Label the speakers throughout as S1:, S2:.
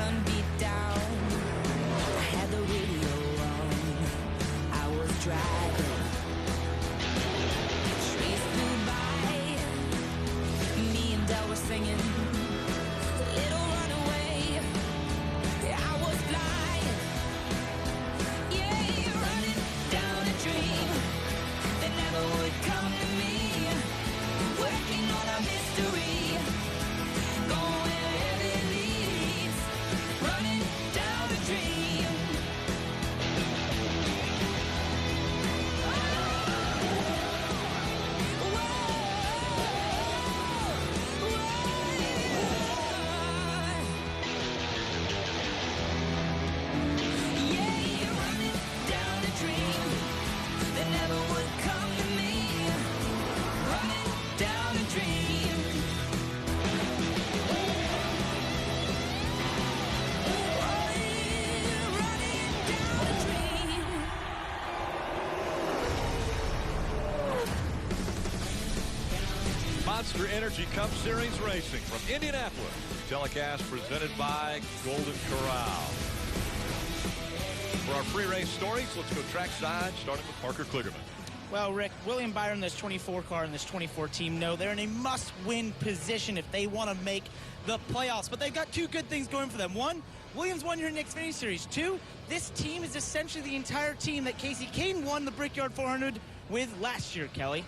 S1: sun beat down. I had the radio on. I was driving. Trees flew by. Me and Del were singing. Little runaway. I was flying. Yeah, running down a dream that never would come to me. Working on a mystery. Going where it leads. Running down a dream. Yeah, running down a dream that never would come to me. Running down a dream. Running down a dream.
S2: Monster Energy Cup Series Racing from Indianapolis. Telecast presented by Golden Corral. For our free race stories, let's go trackside, starting with Parker Kligerman.
S3: Well, Rick, William Byron, this 24 car and this 24 team know they're in a must-win position if they want to make the playoffs. But they've got two good things going for them. One, Williams won your Xfinity Series. Two, this team is essentially the entire team that Casey Kane won the Brickyard 400 with last year, Kelly.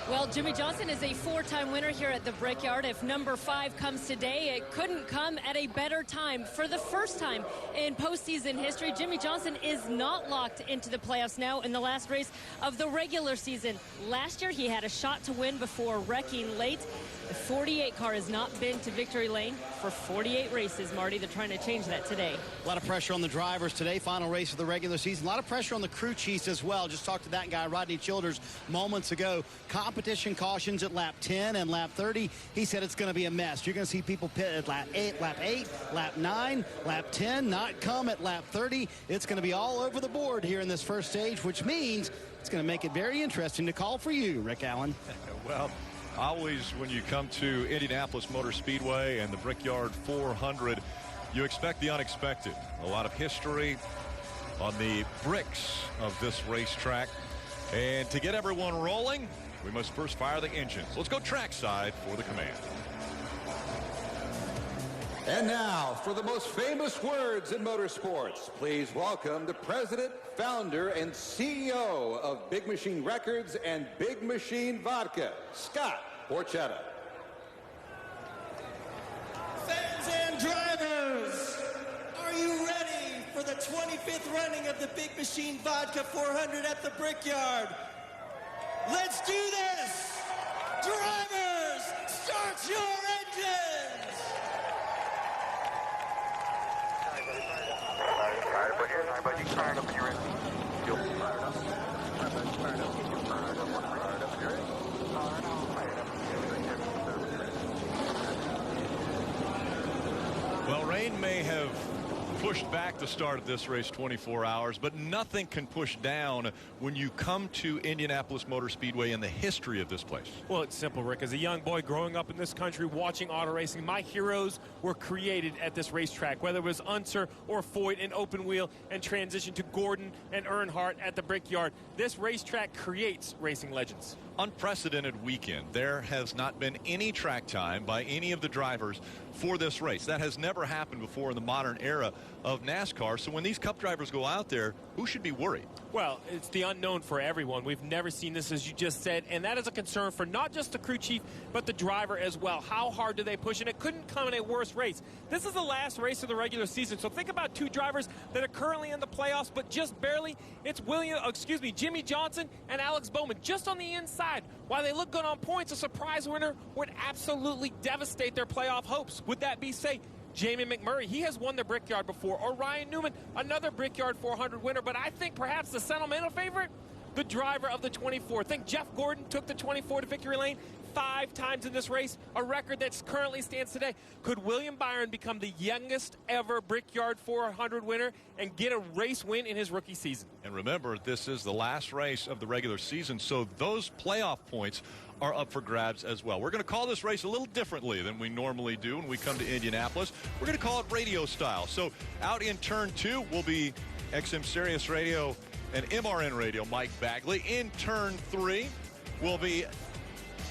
S4: Well, Jimmy Johnson is a four-time winner here at the Brickyard. If number 5 comes today, it couldn't come at a better time. For the first time in postseason history, Jimmy Johnson is not locked into the playoffs now in the last race of the regular season. Last year, he had a shot to win before wrecking late. The 48 car has not been to victory lane for 48 races, Marty. They're trying to change that today.
S5: A lot of pressure on the drivers today. Final race of the regular season. A lot of pressure on the crew chiefs as well. Just talked to that guy, Rodney Childers, moments ago. Competition cautions at lap 10 and lap 30. He said it's going to be a mess. You're going to see people pit at lap 8, lap 9, lap 10, not come at lap 30. It's going to be all over the board here in this first stage, which means it's going to make it very interesting to call for you, Rick Allen.
S2: Well, always when you come to Indianapolis Motor Speedway and the Brickyard 400, you expect the unexpected. A lot of history on the bricks of this racetrack. And to get everyone rolling, we must first fire the engines. Let's go trackside for the command.
S6: And now, for the most famous words in motorsports, please welcome the president, founder, and CEO of Big Machine Records and Big Machine Vodka, Scott Borchetta.
S7: Fans and drivers, are you ready for the 25th running of the Big Machine Vodka 400 at the Brickyard? Let's do this! Drivers, start your engines!
S2: Well, rain may have pushed back the start of this race 24 hours, but nothing can push down when you come to Indianapolis Motor Speedway and the history of this place.
S8: Well, it's simple, Rick. As a young boy growing up in this country watching auto racing, my heroes were created at this racetrack, whether it was Unser or Foyt in open wheel and transition to Gordon and Earnhardt at the Brickyard. This racetrack creates racing legends.
S2: Unprecedented weekend. There has not been any track time by any of the drivers for this race. That has never happened before in the modern era of NASCAR. So when these Cup drivers go out there, who should be worried?
S8: Well, it's the unknown for everyone. We've never seen this, as you just said, and that is a concern for not just the crew chief, but the driver as well. How hard do they push? And it couldn't come in a worse race. This is the last race of the regular season, so think about two drivers that are currently in the playoffs, but just barely. It's Jimmy Johnson and Alex Bowman just on the inside. While they look good on points, a surprise winner would absolutely devastate their playoff hopes. Would that be, say, Jamie McMurray? He has won the Brickyard before. Or Ryan Newman, another Brickyard 400 winner. But I think perhaps the sentimental favorite the driver of the 24. Think Jeff Gordon took the 24 to victory lane 5 times in this race, a record that currently stands today. Could William Byron become the youngest ever Brickyard 400 winner and get a race win in his rookie season?
S2: And remember, this is the last race of the regular season, so those playoff points are up for grabs as well. We're going to call this race a little differently than we normally do when we come to Indianapolis. We're going to call it radio style. So out in turn 2 will be XM Sirius Radio and MRN Radio Mike Bagley. In turn 3 will be,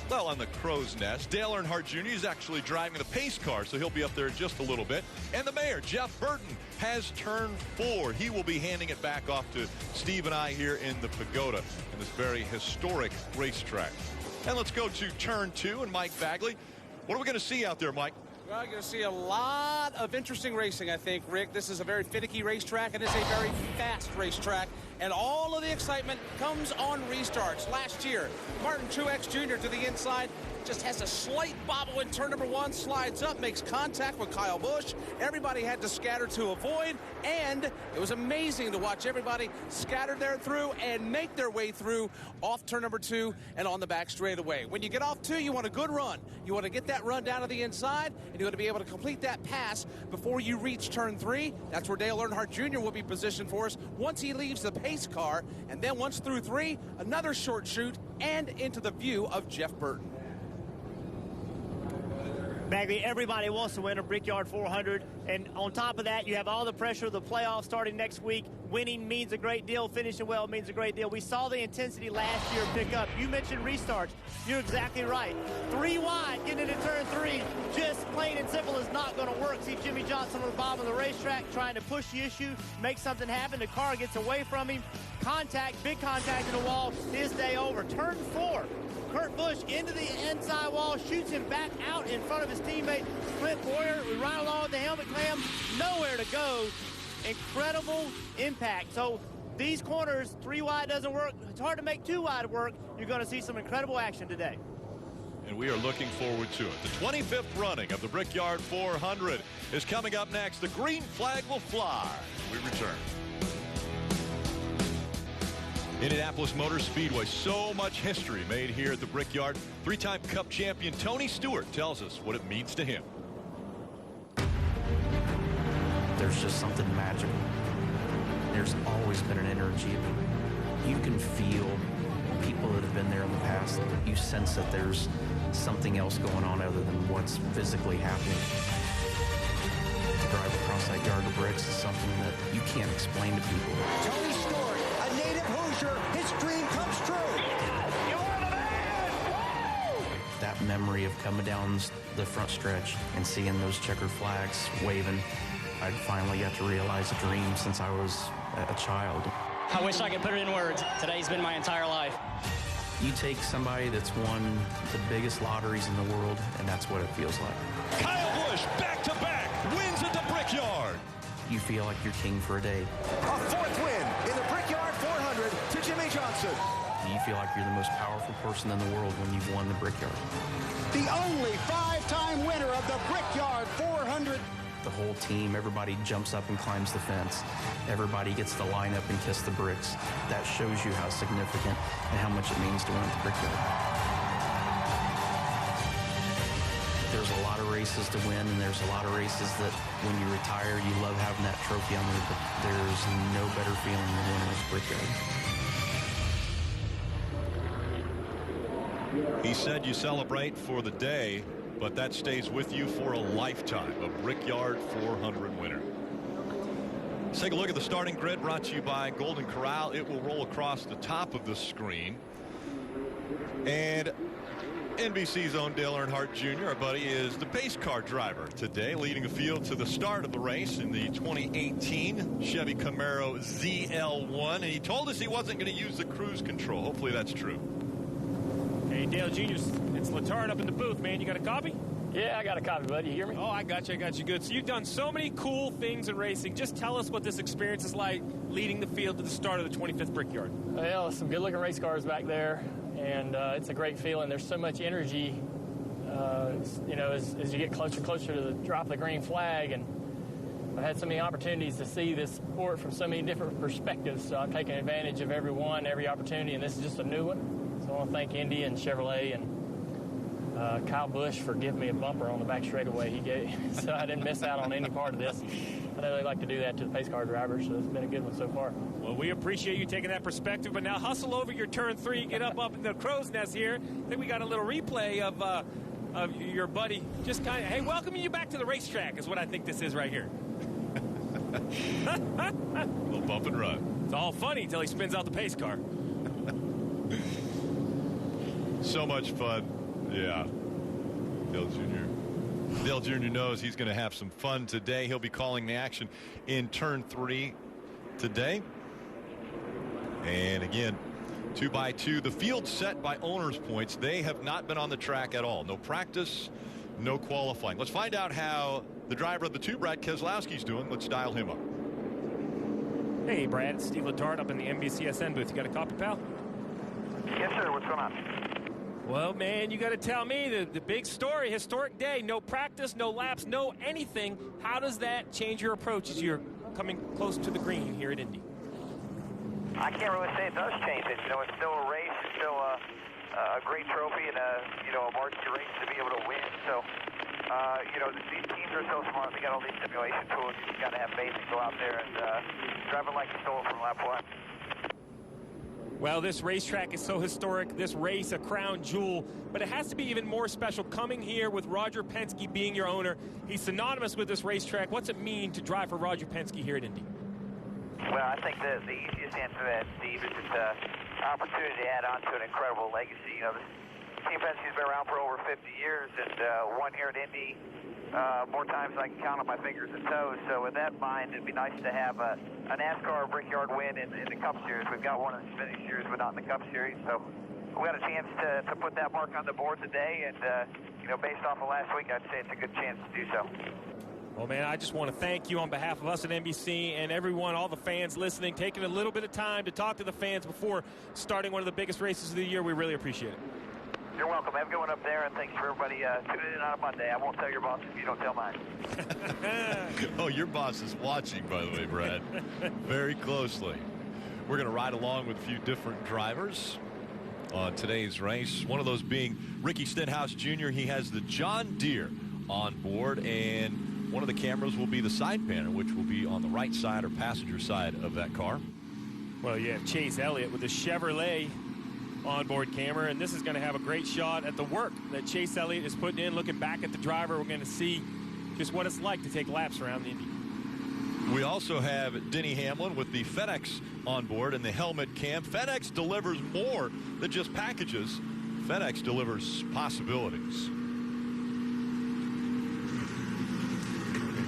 S2: well, on the crow's nest, Dale Earnhardt Jr. is actually driving the pace car, so he'll be up there just a little bit. And the mayor, Jeff Burton, has turn 4. He will be handing it back off to Steve and I here in the Pagoda in this very historic racetrack. And let's go to turn 2 and Mike Bagley. What are we going to see out there, Mike?
S9: Well, you're going to see a lot of interesting racing, I think, Rick. This is a very finicky racetrack, and it's a very fast racetrack. And all of the excitement comes on restarts. Last year, Martin Truex Jr. to the inside, just has a slight bobble in turn number 1, slides up, makes contact with Kyle Busch. Everybody had to scatter to avoid, and it was amazing to watch everybody scatter there through and make their way through off turn number 2 and on the back straightaway. When you get off 2, you want a good run. You want to get that run down to the inside, and you want to be able to complete that pass before you reach turn 3. That's where Dale Earnhardt Jr. will be positioned for us once he leaves the pace car, and then once through 3, another short shoot and into the view of Jeff Burton.
S10: Bagley, everybody wants to win a Brickyard 400, and on top of that, you have all the pressure of the playoffs starting next week. Winning means a great deal. Finishing well means a great deal. We saw the intensity last year pick up. You mentioned restarts. You're exactly right. 3 wide, getting into turn 3, just plain and simple is not going to work. See Jimmy Johnson on the bottom of the racetrack trying to push the issue, make something happen. The car gets away from him. Contact, big contact in the wall. His day over. Turn 4. Kurt Busch into the inside wall, shoots him back out in front of his teammate, Clint Boyer. We ride along with the helmet clam, nowhere to go. Incredible impact. So these corners, 3 wide doesn't work. It's hard to make 2 wide work. You're going to see some incredible action today.
S2: And we are looking forward to it. The 25th running of the Brickyard 400 is coming up next. The green flag will fly. We return. Indianapolis Motor Speedway, so much history made here at the Brickyard. 3-time Cup champion Tony Stewart tells us what it means to him.
S11: There's just something magical. There's always been an energy. You can feel people that have been there in the past. You sense that there's something else going on other than what's physically happening. To drive across that yard of bricks is something that you can't explain to people.
S12: Tony Stewart, a native Hoosier, his dream comes true. You are the man! Woo!
S11: That memory of coming down the front stretch and seeing those checkered flags waving, I finally got to realize a dream since I was a child.
S13: I wish I could put it in words. Today's been my entire life.
S11: You take somebody that's won the biggest lotteries in the world, and that's what it feels like.
S2: Kyle Busch, back-to-back, wins at the Brickyard.
S11: You feel like you're king for a day.
S12: A 4th win in the Brickyard 400 to Jimmy Johnson.
S11: You feel like you're the most powerful person in the world when you've won the Brickyard.
S12: The only 5-time winner of the Brickyard 400.
S11: The whole team, everybody jumps up and climbs the fence. Everybody gets to line up and kiss the bricks. That shows you how significant and how much it means to win at the Brickyard. There's a lot of races to win, and there's a lot of races that when you retire, you love having that trophy on there, but there's no better feeling than winning at the Brickyard.
S2: He said you celebrate for the day, but that stays with you for a lifetime. A Brickyard 400 winner. Let's take a look at the starting grid brought to you by Golden Corral. It will roll across the top of the screen. And NBC's own Dale Earnhardt Jr., our buddy, is the pace car driver today, leading the field to the start of the race in the 2018 Chevy Camaro ZL1. And he told us he wasn't going to use the cruise control. Hopefully that's true.
S8: Hey, Dale Jr., it's Latard up in the booth, man. You got a copy?
S13: Yeah, I got a copy, bud. You hear me?
S8: Oh, I got you. Good. So you've done so many cool things in racing. Just tell us what this experience is like leading the field to the start of the 25th Brickyard.
S13: Well, some good-looking race cars back there, and it's a great feeling. There's so much energy, you know, as you get closer to the drop of the green flag, and I've had so many opportunities to see this sport from so many different perspectives, so I've taken advantage of every opportunity, and this is just a new one. So I want to thank Indy and Chevrolet and Kyle Busch for giving me a bumper on the back straightaway he gave, so I didn't miss out on any part of this. I know they like to do that to the pace car drivers, so it's been a good one so far.
S8: Well, we appreciate you taking that perspective, but now hustle over your turn 3, get up in the crow's nest here. I think we got a little replay of your buddy just kind of, hey, welcoming you back to the racetrack is what I think this is right here.
S2: A little bump and run.
S8: It's all funny until he spins out the pace car.
S2: So much fun. Yeah. Dale Jr. knows he's going to have some fun today. He'll be calling the action in turn 3 today. And again, 2x2. The field set by owners' points. They have not been on the track at all. No practice, no qualifying. Let's find out how the driver of the 2, Brad Keselowski's doing. Let's dial him up.
S8: Hey, Brad. Steve Letarte up in the NBCSN booth. You got a copy, pal?
S14: Yes, sir. What's going on?
S8: Well, man, you got to tell me the big story, historic day, no practice, no laps, no anything. How does that change your approach as you're coming close to the green here at Indy?
S14: I can't really say it does change it. You know, it's still a race, it's still a great trophy and a marquee race to be able to win. So, these teams are so smart. They got all these simulation tools. You just got to have faith and go out there and drive it like you stole it from lap 1.
S8: Well, this racetrack is so historic, this race a crown jewel, but it has to be even more special coming here with Roger Penske being your owner. He's synonymous with this racetrack. What's it mean to drive for Roger Penske here at Indy?
S14: Well, I think the easiest answer to that, Steve, is it's an opportunity to add on to an incredible legacy. You know, Team Penske's been around for over 50 years and won here at Indy more times than I can count on my fingers and toes. So with that in mind, it'd be nice to have a NASCAR Brickyard win in the Cup Series. We've got one in the Xfinity Series, but not in the Cup Series. So we got a chance to put that mark on the board today. And, based off of last week, I'd say it's a good chance to do so.
S8: Well, man, I just want to thank you on behalf of us at NBC and everyone, all the fans listening, taking a little bit of time to talk to the fans before starting one of the biggest races of the year. We really appreciate it.
S14: You're welcome. Have a good one up there, and thanks for everybody tuning in on a Monday. I won't tell your boss if you don't tell mine.
S2: Oh, your boss is watching, by the way, Brad, very closely. We're going to ride along with a few different drivers on today's race. One of those being Ricky Stenhouse Jr. He has the John Deere on board, and one of the cameras will be the side panel, which will be on the right side or passenger side of that car.
S8: Well, you have Chase Elliott with the Chevrolet onboard camera, and this is going to have a great shot at the work that Chase Elliott is putting in. Looking back at the driver, we're going to see just what it's like to take laps around the Indy.
S2: We also have Denny Hamlin with the FedEx on board and the helmet cam. FedEx delivers more than just packages. FedEx delivers possibilities.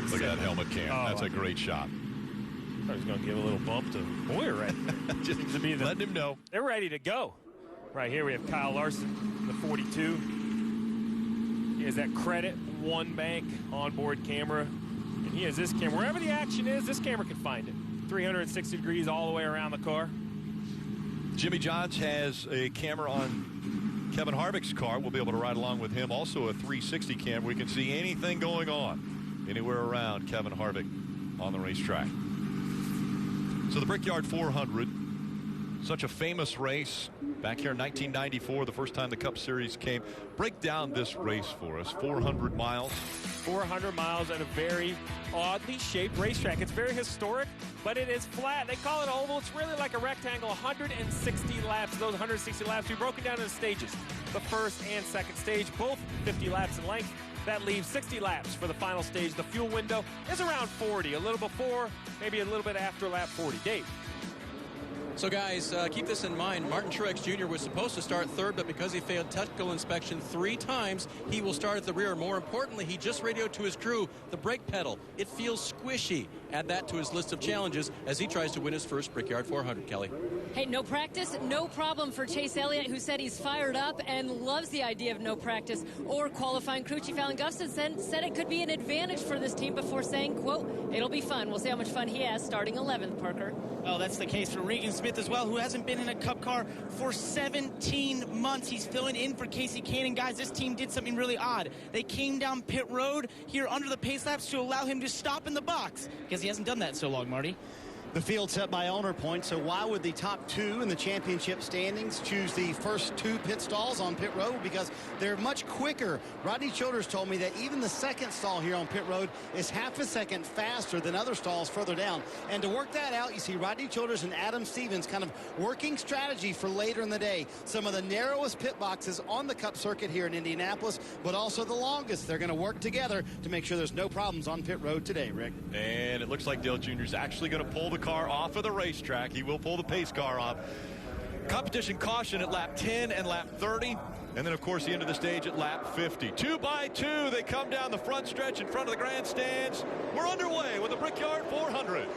S2: Look at that helmet cam. That's a great shot.
S8: I was going to give a little bump to Boyer right
S2: just to be letting him know.
S8: They're ready to go. Right here we have Kyle Larson, the 42. He has that Credit One Bank onboard camera. And he has this camera. Wherever the action is, this camera can find it. 360 degrees all the way around the car.
S2: Jimmy Johns has a camera on Kevin Harvick's car. We'll be able to ride along with him. Also a 360 camera. We can see anything going on anywhere around Kevin Harvick on the racetrack. So the Brickyard 400, such a famous race back here in 1994, the first time the Cup Series came. Break down this race for us. 400 miles.
S8: 400 miles at a very oddly shaped racetrack. It's very historic, but it is flat. They call it oval. It's really like a rectangle. 160 laps. Those 160 laps, we broke it down into stages. The first and second stage, both 50 laps in length. That leaves 60 laps for the final stage. The fuel window is around 40, a little before, maybe a little bit after lap 40. Dave.
S15: So, guys, keep this in mind. Martin Truex Jr. was supposed to start third, but because he failed technical inspection 3 times, he will start at the rear. More importantly, he just radioed to his crew the brake pedal. It feels squishy. Add that to his list of challenges as he tries to win his first Brickyard 400, Kelly.
S4: Hey, no practice, no problem for Chase Elliott, who said he's fired up and loves the idea of no practice or qualifying. Crew Chief Alan Gustafson said it could be an advantage for this team before saying, quote, it'll be fun. We'll see how much fun he has starting 11th, Parker.
S3: Oh, that's the case for Regan Smith. Smith as well, who hasn't been in a Cup car for 17 months. He's filling in for Casey Cannon. Guys, this team did something really odd. They came down pit road here under the pace laps to allow him to stop in the box, because he hasn't done that in so long, Marty.
S5: The field set by owner points, so why would the top 2 in the championship standings choose the first 2 pit stalls on pit road? Because they're much quicker. Rodney Childers told me that even the second stall here on pit road is half a second faster than other stalls further down. And to work that out, you see Rodney Childers and Adam Stevens kind of working strategy for later in the day. Some of the narrowest pit boxes on the Cup circuit here in Indianapolis, but also the longest. They're going to work together to make sure there's no problems on pit road today, Rick.
S2: And it looks like Dale Jr. is actually going to pull the car off of the racetrack. He will pull the pace car off. Competition caution at lap 10 and lap 30. And then, of course, the end of the stage at lap 50. 2 by 2, they come down the front stretch in front of the grandstands. We're underway with the Brickyard 400.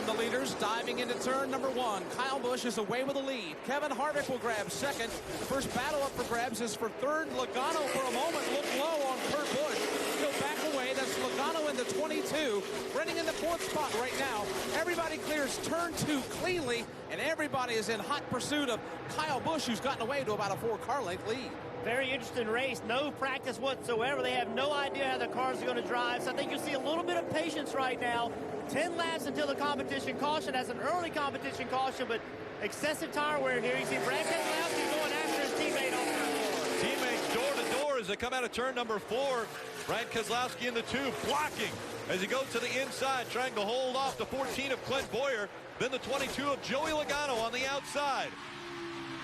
S9: The leaders diving into turn number 1. Kyle Busch is away with the lead. Kevin Harvick will grab second. The first battle up for grabs is for third. Logano for a moment looked low on Kurt Busch. He'll back away. That's Logano in the 22. Running in the 4th spot right now. Everybody clears turn 2 cleanly, and everybody is in hot pursuit of Kyle Busch, who's gotten away to about a 4-car length lead.
S10: Very interesting race. No practice whatsoever. They have no idea how the cars are going to drive. So I think you'll see a little bit of patience right now. 10 laps until the competition caution. That's an early competition caution, but excessive tire wear here. You see Brad Keselowski going after his teammate on turn 4.
S2: Teammates door to door as they come out of turn number 4. Brad Keselowski in the 2, blocking as he goes to the inside, trying to hold off the 14 of Clint Boyer. Then the 22 of Joey Logano on the outside.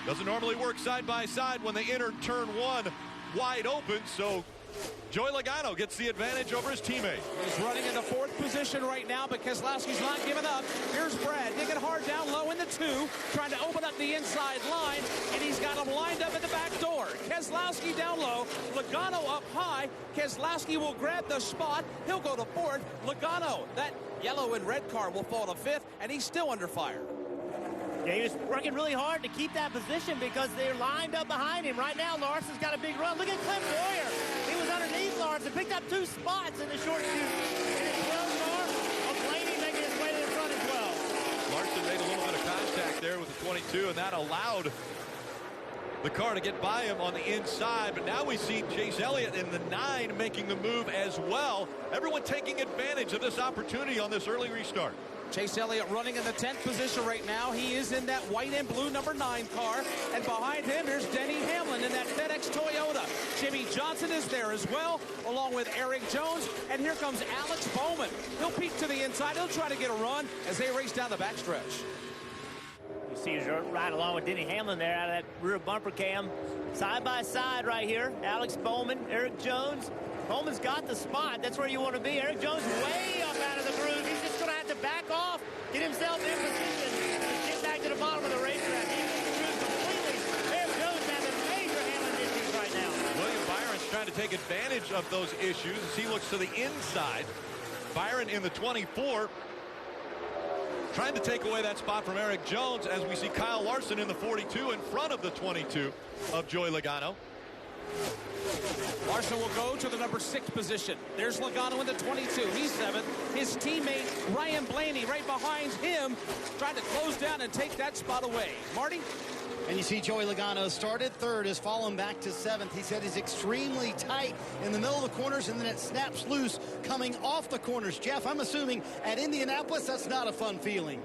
S2: Doesn't normally work side by side when they enter turn 1 wide open, so Joey Logano gets the advantage over his teammate.
S9: He's running in the 4th position right now, but Keselowski's not giving up. Here's Brad digging hard down low in the 2, trying to open up the inside line, and he's got him lined up at the back door. Keselowski down low, Logano up high. Keselowski will grab the spot. He'll go to 4th. Logano, that yellow and red car, will fall to 5th, and he's still under fire.
S10: Yeah, he was working really hard to keep that position because they're lined up behind him. Right now, Larson's got a big run. Look at Clint Boyer. He was underneath Larson, picked up 2 spots in the short shoot. And his 12 car, Blaney making his way to the front as well.
S2: Larson made a little bit of contact there with the 22, and that allowed the car to get by him on the inside. But now we see Chase Elliott in the 9 making the move as well. Everyone taking advantage of this opportunity on this early restart.
S9: Chase Elliott running in the 10th position right now. He is in that white and blue number 9 car. And behind him, there's Denny Hamlin in that FedEx Toyota. Jimmie Johnson is there as well, along with Eric Jones. And here comes Alex Bowman. He'll peek to the inside. He'll try to get a run as they race down the backstretch.
S10: You see he's right along with Denny Hamlin there out of that rear bumper cam. Side by side right here. Alex Bowman, Eric Jones. Bowman's got the spot. That's where you want to be. Eric Jones way up out of the groove. He's just going to have to back off, get himself in position, and get back to the bottom of the racetrack. He's completely. Eric Jones having major Hamlin issues right now.
S2: William Byron's trying to take advantage of those issues as he looks to the inside. Byron in the 24. Trying to take away that spot from Eric Jones as we see Kyle Larson in the 42 in front of the 22 of Joey Logano.
S9: Larson will go to the number 6 position. There's Logano in the 22. He's 7th. His teammate, Ryan Blaney, right behind him, trying to close down and take that spot away. Marty?
S5: And you see Joey Logano started 3rd, has fallen back to 7th. He said he's extremely tight in the middle of the corners, and then it snaps loose coming off the corners. Jeff, I'm assuming at Indianapolis, that's not a fun feeling.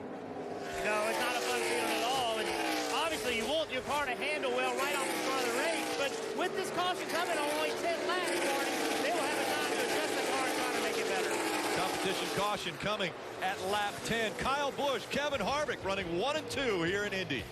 S10: No, it's not a fun feeling at all. And obviously, you want your car to handle well right off the front of the race. But with this caution coming on only 10 laps, Marty, they will have a time to adjust the car and try to make it better.
S2: Competition caution coming at lap 10. Kyle Busch, Kevin Harvick running 1 and 2 here in Indy.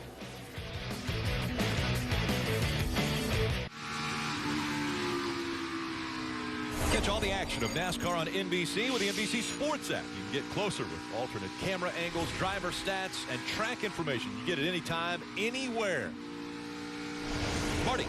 S2: Catch all the action of NASCAR on NBC with the NBC Sports app. You can get closer with alternate camera angles, driver stats, and track information. You get it anytime, anywhere. Marty.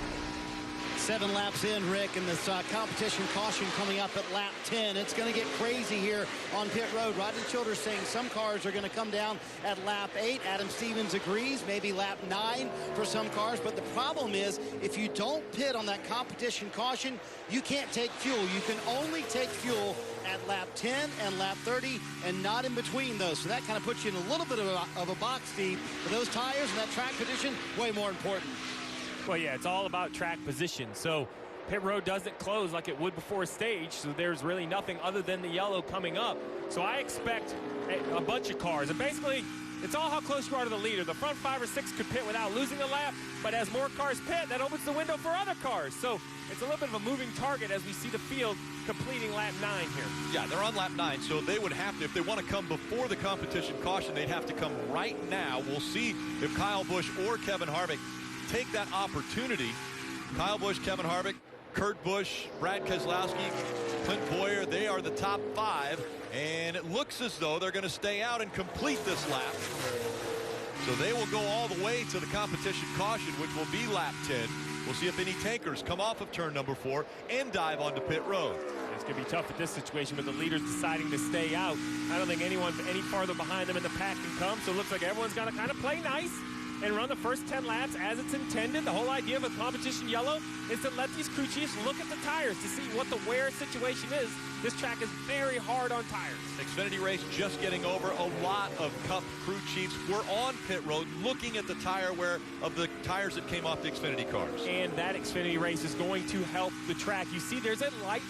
S5: 7 laps in, Rick, and this competition caution coming up at lap 10. It's going to get crazy here on pit road. Rodney Childers saying some cars are going to come down at lap 8. Adam Stevens agrees, maybe lap 9 for some cars. But the problem is, if you don't pit on that competition caution, you can't take fuel. You can only take fuel at lap 10 and lap 30 and not in between those. So that kind of puts you in a little bit of a box, Steve. But those tires and that track condition, way more important.
S8: Well, yeah, it's all about track position. So pit road doesn't close like it would before stage, so there's really nothing other than the yellow coming up. So I expect a bunch of cars. And basically, it's all how close you are to the leader. The front 5 or 6 could pit without losing a lap, but as more cars pit, that opens the window for other cars. So it's a little bit of a moving target as we see the field completing lap 9 here.
S2: Yeah, they're on lap 9, so they would have to, if they want to come before the competition caution, they'd have to come right now. We'll see if Kyle Busch or Kevin Harvick take that opportunity. Kyle Busch, Kevin Harvick, Kurt Busch, Brad Keselowski, Clint Boyer, they are the top 5, and it looks as though they're going to stay out and complete this lap. So they will go all the way to the competition caution, which will be lap 10. We'll see if any tankers come off of turn number 4 and dive onto pit road.
S8: It's going to be tough at this situation with the leaders deciding to stay out. I don't think anyone any farther behind them in the pack can come, so it looks like everyone's got to kind of play nice and run the first 10 laps as it's intended. The whole idea of a competition yellow is to let these crew chiefs look at the tires to see what the wear situation is. This track is very hard on tires.
S2: Xfinity race just getting over. A lot of Cup crew chiefs were on pit road looking at the tire wear of the tires that came off the Xfinity cars.
S8: And that Xfinity race is going to help the track. You see there's a light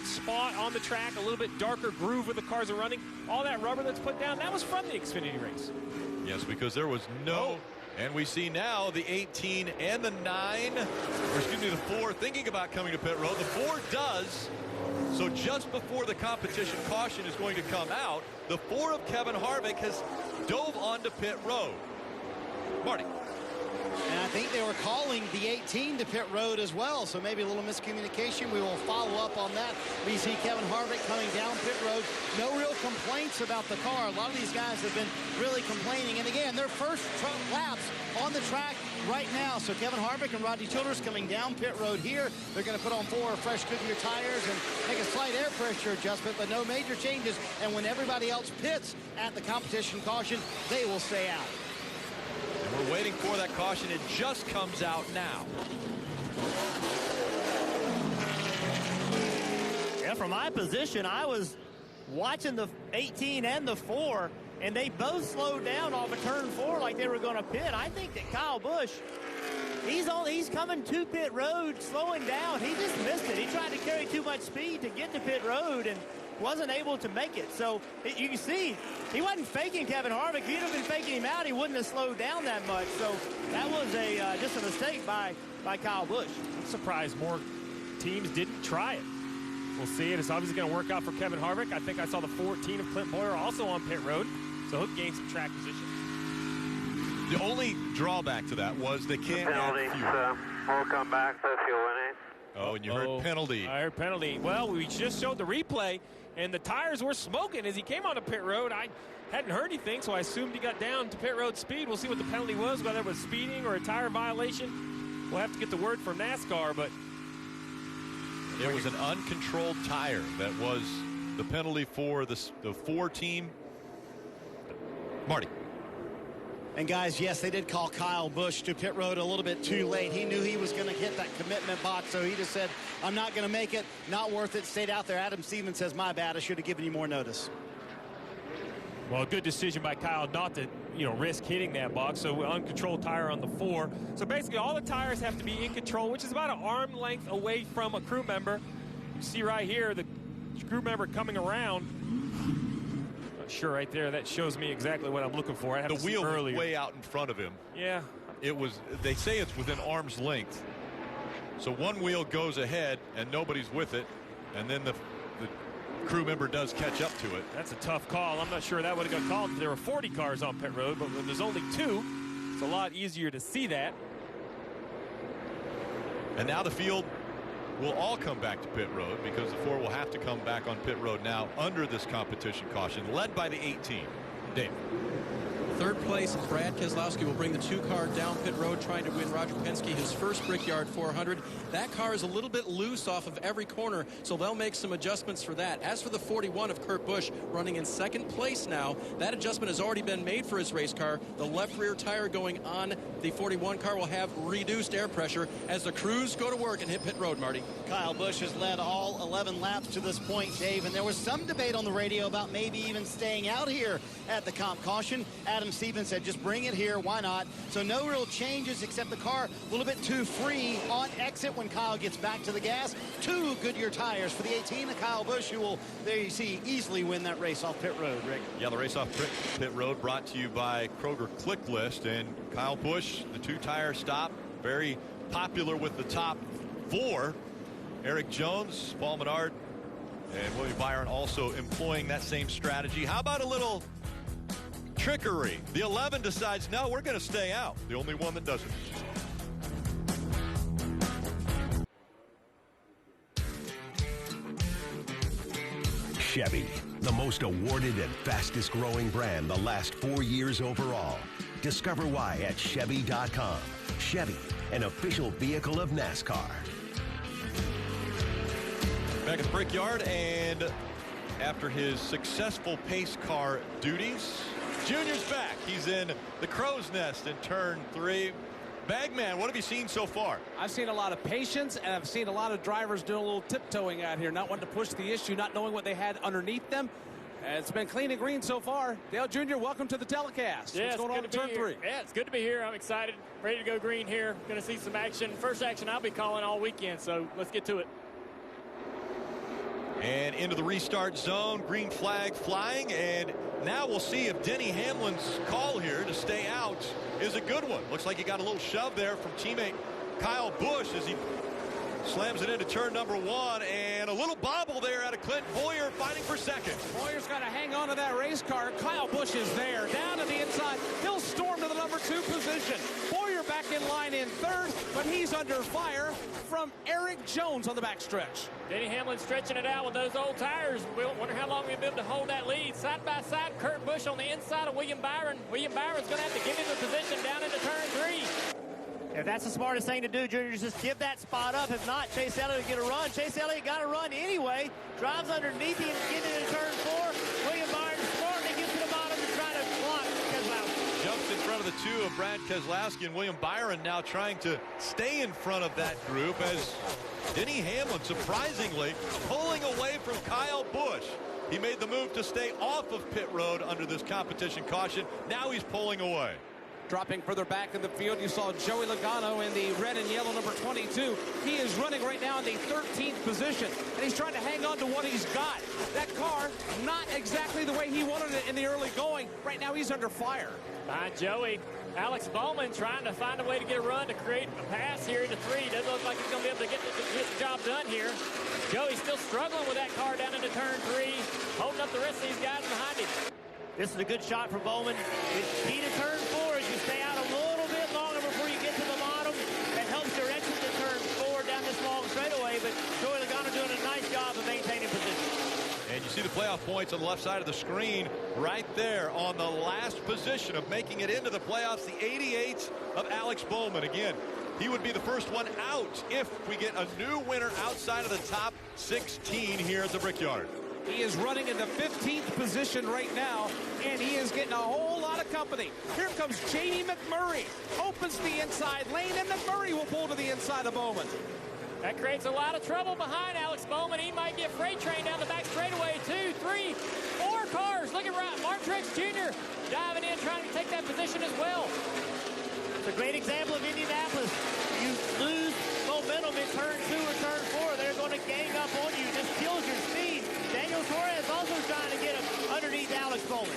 S8: spot on the track, a little bit darker groove where the cars are running. All that rubber that's put down, that was from the Xfinity race.
S2: Yes, because there was and we see now the 18 and the 9, or excuse me, the 4 thinking about coming to pit road. The 4 does. So just before the competition caution is going to come out, the 4 of Kevin Harvick has dove onto pit road. Marty.
S5: And I think they were calling the 18 to pit road as well, so maybe a little miscommunication. We will follow up on that. We see Kevin Harvick coming down pit road. No real complaints about the car. A lot of these guys have been really complaining. And again, their first laps on the track right now. So Kevin Harvick and Rodney Childers coming down pit road here. They're going to put on 4 fresh Goodyear tires and make a slight air pressure adjustment, but no major changes. And when everybody else pits at the competition caution, they will stay out.
S2: And we're waiting for that caution. It just comes out now.
S10: Yeah, from my position, I was watching the 18 and the 4, and they both slowed down off of turn 4 like they were going to pit. I think that Kyle Busch, he's coming to pit road, slowing down. He just missed it. He tried to carry too much speed to get to pit road and wasn't able to make it. So you can see he wasn't faking Kevin Harvick. If he'd have been faking him out, he wouldn't have slowed down that much. So that was just a mistake by Kyle Busch.
S8: I'm surprised more teams didn't try it. We'll see it. It's obviously going to work out for Kevin Harvick. I think I saw the 14 of Clint Boyer also on pit road, so he'll gain some track position.
S2: The only drawback to that was they can't
S14: penalty,
S2: add fuel.
S14: We'll come back, so fuel in it.
S2: Oh, and you heard penalty.
S8: I heard penalty. Well, we just showed the replay, and the tires were smoking as he came onto pit road. I hadn't heard anything, so I assumed he got down to pit road speed. We'll see what the penalty was, whether it was speeding or a tire violation. We'll have to get the word from NASCAR, but
S2: it was an uncontrolled tire that was the penalty for the 4 team. Marty.
S5: And guys, yes, they did call Kyle Busch to pit road a little bit too late. He knew he was going to hit that commitment box, so he just said, I'm not going to make it, not worth it, stayed out there. Adam Stevens says, my bad, I should have given you more notice.
S8: Well, a good decision by Kyle not to, risk hitting that box. So uncontrolled tire on the 4. So basically all the tires have to be in control, which is about an arm length away from a crew member. You see right here, the crew member coming around. Not sure right there. That shows me exactly what I'm looking for. I have
S2: the
S8: to
S2: wheel
S8: see
S2: was way out in front of him.
S8: Yeah.
S2: It was, they say it's within arm's length. So one wheel goes ahead and nobody's with it. And then the crew member does catch up to it.
S8: That's a tough call. I'm not sure that would have got called if there were 40 cars on pit road, but when there's only 2, it's a lot easier to see that.
S2: And now the field will all come back to pit road because the 4 will have to come back on pit road now under this competition caution, led by the 18. Dave.
S15: Third place, Brad Keselowski will bring the 2-car down pit road trying to win Roger Penske his first Brickyard 400. That car is a little bit loose off of every corner, so they'll make some adjustments for that. As for the 41 of Kurt Busch, running in second place now, that adjustment has already been made for his race car. The left rear tire going on the 41 car will have reduced air pressure as the crews go to work and hit pit road, Marty.
S5: Kyle Busch has led all 11 laps to this point, Dave, and there was some debate on the radio about maybe even staying out here at the comp caution. Adam Stevens said, just bring it here, why not? So no real changes except the car a little bit too free on exit when Kyle gets back to the gas. 2 Goodyear tires for the 18 of Kyle Busch, who will, there you see, easily win that race off pit road, Rick.
S2: Yeah, the race off pit road brought to you by Kroger Click List, and Kyle Busch, the 2-tire stop, very popular with the top 4. Eric Jones, Paul Menard, and William Byron also employing that same strategy. How about a little trickery? The 11 decides, no, we're going to stay out. The only one that doesn't.
S16: Chevy, the most awarded and fastest growing brand the last 4 years overall. Discover why at Chevy.com. Chevy, an official vehicle of NASCAR.
S2: Back at the Brickyard, and after his successful pace car duties, Junior's back. He's in the crow's nest in turn 3. Bagman, what have you seen so far?
S9: I've seen a lot of patience, and I've seen a lot of drivers doing a little tiptoeing out here, not wanting to push the issue, not knowing what they had underneath them. And it's been clean and green so far. Dale Jr., welcome to the telecast.
S13: Yeah,
S9: what's going on in turn 3?
S13: Yeah, it's good to be here. I'm excited, ready to go green here. Going to see some action. First action I'll be calling all weekend, so let's get to it.
S2: And into the restart zone, green flag flying, and now we'll see if Denny Hamlin's call here to stay out is a good one. Looks like he got a little shove there from teammate Kyle Busch as he slams it into turn number 1, and a little bobble there out of Clint Boyer fighting for second.
S9: Boyer's got to hang on to that race car. Kyle Busch is there, down to the inside. He'll storm to the number 2 position. Boyer back in line in 3rd, but he's under fire from Eric Jones on the backstretch.
S13: Denny Hamlin stretching it out with those old tires. We'll wonder how long we'll be able to hold that lead. Side by side, Kurt Busch on the inside of William Byron. William Byron's going to have to give him the position down into turn 3.
S10: If that's the smartest thing to do, Junior, just give that spot up. If not, Chase Elliott will get a run. Chase Elliott got a run anyway. Drives underneath him, get into turn 4. William Byron smart, and he gets to the bottom to try to block Keselowski.
S2: Jumps in front of the 2 of Brad Keselowski, and William Byron now trying to stay in front of that group as Denny Hamlin surprisingly pulling away from Kyle Busch. He made the move to stay off of pit road under this competition caution. Now he's pulling away.
S9: Dropping further back in the field, you saw Joey Logano in the red and yellow number 22. He is running right now in the 13th position, and he's trying to hang on to what he's got. That car, not exactly the way he wanted it in the early going. Right now, he's under fire.
S13: Behind Joey, Alex Bowman trying to find a way to get a run to create a pass here into 3. Doesn't look like he's going to be able to get the job done here. Joey's still struggling with that car down into turn 3, holding up the rest of these guys behind him.
S10: This is a good shot for Bowman. It's key to turn 4 as you stay out a little bit longer before you get to the bottom. That helps your exit to turn 4 down this long straightaway, but Joey Logano doing a nice job of maintaining position.
S2: And you see the playoff points on the left side of the screen right there on the last position of making it into the playoffs, the 88 of Alex Bowman. Again, he would be the first one out if we get a new winner outside of the top 16 here at the Brickyard.
S9: He is running in the 15th position right now, and he is getting a whole lot of company. Here comes J.D. McMurray. Opens the inside lane, and McMurray will pull to the inside of Bowman.
S13: That creates a lot of trouble behind Alex Bowman. He might get freight train down the back straightaway. 2, 3, 4 cars. Look at Martin Truex Jr. diving in, trying to take that position as well.
S10: It's a great example of Indianapolis. You lose momentum in turn 2 or turn 4. They're going to gang up on you. Just kills your speed. Daniel Suarez also trying to get him underneath Alex Bowman.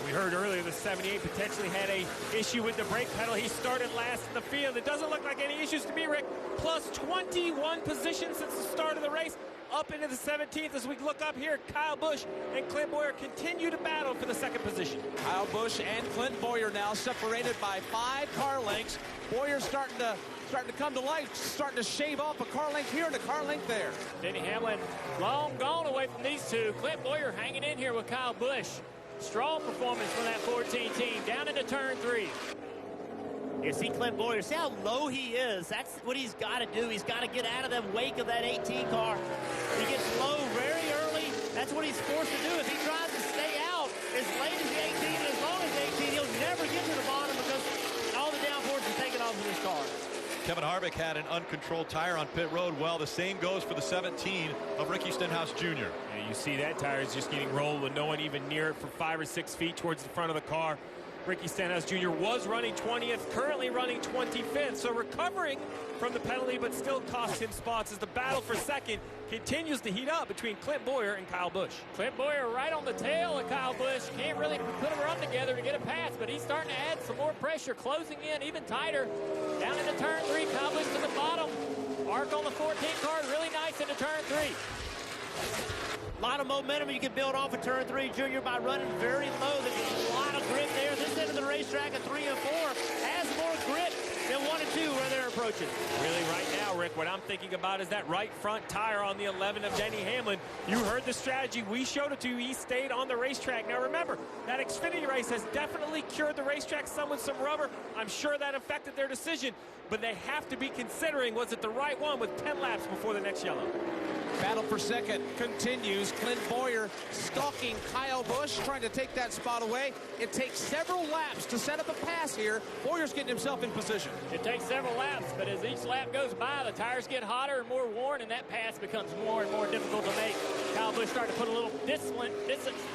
S8: We heard earlier the 78 potentially had a issue with the brake pedal. He started last in the field. It doesn't look like any issues to me, Rick. Plus 21 positions since the start of the race. Up into the 17th as we look up here. Kyle Busch and Clint Boyer continue to battle for the second position.
S9: Kyle Busch and Clint Boyer now separated by 5 car lengths. Boyer's starting to come to life, starting to shave off a car length here and a car length there.
S13: Denny Hamlin long gone away from these two. Clint Boyer hanging in here with Kyle Busch. Strong performance from that 14 team. Down into turn 3.
S10: You see Clint Boyer, see how low he is. That's what he's got to do. He's got to get out of the wake of that 18 car. He gets low very early. That's what he's forced to do. If he tries to stay out as late as the 18 and as long as the 18, he'll never get to the bottom because all the downforce is taken off of his car.
S2: Kevin Harvick had an uncontrolled tire on pit road. Well, the same goes for the 17 of Ricky Stenhouse Jr.
S8: Yeah, you see that tire is just getting rolled with no one even near it for 5 or 6 feet towards the front of the car. Ricky Stenhouse Jr. was running 20th, currently running 25th, so recovering from the penalty, but still cost him spots as the battle for second continues to heat up between Clint Boyer and Kyle Busch.
S13: Clint Boyer right on the tail of Kyle Busch. Can't really put a run together to get a pass, but he's starting to add some more pressure, closing in even tighter. Down into turn 3, Kyle Busch to the bottom. Arc on the 14 car, really nice into turn 3.
S10: A lot of momentum you can build off of turn 3, Junior, by running very low. There's a lot of grip there. This end of the racetrack at 3 and 4 has more grip than 1 and 2 where they're approaching.
S8: Really right now, Rick, what I'm thinking about is that right front tire on the 11 of Denny Hamlin. You heard the strategy. We showed it to you. He stayed on the racetrack. Now remember, that Xfinity race has definitely cured the racetrack some with some rubber. I'm sure that affected their decision, but they have to be considering, was it the right one with 10 laps before the next yellow?
S9: Battle for second continues. Clint Boyer stalking Kyle Busch, trying to take that spot away. It takes several laps to set up a pass here. Boyer's getting himself in position.
S13: It takes several laps, but as each lap goes by, the tires get hotter and more worn, and that pass becomes more and more difficult to make. Kyle Busch started to put a little distance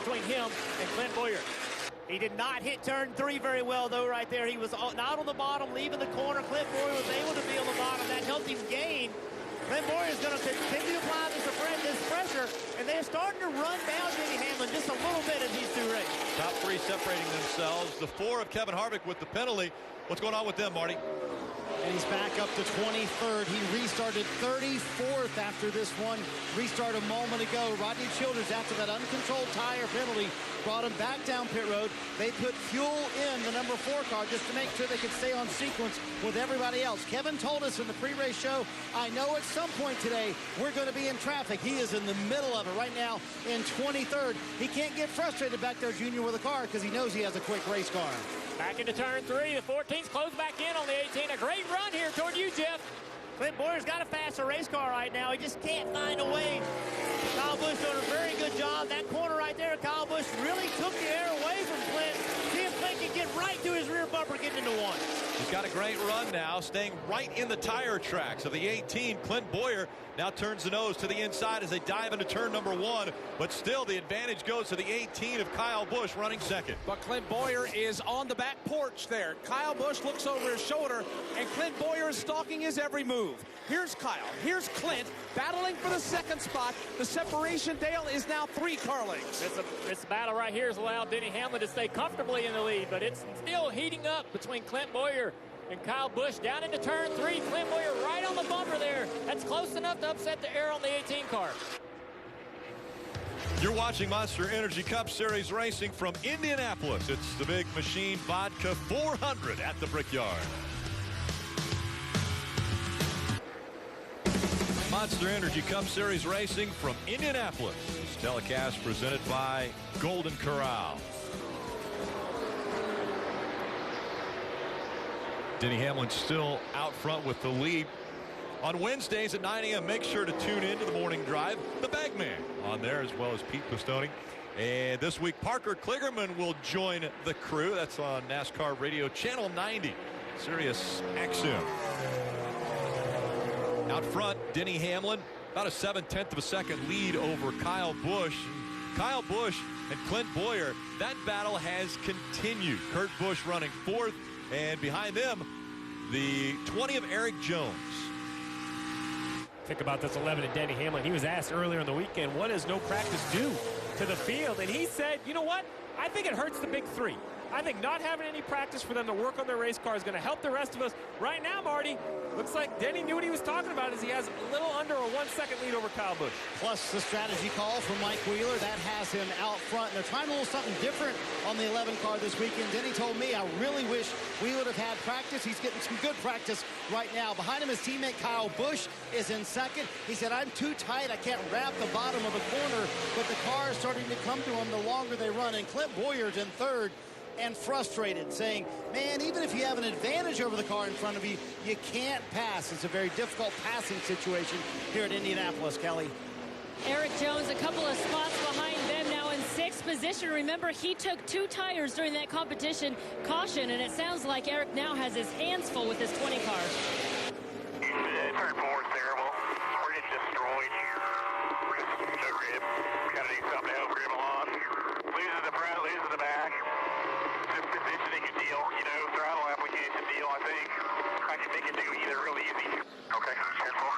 S13: between him and Clint Boyer.
S10: He did not hit turn 3 very well, though, right there. He was not on the bottom, leaving the corner. Clint Boyer was able to be on the bottom. That helped him gain. Clint Boyer is going to continue to apply this pressure, and they're starting to run down Denny Hamlin just a little bit in these 2 races.
S2: Top 3 separating themselves. The 4 of Kevin Harvick with the penalty. What's going on with them, Marty?
S5: And he's back up to 23rd. He restarted 34th after this one. Restart a moment ago. Rodney Childers, after that uncontrolled tire penalty, brought him back down pit road. They put fuel in the number 4 car just to make sure they could stay on sequence with everybody else. Kevin told us in the pre-race show, I know at some point today we're going to be in traffic. He is in the middle of it right now in 23rd. He can't get frustrated back there, Junior, with a car because he knows he has a quick race car.
S13: Back into turn 3. The 14's closed back in on the 18. A great run here toward you, Jeff.
S10: Clint Boyer's got a faster race car right now. He just can't find a way. Kyle Busch doing a very good job. That corner right there, Kyle Busch really took the air away from Clint. See if Clint can get right to his rear bumper, getting into 1.
S2: He's got a great run now, staying right in the tire tracks of the 18. Clint Boyer now turns the nose to the inside as they dive into turn number 1. But still, the advantage goes to the 18 of Kyle Busch running second.
S9: But Clint Boyer is on the back porch there. Kyle Busch looks over his shoulder, and Clint Boyer is stalking his every move. Here's Kyle. Here's Clint battling for the second spot. The separation, Dale, is now 3 car lengths.
S13: This battle right here has allowed Denny Hamlin to stay comfortably in the lead, but it's still heating up between Clint Boyer and Kyle Busch. Down into turn 3. Clint Boyer right on the bumper there. That's close enough to upset the air on the 18 car.
S2: You're watching Monster Energy Cup Series racing from Indianapolis. It's the Big Machine Vodka 400 at the Brickyard. Monster Energy Cup Series racing from Indianapolis. This telecast presented by Golden Corral. Denny Hamlin still out front with the lead. On Wednesdays at 9 a.m., make sure to tune in to the morning drive. The Bagman on there, as well as Pete Pistone. And this week, Parker Kligerman will join the crew. That's on NASCAR Radio Channel 90, Sirius XM. Out front, Denny Hamlin, about a 7/10 of a second lead over Kyle Busch. Kyle Busch and Clint Boyer, that battle has continued. Kurt Busch running 4th, and behind them, the 20 of Eric Jones.
S8: Think about this 11 of Denny Hamlin. He was asked earlier in the weekend, what does no practice do to the field? And he said, you know what? I think it hurts the big 3. I think not having any practice for them to work on their race car is going to help the rest of us. Right now, Marty, looks like Denny knew what he was talking about as he has a little under a 1 second lead over Kyle Busch.
S5: Plus the strategy call from Mike Wheeler, that has him out front. And they're trying a little something different on the 11 car this weekend. Denny told me, I really wish we would have had practice. He's getting some good practice right now. Behind him, his teammate Kyle Busch is in second. He said, I'm too tight. I can't wrap the bottom of the corner, but the car is starting to come to him the longer they run. And Clint Boyer's in third and frustrated, saying, man, even if you have an advantage over the car in front of you, you can't pass. It's a very difficult passing situation here at Indianapolis, Kelly.
S4: Eric Jones a couple of spots behind them now in 6th position. Remember, he took 2 tires during that competition caution, and it sounds like Eric now has his hands full with his 20 cars.
S14: Turn 4 is terrible. We're getting destroyed. No grip. We got to do something to help grip along. Losing the front, losing the back. Just positioning a deal, you know, throttle application deal, I think. I can make it do either really easy. Okay, careful.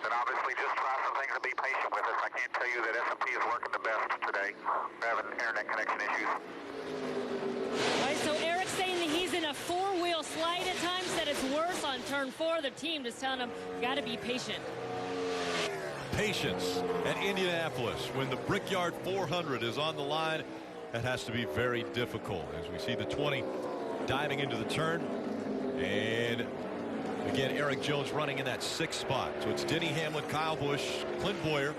S14: Then obviously just try some things and be patient with us. I can't tell you that S&P is working the best today. We're having internet connection issues.
S4: All right, so Eric's saying that he's in a 4-wheel slide at times, that it's worse on turn 4. The team just telling him, got to be patient.
S2: Patience at Indianapolis when the Brickyard 400 is on the line. That has to be very difficult as we see the 20 diving into the turn. And again, Eric Jones running in that 6th spot. So it's Denny Hamlin, Kyle Busch, Clint Boyer,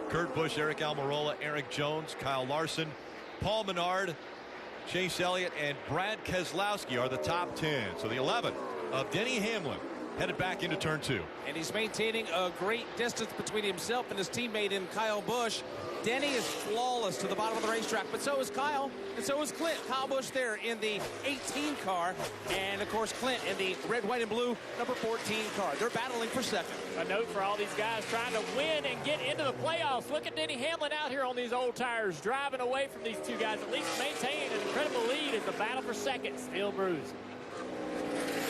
S2: Kurt Busch, Eric Almirola, Eric Jones, Kyle Larson, Paul Menard, Chase Elliott, and Brad Keselowski are the top 10. So the 11 of Denny Hamlin headed back into turn 2.
S9: And he's maintaining a great distance between himself and his teammate in Kyle Busch. Denny is flawless to the bottom of the racetrack, but so is Kyle, and so is Clint. Kyle Busch there in the 18 car, and of course Clint in the red, white, and blue number 14 car. They're battling for second.
S13: A note for all these guys trying to win and get into the playoffs. Look at Denny Hamlin out here on these old tires, driving away from these 2 guys, at least maintaining an incredible lead as the battle for second still bruised.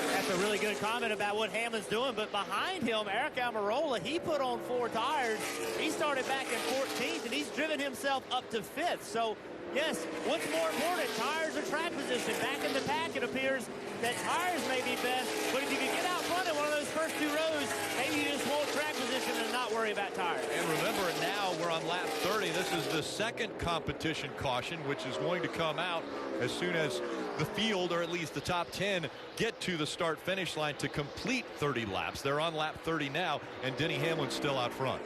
S10: That's a really good comment about what Hamlin's doing, but behind him, Eric Almirola, he put on 4 tires. He started back in 14th, and he's driven himself up to 5th. So, yes, what's more important, tires or track position? Back in the pack, it appears that tires may be best, but if you can get out front in one of those first 2 rows, maybe you just hold track position and not worry about tires.
S2: And remember, now we're on lap 30. This is the 2nd competition caution, which is going to come out as soon as the field, or at least the top 10, get to the start-finish line to complete 30 laps. They're on lap 30 now, and Denny Hamlin's still out front.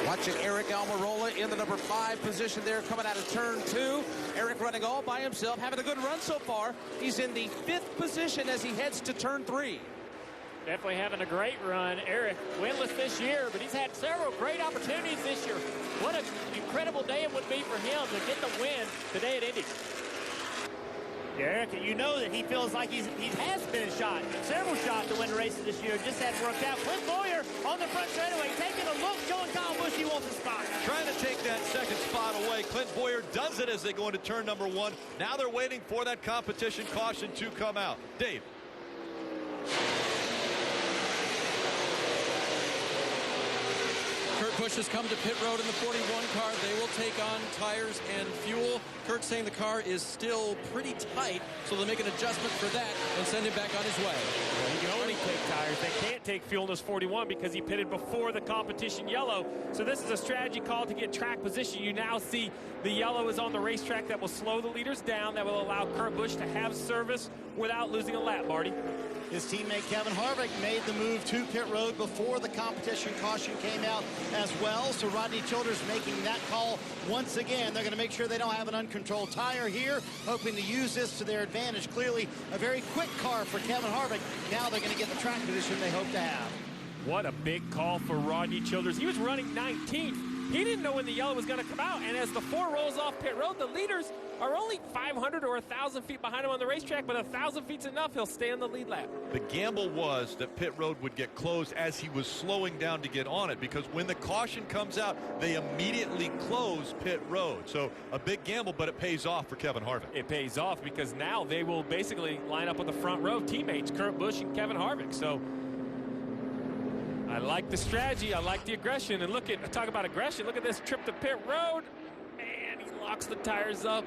S9: Watching Eric Almirola in the number 5 position there, coming out of turn 2. Eric running all by himself, having a good run so far. He's in the 5th position as he heads to turn 3.
S13: Definitely having a great run. Eric, winless this year, but he's had several great opportunities this year. What an incredible day it would be for him to get the win today at Indy.
S10: Yeah, Eric, you know that he feels like he has been shot. Several shots to win races this year. Just hadn't worked out. Clint Boyer on the front straightaway, taking a look, showing Kyle Busch he wants a spot.
S2: Trying to take that 2nd spot away. Clint Boyer does it as they go into turn number 1. Now they're waiting for that competition caution to come out. Dave.
S15: Kurt Busch has come to pit road in the 41 car. They will take on tires and fuel. Kurt's saying the car is still pretty tight, so they'll make an adjustment for that and send him back on his way.
S8: Well, he can only take tires. They can't take fuel in this 41 because he pitted before the competition yellow. So this is a strategy call to get track position. You now see the yellow is on the racetrack. That will slow the leaders down. That will allow Kurt Busch to have service without losing a lap, Marty.
S5: His teammate Kevin Harvick made the move to pit road before the competition caution came out as well. So Rodney Childers making that call once again. They're going to make sure they don't have an uncontrolled tire here, hoping to use this to their advantage. Clearly a very quick car for Kevin Harvick. Now they're going to get the track position they hope to have.
S8: What a big call for Rodney Childers. He was running 19th. He didn't know when the yellow was going to come out. And as the 4 rolls off pit road, the leaders are only 500 or 1,000 feet behind him on the racetrack, but 1,000 feet's enough. He'll stay on the lead lap.
S2: The gamble was that pit road would get closed as he was slowing down to get on it, because when the caution comes out, they immediately close pit road. So a big gamble, but it pays off for Kevin Harvick.
S8: It pays off because now they will basically line up on the front row, teammates Kurt Busch and Kevin Harvick. So I like the strategy. I like the aggression. And look at, talk about aggression. Look at this trip to pit road. Man, he locks the tires up.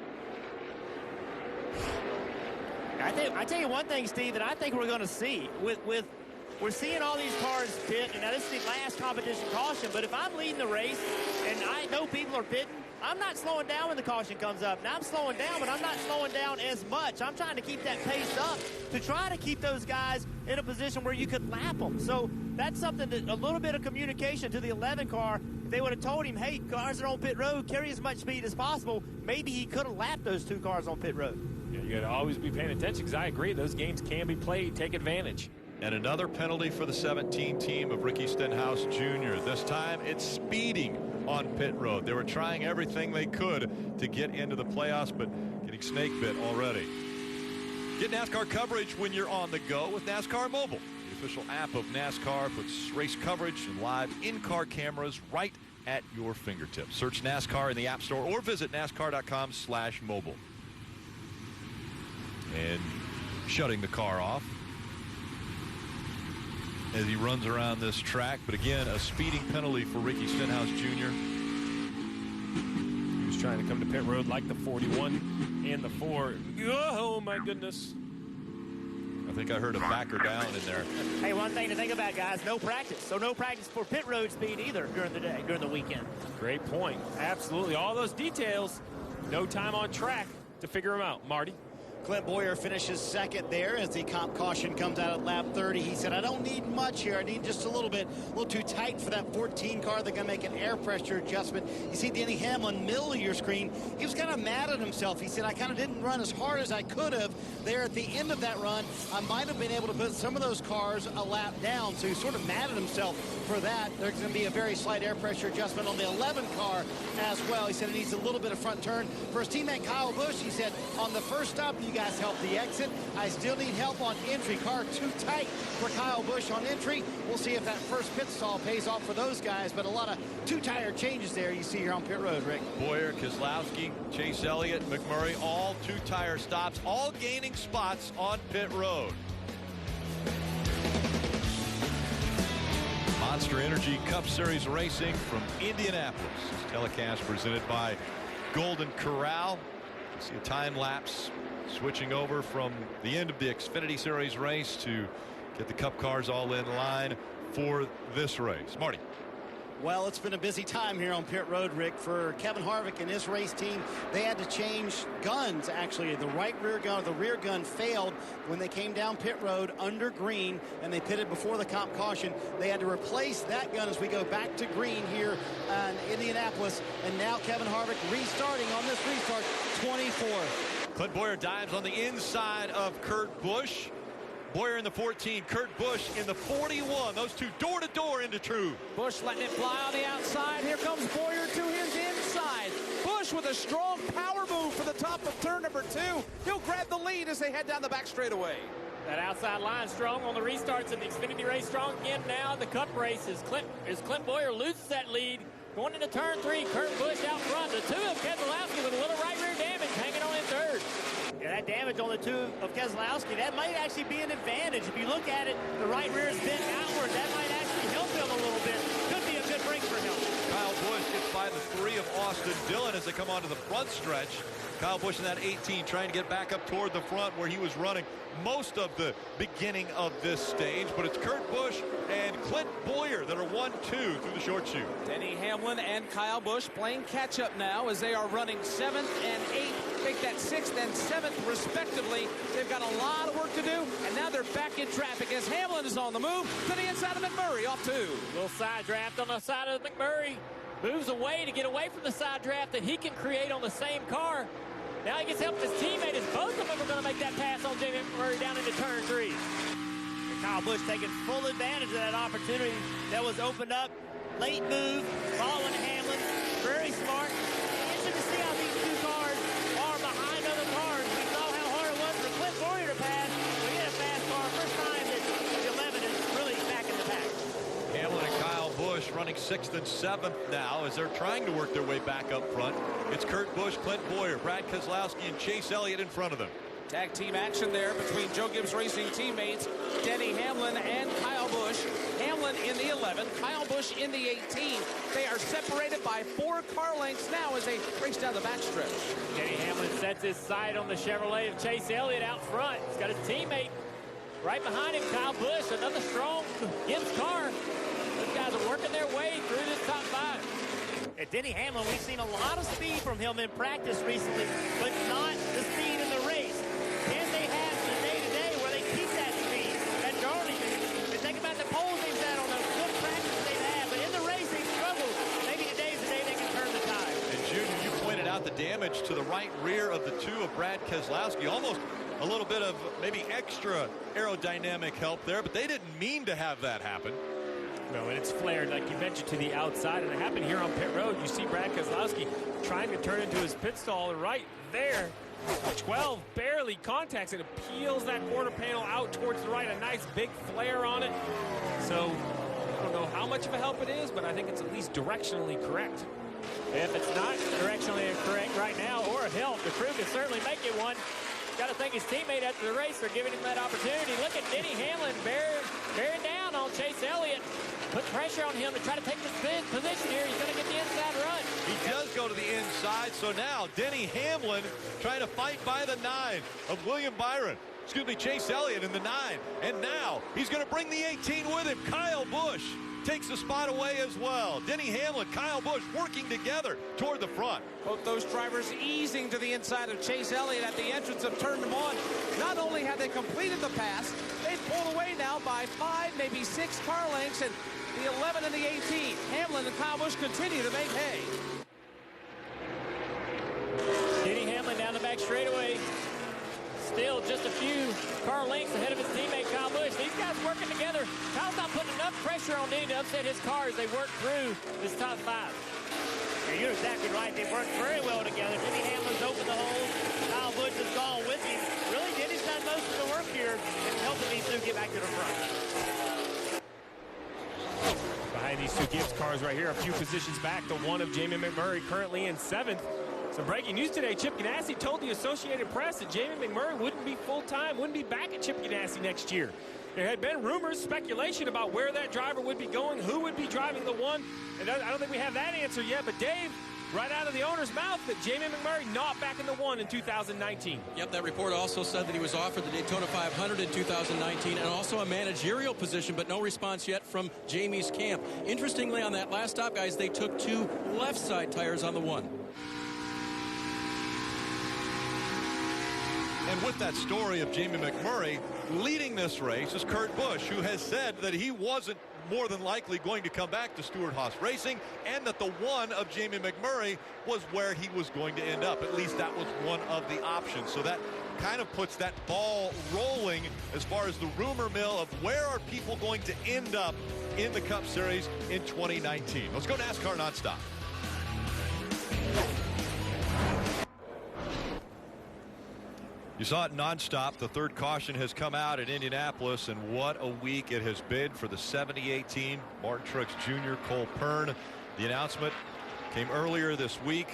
S10: I tell you one thing, Steve, that I think we're going to see we're seeing all these cars pit, and now this is the last competition caution, but if I'm leading the race and I know people are pitting, I'm not slowing down when the caution comes up. Now I'm slowing down, but I'm not slowing down as much. I'm trying to keep that pace up to try to keep those guys in a position where you could lap them. So that's something that a little bit of communication to the 11 car. If they would have told him, hey, cars are on pit road, carry as much speed as possible, maybe he could have lapped those 2 cars on pit road.
S8: Yeah, you got to always be paying attention, because I agree, those games can be played. Take advantage.
S2: And another penalty for the 17 team of Ricky Stenhouse Jr. This time it's speeding on pit road. They were trying everything they could to get into the playoffs, but getting snake bit already. Get NASCAR coverage when you're on the go with NASCAR Mobile. The official app of NASCAR puts race coverage and live in-car cameras right at your fingertips. Search NASCAR in the App Store or visit NASCAR.com/mobile. And shutting the car off as he runs around this track. But again, a speeding penalty for Ricky Stenhouse Jr.
S8: He was trying to come to pit road like the 41 and the 4. Oh, my goodness.
S2: I think I heard a backer down in there.
S10: Hey, one thing to think about, guys, no practice. So no practice for pit road speed either during the day, during the weekend.
S8: Great point. Absolutely. All those details, no time on track to figure them out. Marty?
S5: Clint Boyer finishes second there as the comp caution comes out at lap 30. He said, I don't need much here. I need just a little bit, a little too tight for that 14 car. They're going to make an air pressure adjustment. You see Denny Hamlin, middle of your screen. He was kind of mad at himself. He said, I kind of didn't run as hard as I could have there at the end of that run. I might have been able to put some of those cars a lap down. So he's sort of mad at himself for that. There's going to be a very slight air pressure adjustment on the 11 car as well. He said it needs a little bit of front turn. For his teammate Kyle Busch, he said, on the first stop, you guys helped the exit. I still need help on entry. Car too tight for Kyle Busch on entry. We'll see if that first pit stall pays off for those guys, but a lot of two-tire changes there you see here on pit road, Rick.
S2: Boyer, Keselowski, Chase Elliott, McMurray, all two-tire stops, all gaining spots on pit road. Monster Energy Cup Series racing from Indianapolis. This telecast presented by Golden Corral. See a time lapse switching over from the end of the Xfinity Series race to get the Cup cars all in line for this race. Marty.
S5: Well, it's been a busy time here on pit road, Rick, for Kevin Harvick and his race team. They had to change guns, actually. The right rear gun, the rear gun failed when they came down pit road under green, and they pitted before the comp caution. They had to replace that gun as we go back to green here in Indianapolis. And now Kevin Harvick restarting on this restart, 24th.
S2: Clint Boyer dives on the inside of Kurt Busch. Boyer in the 14, Kurt Busch in the 41. Those two door-to-door into true.
S9: Busch letting it fly on the outside. Here comes Boyer to his inside. Busch with a strong power move for the top of turn number 2. He'll grab the lead as they head down the back straightaway.
S13: That outside line strong on the restarts in the Xfinity race. Strong again now in the Cup races. Clint Boyer loses that lead. Going into turn 3, Kurt Busch out front. The 2 of Keselowski with a little right rear damage hanging on in third.
S10: Yeah, that damage on the 2 of Keselowski, that might actually be an advantage. If you look at it, the right rear is bent outward. That might actually help him a little bit. Could be a good break for him.
S2: Kyle Busch gets by the 3 of Austin Dillon as they come onto the front stretch. Kyle Busch in that 18 trying to get back up toward the front where he was running most of the beginning of this stage. But it's Kurt Busch and Clint Boyer that are 1-2 through the short chute.
S9: Denny Hamlin and Kyle Busch playing catch-up now as they are running 7th and 8th. Make that 6th and 7th respectively. They've got a lot of work to do, and now they're back in traffic as Hamlin is on the move to the inside of McMurray, off 2.
S13: Little side draft on the side of McMurray. Moves away to get away from the side draft that he can create on the same car. Now he gets help with his teammate as both of them are going to make that pass on Jamie McMurray down into turn 3.
S10: And Kyle Busch taking full advantage of that opportunity that was opened up. Late move, following Hamlin. Very smart. Interesting to see how these 2 cars are behind other cars. We saw how hard it was for Clint Boyer to pass. We had a fast car. First time that the 11 is really back in the pack.
S2: Hamlin and Kyle Busch running 6th and 7th now as they're trying to work their way back up front. It's Kurt Busch, Clint Boyer, Brad Keselowski, and Chase Elliott in front of them.
S9: Tag team action there between Joe Gibbs Racing teammates Denny Hamlin and Kyle Busch. Hamlin in the 11, Kyle Busch in the 18. They are separated by 4 car lengths now as they race down the backstretch.
S13: Denny Hamlin sets his sight on the Chevrolet of Chase Elliott out front. He's got his teammate right behind him, Kyle Busch, another strong Gibbs car. Those guys are working their way through this top 5.
S10: At Denny Hamlin, we've seen a lot of speed from him in practice recently, but not the speed in the race. Can they have the day-to-day where they keep that speed? That Darley, and think about the poles they've had on the good practice they've had, but in the race they struggled. Maybe today's the day they can turn the tide.
S2: And Junior, you pointed out the damage to the right rear of the 2 of Brad Keselowski. Almost a little bit of maybe extra aerodynamic help there, but they didn't mean to have that happen.
S8: No, and it's flared, like you mentioned, to the outside, and it happened here on pit road. You see Brad Keselowski trying to turn into his pit stall, and right there, 12 barely contacts it, peels that quarter panel out towards the right, a nice big flare on it. So I don't know how much of a help it is, but I think it's at least directionally correct.
S13: If it's not directionally correct right now or a help, the crew can certainly make it one. Got to thank his teammate after the race for giving him that opportunity. Look at Denny Hamlin bearing down on Chase Elliott. Put pressure on him to try to take this position here. He's going to get the inside run.
S2: He does go to the inside, so now Denny Hamlin trying to fight by the 9 of William Byron. Excuse me, Chase Elliott in the 9. And now he's going to bring the 18 with him. Kyle Busch takes the spot away as well. Denny Hamlin, Kyle Busch working together toward the front.
S9: Both those drivers easing to the inside of Chase Elliott at the entrance have turned them on. Not only have they completed the pass, they've pulled away now by 5, maybe 6 car lengths, and the 11 and the 18. Hamlin and Kyle Busch continue to make hay.
S13: Denny Hamlin down the back straightaway. Still just a few car lengths ahead of his teammate Kyle Busch. These guys working together. Kyle's not putting enough pressure on Denny to upset his car as they work through this top 5.
S10: Yeah, you're exactly right. They worked very well together. Denny Hamlin's opened the hole. Kyle Busch has gone with him. Really, Denny's done most of the work here and helping these 2 get back to the front.
S8: Behind these 2 Gibbs cars right here, a few positions back, the 1 of Jamie McMurray currently in 7th. Some breaking news today. Chip Ganassi told the Associated Press that Jamie McMurray wouldn't be full-time, wouldn't be back at Chip Ganassi next year. There had been rumors, speculation about where that driver would be going, who would be driving the 1. And I don't think we have that answer yet, but Dave, right out of the owner's mouth, that Jamie McMurray not back in the 1 in 2019.
S15: Yep, that report also said that he was offered the Daytona 500 in 2019 and also a managerial position, but no response yet from Jamie's camp. Interestingly, on that last stop, guys, they took 2 left side tires on the 1.
S2: And with that story of Jamie McMurray, leading this race is Kurt Busch, who has said that he wasn't more than likely going to come back to Stewart-Haas Racing, and that the 1 of Jamie McMurray was where he was going to end up. At least that was one of the options. So that kind of puts that ball rolling as far as the rumor mill of where are people going to end up in the Cup Series in 2019. Let's go NASCAR nonstop. You saw it nonstop. The 3rd caution has come out at Indianapolis, and what a week it has been for the 78 team. Martin Truex Jr., Cole Pearn. The announcement came earlier this week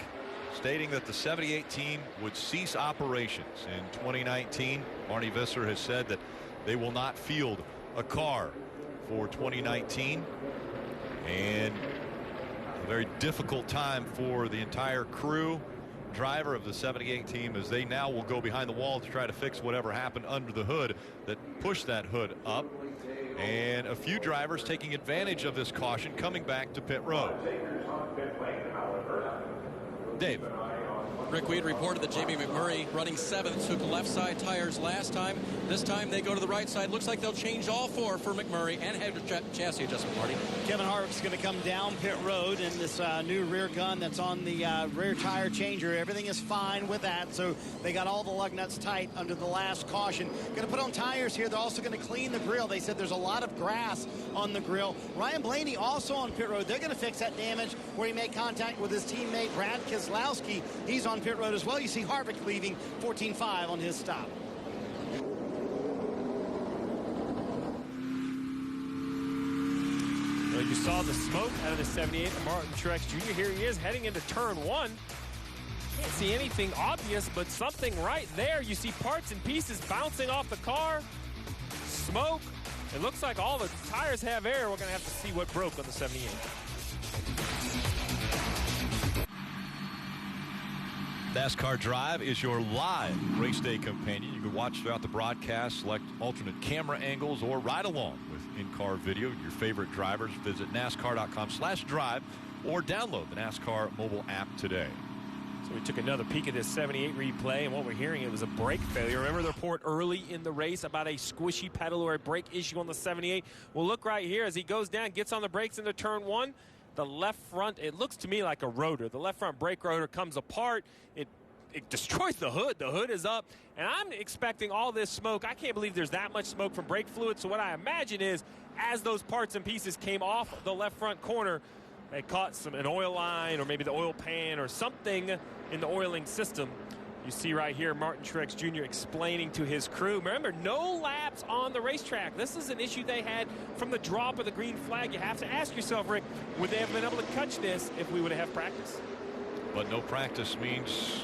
S2: stating that the 78 team would cease operations in 2019. Marty Visser has said that they will not field a car for 2019, and a very difficult time for the entire crew, driver of the 78 team, as they now will go behind the wall to try to fix whatever happened under the hood that pushed that hood up. And a few drivers taking advantage of this caution coming back to pit road. Dave.
S15: Rick, we had reported that Jamie McMurray, running 7th, took left side tires last time. This time they go to the right side. Looks like they'll change all 4 for McMurray and have chassis adjustment, Marty.
S5: Kevin Harvick's going to come down pit road in this new rear gun that's on the rear tire changer. Everything is fine with that, so they got all the lug nuts tight under the last caution. Going to put on tires here. They're also going to clean the grill. They said there's a lot of grass on the grill. Ryan Blaney also on pit road. They're going to fix that damage where he made contact with his teammate Brad Keselowski. He's on pit road as well. You see Harvick leaving 14.5 on his stop.
S8: Well, you saw the smoke out of the 78 of Martin Truex Jr. Here he is heading into turn 1. Can't see anything obvious, but something right there. You see parts and pieces bouncing off the car. Smoke. It looks like all the tires have air. We're going to have to see what broke on the 78.
S2: NASCAR Drive is your live race day companion. You can watch throughout the broadcast, select alternate camera angles, or ride along with in-car video. Your favorite drivers. Visit NASCAR.com/drive or download the NASCAR mobile app today.
S8: So we took another peek at this 78 replay, and what we're hearing, it was a brake failure. Remember the report early in the race about a squishy pedal or a brake issue on the 78? Well, look right here as he goes down, gets on the brakes into turn one. The left front, it looks to me like a rotor. The left front brake rotor comes apart. It destroys the hood. The hood is up, and I'm expecting all this smoke. I can't believe there's that much smoke from brake fluid. So what I imagine is, as those parts and pieces came off the left front corner, they caught an oil line or maybe the oil pan or something in the oiling system. You see right here Martin Truex Jr. explaining to his crew. Remember, no laps on the racetrack. This is an issue they had from the drop of the green flag. You have to ask yourself, Rick, would they have been able to catch this if we would have had practice?
S2: But no practice means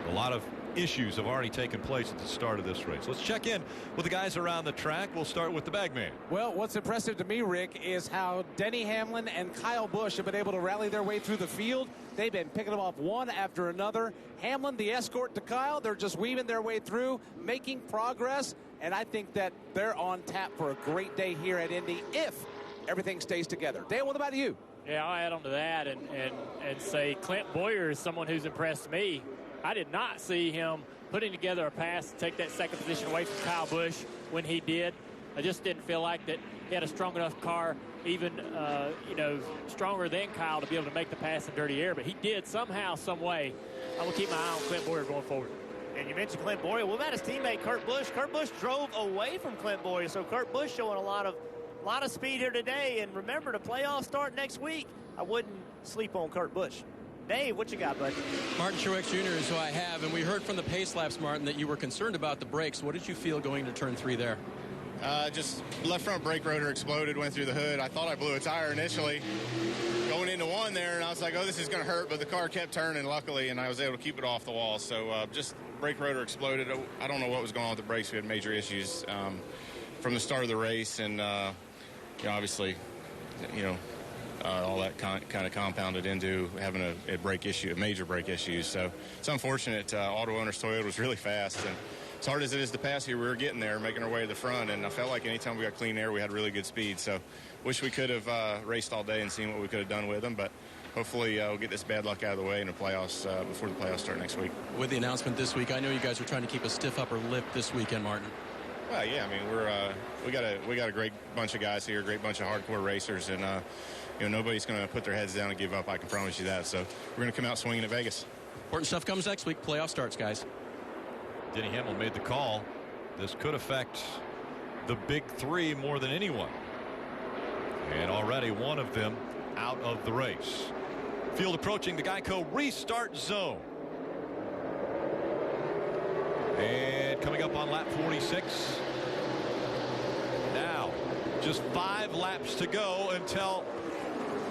S2: a lot of issues have already taken place at the start of this race. Let's check in with the guys around the track. We'll start with the bagman.
S9: Well, what's impressive to me, Rick, is how Denny Hamlin and Kyle Busch have been able to rally their way through the field. They've been picking them off one after another. Hamlin, the escort to Kyle, they're just weaving their way through, making progress, and I think that they're on tap for a great day here at Indy if everything stays together. Dale, what about you?
S13: Yeah, I'll add on to that and say Clint Boyer is someone who's impressed me. I did not see him putting together a pass to take that second position away from Kyle Busch when he did. I just didn't feel like that he had a strong enough car, even, stronger than Kyle to be able to make the pass in dirty air. But he did somehow, some way. I will keep my eye on Clint Boyer going forward.
S10: And you mentioned Clint Boyer. What about his teammate Kurt Busch? Kurt Busch drove away from Clint Boyer, so Kurt Busch showing a lot of speed here today. And remember, the playoffs start next week. I wouldn't sleep on Kurt Busch. Dave, what you got, bud?
S15: Martin Truex Jr. is who I have, and we heard from the pace laps, Martin, that you were concerned about the brakes. What did you feel going to turn 3 there?
S17: Just left front brake rotor exploded, went through the hood. I thought I blew a tire initially going into one there, and I was like, oh, this is going to hurt, but the car kept turning, luckily, and I was able to keep it off the wall. So just brake rotor exploded. I don't know what was going on with the brakes. We had major issues from the start of the race, and obviously, all that kind of compounded into having a brake issue, a major brake issue. So it's unfortunate. Auto Owners Toyota was really fast, and as hard as it is to pass here, we were getting there, making our way to the front, and I felt like anytime we got clean air, we had really good speed. So wish we could have raced all day and seen what we could have done with them, but hopefully we'll get this bad luck out of the way in the playoffs before the playoffs start next week.
S15: With the announcement this week, I know you guys are trying to keep a stiff upper lip this weekend, Martin.
S17: Well, yeah, I mean, we got a great bunch of guys here, a great bunch of hardcore racers, and nobody's going to put their heads down and give up. I can promise you that. So we're going to come out swinging at Vegas.
S15: Important stuff comes next week. Playoff starts, guys.
S2: Denny Hamlin made the call. This could affect the big three more than anyone. And already one of them out of the race. Field approaching the Geico restart zone. And coming up on lap 46. Now, just 5 laps to go until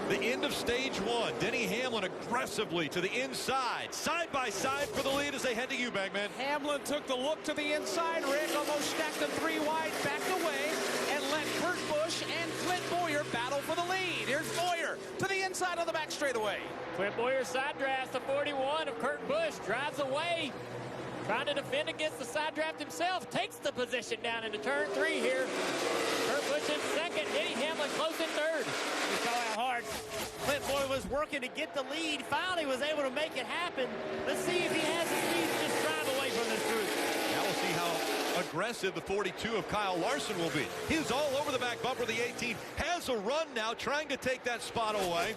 S2: the end of stage 1. Denny Hamlin aggressively to the inside. Side by side for the lead as they head to you, Bagman.
S9: Hamlin took the look to the inside. Rick almost stacked them 3 wide, backed away, and let Kurt Busch and Clint Boyer battle for the lead. Here's Boyer to the inside of the back straightaway.
S13: Clint Boyer side drafts the 41 of Kurt Busch, drives away, trying to defend against the side draft himself, takes the position down into turn 3 here. Kurt Busch in second, Denny Hamlin close in third.
S10: You saw how hard Clint Boyer was working to get the lead. Finally was able to make it happen. Let's see if he has the speed to just drive away from this group.
S2: Now we'll see how aggressive the 42 of Kyle Larson will be. He's all over the back bumper of the 18. Has a run now, trying to take that spot away.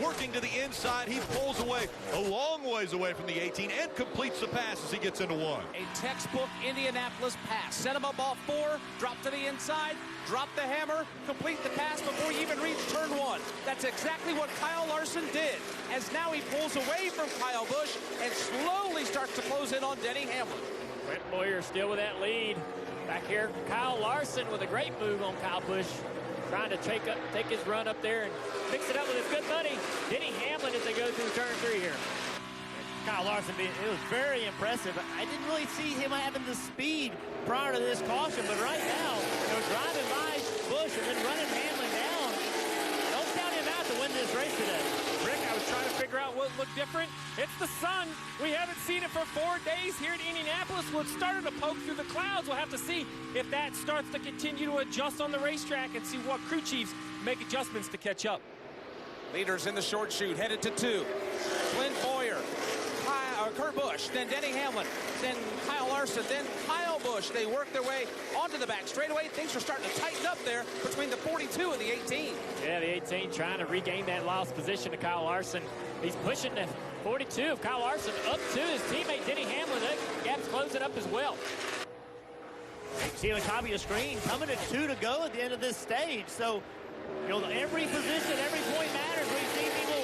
S2: Working to the inside. He pulls away a long ways away from the 18 and completes the pass as he gets into 1.
S9: A textbook Indianapolis pass. Set him up off 4, drop to the inside, drop the hammer, complete the pass before you even reach turn 1. That's exactly what Kyle Larson did, as now he pulls away from Kyle Busch and slowly starts to close in on Denny Hamlin.
S13: Clint Boyer still with that lead. Back here, Kyle Larson with a great move on Kyle Busch, trying to take his run up there and mix it up with his good buddy Denny Hamlin as they go through turn 3 here.
S10: Kyle Larson, it was very impressive. I didn't really see him having the speed prior to this caution, but right now, driving by Busch and then running Hamlin down. Don't count him out to win this race today.
S8: Rick, I was trying to figure out what looked different. It's the sun. We haven't seen it for 4 days here at Indianapolis. Well, it's starting to poke through the clouds. We'll have to see if that starts to continue to adjust on the racetrack and see what crew chiefs make adjustments to catch up.
S9: Leaders in the short chute, headed to 2. Clint Boyer, Kurt Busch, then Denny Hamlin, then Kyle Larson, then Kyle Busch. They work their way onto the back straightaway. Things are starting to tighten up there between the 42 and the 18.
S13: Yeah, the 18 trying to regain that lost position to Kyle Larson. He's pushing the 42 of Kyle Larson up to his teammate Denny Hamlin. That gap's closing up as well.
S10: You can see on the top of your screen, coming to 2 to go at the end of this stage. So, every position, every point matters. We've seen people,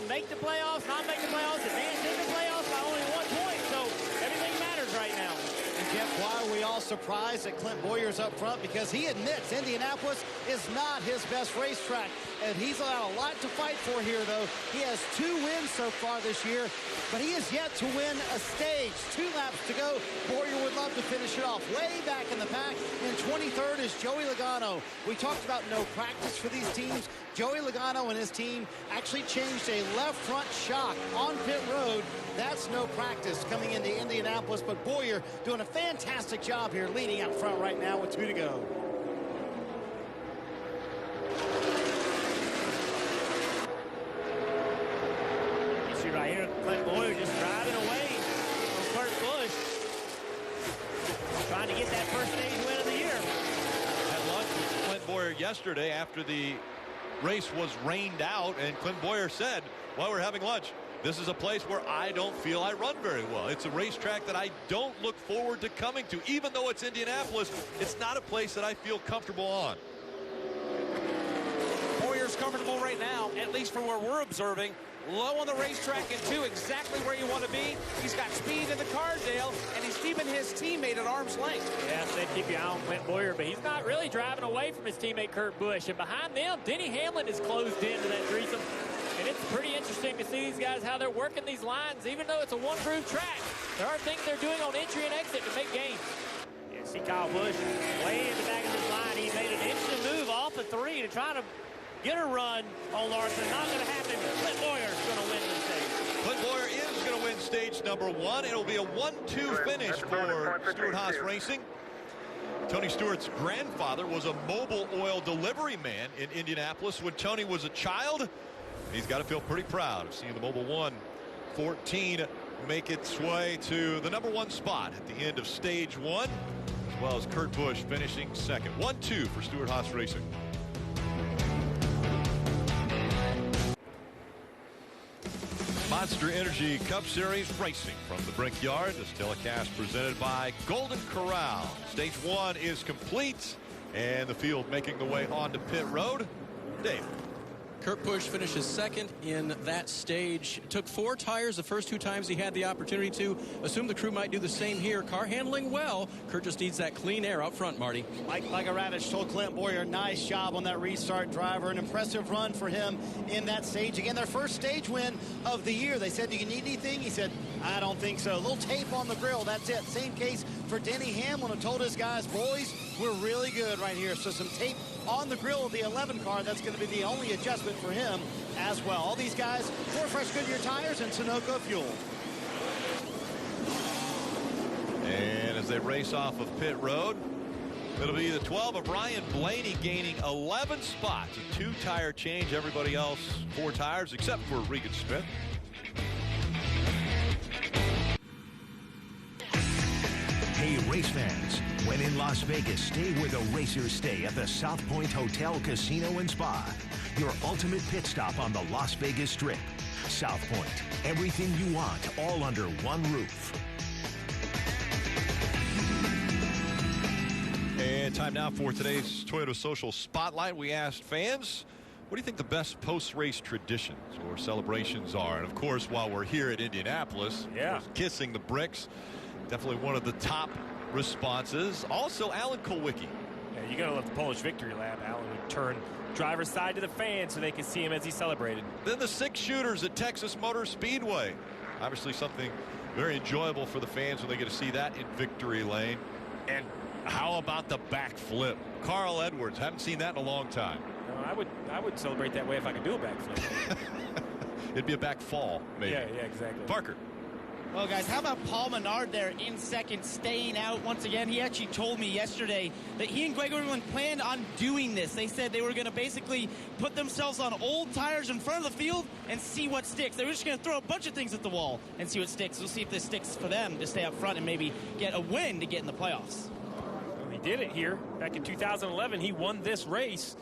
S10: make the playoffs, not make the playoffs, advance in the playoffs by only 1 point. So, everything matters right now.
S5: And Jeff, why are we all surprised that Clint Boyer's up front? Because he admits Indianapolis is not his best racetrack. And he's allowed a lot to fight for here, though. He has 2 wins so far this year, but he has yet to win a stage. 2 laps to go. Boyer would love to finish it off. Way back in the pack, in 23rd is Joey Logano. We talked about no practice for these teams. Joey Logano and his team actually changed a left front shock on pit road. That's no practice coming into Indianapolis, but Boyer doing a fantastic job here, leading out front right now with 2 to go.
S10: Right here, Clint Boyer just driving away from Kurt Busch. Trying to get that first stage win of the year.
S2: Had lunch with Clint Boyer yesterday after the race was rained out, and Clint Boyer said, while we're having lunch, this is a place where I don't feel I run very well. It's a racetrack that I don't look forward to coming to. Even though it's Indianapolis, it's not a place that I feel comfortable on.
S9: Boyer's comfortable right now, at least from where we're observing. Low on the racetrack and 2, exactly where you want to be. He's got speed in the Cardale, and he's keeping his teammate at arm's length.
S13: Yeah, so they keep your eye on Clint Boyer, but he's not really driving away from his teammate Kurt Busch. And behind them, Denny Hamlin is closed into that threesome. And it's pretty interesting to see these guys, how they're working these lines. Even though it's a one-groove track, there are things they're doing on entry and exit to make gains.
S10: Yeah, see Kyle Busch way in the back of this line. He made an instant move off of 3 to try to get a run on Larson. Not going to happen. Clint Boyer's going to win this stage.
S2: Clint Boyer is going to win stage number 1. It'll be a 1-2 finish for Stewart-Haas Racing. Tony Stewart's grandfather was a mobile oil delivery man in Indianapolis when Tony was a child. He's got to feel pretty proud of seeing the Mobile 114 make its way to the number 1 spot at the end of stage 1, as well as Kurt Busch finishing second. 1-2 for Stewart-Haas Racing. Monster Energy Cup Series racing from the Brickyard. This telecast presented by Golden Corral. Stage 1 is complete, and the field making the way onto pit road. Dave.
S15: Kurt Busch finishes second in that stage. Took 4 tires the first 2 times he had the opportunity to. Assume the crew might do the same here. Car handling well. Kurt just needs that clean air out front, Marty.
S5: Mike Ravitch told Clint Boyer, nice job on that restart, driver. An impressive run for him in that stage. Again, their first stage win of the year. They said, do you need anything? He said, I don't think so. A little tape on the grill, that's it. Same case for Denny Hamlin, who told his guys, boys, we're really good right here. So some tape on the grill of the 11 car. That's going to be the only adjustment for him as well. All these guys, 4 fresh Goodyear tires and Sunoco fuel.
S2: And as they race off of pit road, it'll be the 12 of Ryan Blaney gaining 11 spots. A 2-tire change. Everybody else 4 tires except for Regan Smith.
S16: Hey, race fans, when in Las Vegas, stay where the racers stay at the South Point Hotel, Casino, and Spa. Your ultimate pit stop on the Las Vegas Strip. South Point, everything you want, all under one roof.
S2: And time now for today's Toyota Social Spotlight. We asked fans, what do you think the best post-race traditions or celebrations are? And of course, while we're here at Indianapolis, kissing the bricks, definitely one of the top responses. Also, Alan Kulwicki.
S8: Yeah, you gotta love the Polish victory lap. Alan would turn driver's side to the fans so they could see him as he celebrated.
S2: Then the 6 shooters at Texas Motor Speedway. Obviously something very enjoyable for the fans when they get to see that in victory lane. And how about the backflip? Carl Edwards, haven't seen that in a long time.
S8: I would celebrate that way if I could do a backflip.
S2: It'd be a back fall, maybe.
S8: Yeah, exactly.
S2: Parker.
S3: Well, guys, how about Paul Menard there in second, staying out once again? He actually told me yesterday that he and Greg Irwin planned on doing this. They said they were going to basically put themselves on old tires in front of the field and see what sticks. They were just going to throw a bunch of things at the wall and see what sticks. We'll see if this sticks for them to stay up front and maybe get a win to get in the playoffs.
S8: Well, he did it here. Back in 2011, he won this race.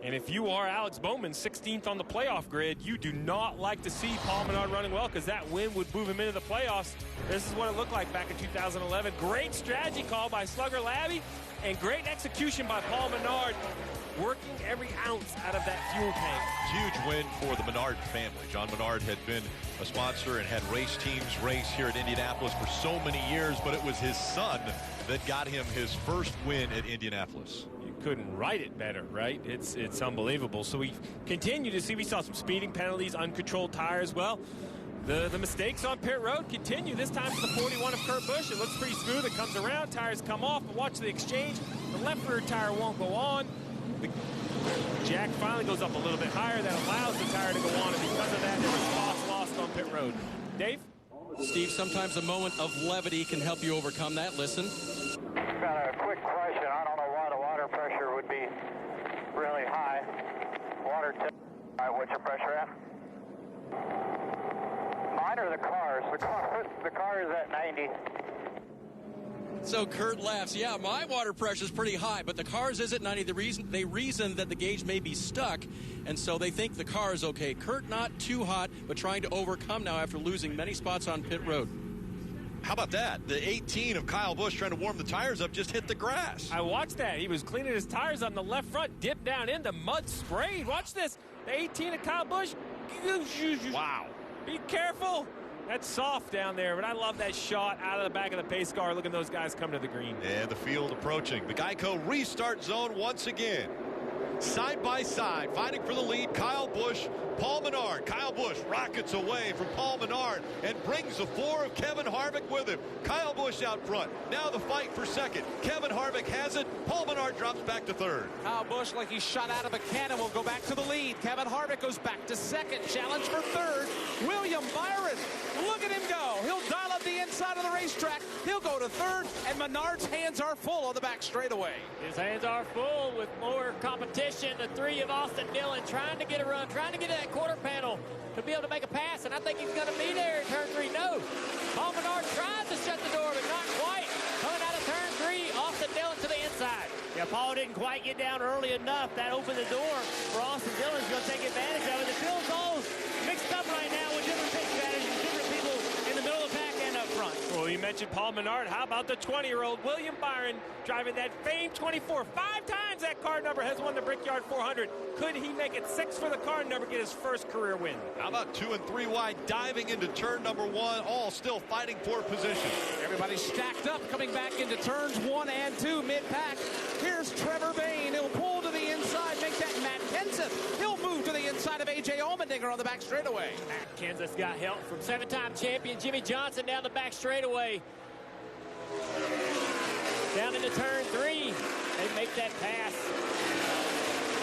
S8: And if you are Alex Bowman, 16th on the playoff grid, you do not like to see Paul Menard running well because that win would move him into the playoffs. This is what it looked like back in 2011. Great strategy call by Slugger Labby and great execution by Paul Menard, working every ounce out of that fuel tank.
S2: Huge win for the Menard family. John Menard had been a sponsor and had race teams race here at Indianapolis for so many years, but it was his son that got him his first win at Indianapolis.
S8: Couldn't write it better, right? It's unbelievable. So we continue to see, we saw some speeding penalties, uncontrolled tires. Well, the mistakes on pit road continue. This time for the 41 of Kurt Busch. It looks pretty smooth. It comes around, tires come off, but watch the exchange. The left rear tire won't go on. The jack finally goes up a little bit higher. That allows the tire to go on, and because of that, there was spots lost on pit road. Dave?
S15: Steve, sometimes a moment of levity can help you overcome that. Listen.
S14: Got a quick question. I don't know why the water pressure would be really high. Water temp. All right, what's your pressure at? Mine or the cars? The car is at 90.
S15: So Kurt laughs. Yeah, my water pressure is pretty high, but the car's is at 90. They reason that the gauge may be stuck, and so they think the car is okay. Kurt not too hot, but trying to overcome now after losing many spots on pit road.
S2: How about that? The 18 of Kyle Busch trying to warm the tires up just hit the grass.
S8: I watched that. He was cleaning his tires on the left front, dipped down into mud sprayed. Watch this. The 18 of Kyle Busch.
S2: Wow.
S8: Be careful. That's soft down there, but I love that shot out of the back of the pace car. Look at those guys come to the green.
S2: And the field approaching. The Geico restart zone once again. Side by side, fighting for the lead, Kyle Busch, Paul Menard. Kyle Busch rockets away from Paul Menard and brings the 4 of Kevin Harvick with him. Kyle Busch out front. Now the fight for second. Kevin Harvick has it. Paul Menard drops back to third.
S9: Kyle Busch, like he's shot out of a cannon, will go back to the lead. Kevin Harvick goes back to second. Challenge for third. William Byron, look at him go. He'll dial up the inside of the racetrack. He'll go to third, and Menard's hands are full on the back straightaway.
S13: His hands are full with more competition. The 3 of Austin Dillon trying to get a run, trying to get to that quarter panel to be able to make a pass, and I think he's going to be there in turn 3. No. Paul Menard tries to shut the door, but not quite. Coming out of turn 3, Austin Dillon to the inside. Yeah, Paul didn't quite get down early enough. That opened the door for Austin Dillon. He's going to take advantage of it. The field's all mixed up right now with different pitch strategies, different people in the middle of the pack and up front.
S8: Well, you mentioned Paul Menard. How about the 20-year-old William Byron driving that famed 24? 5 times that car number has won the Brickyard 400. Could he make it 6 for the car number, get his first career win?
S2: How about 2 and 3 wide, diving into turn number 1, all still fighting for position.
S9: Everybody stacked up, coming back into turns 1 and 2 mid-pack. Here's Trevor Bayne. He'll pull to the inside, make that Matt Kenseth. He'll move to the inside of A.J. Allmendinger on the back straightaway.
S13: Matt Kenseth got help from 7-time champion Jimmy Johnson down the back straightaway. Down into turn 3. They make that pass.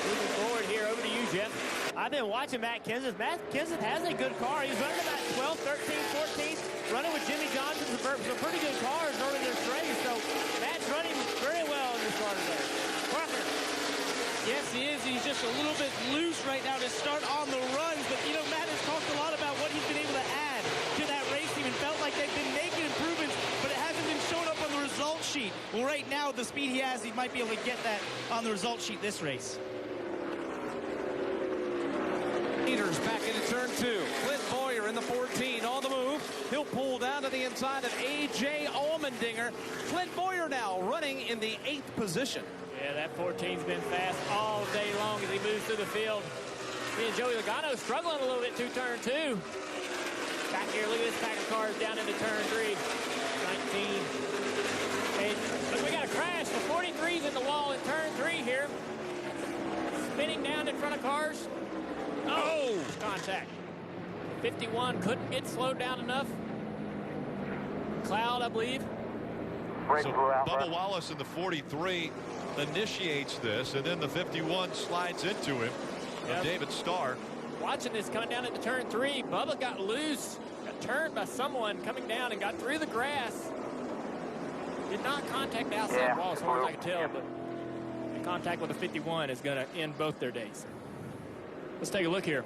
S13: Moving forward here, over to you, Jeff. I've been watching Matt Kenseth. Matt Kenseth has a good car. He's running about 12, 13, 14, running with Jimmy Johnson, some pretty good cars early in this race. So Matt's running very well in this car today. Parker.
S3: Yes, he is. He's just a little bit loose right now to start on the runs. But, you know, Matt has talked a lot about what he's been able to add to that race team and felt like they've been making improvements, but it hasn't been shown up on the result sheet. Well, right now, the speed he has, he might be able to get that on the result sheet this race.
S9: Leaders back into turn 2. Clint Boyer in the 14 on the move. He'll pull down to the inside of A.J. Allmendinger. Clint Boyer now running in the 8th position.
S13: Yeah, that 14's been fast all day long as he moves through the field. He and Joey Logano struggling a little bit through turn 2. Back here, look at this pack of cars down into turn 3. 19. And look, we got a crash. The 43's in the wall in turn 3 here. Spinning down in front of cars. Oh, contact. 51 couldn't get slowed down enough. Cloud, I believe.
S2: So Bubba Wallace in the 43 initiates this, and then the 51 slides into him.
S13: Yep.
S2: David Starr.
S13: Watching this coming down into turn 3, Bubba got loose, got turned by someone coming down and got through the grass. Did not contact the outside wall as far as I can tell, but the contact with the 51 is going to end both their days. Let's take a look here.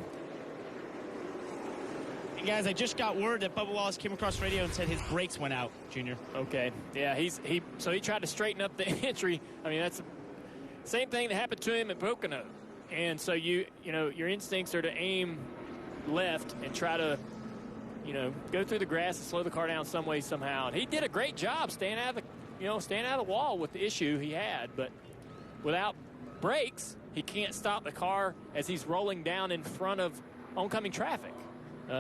S3: And guys, I just got word that Bubba Wallace came across radio and said his brakes went out, Junior.
S13: Okay. Yeah, so he tried to straighten up the entry. I mean, that's the same thing that happened to him at Pocono. And so you know, your instincts are to aim left and try to, go through the grass and slow the car down some way, somehow. And he did a great job staying out of the wall with the issue he had. But without brakes, he can't stop the car as he's rolling down in front of oncoming traffic.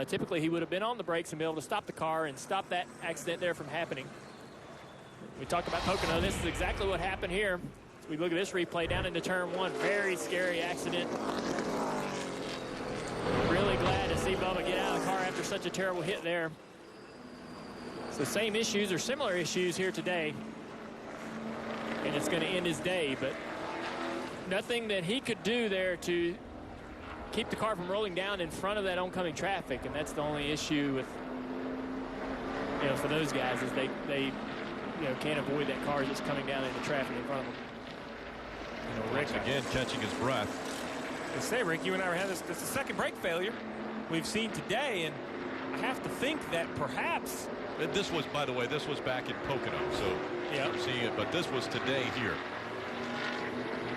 S13: Typically, he would have been on the brakes and be able to stop the car and stop that accident there from happening. We talked about Pocono. This is exactly what happened here. As we look at this replay down into turn 1. Very scary accident. Really glad to see Bubba get out of the car after such a terrible hit there. So same issues or similar issues here today. And it's going to end his day. But nothing that he could do there to keep the car from rolling down in front of that oncoming traffic. And that's the only issue with, for those guys is they can't avoid that car just coming down into traffic in front of them.
S2: Rick again catching his breath.
S8: I say, Rick, you and I were having this is the second brake failure we've seen today, and I have to think that perhaps
S2: this was, by the way, this was back in Pocono, so we're seeing it, but this was today here.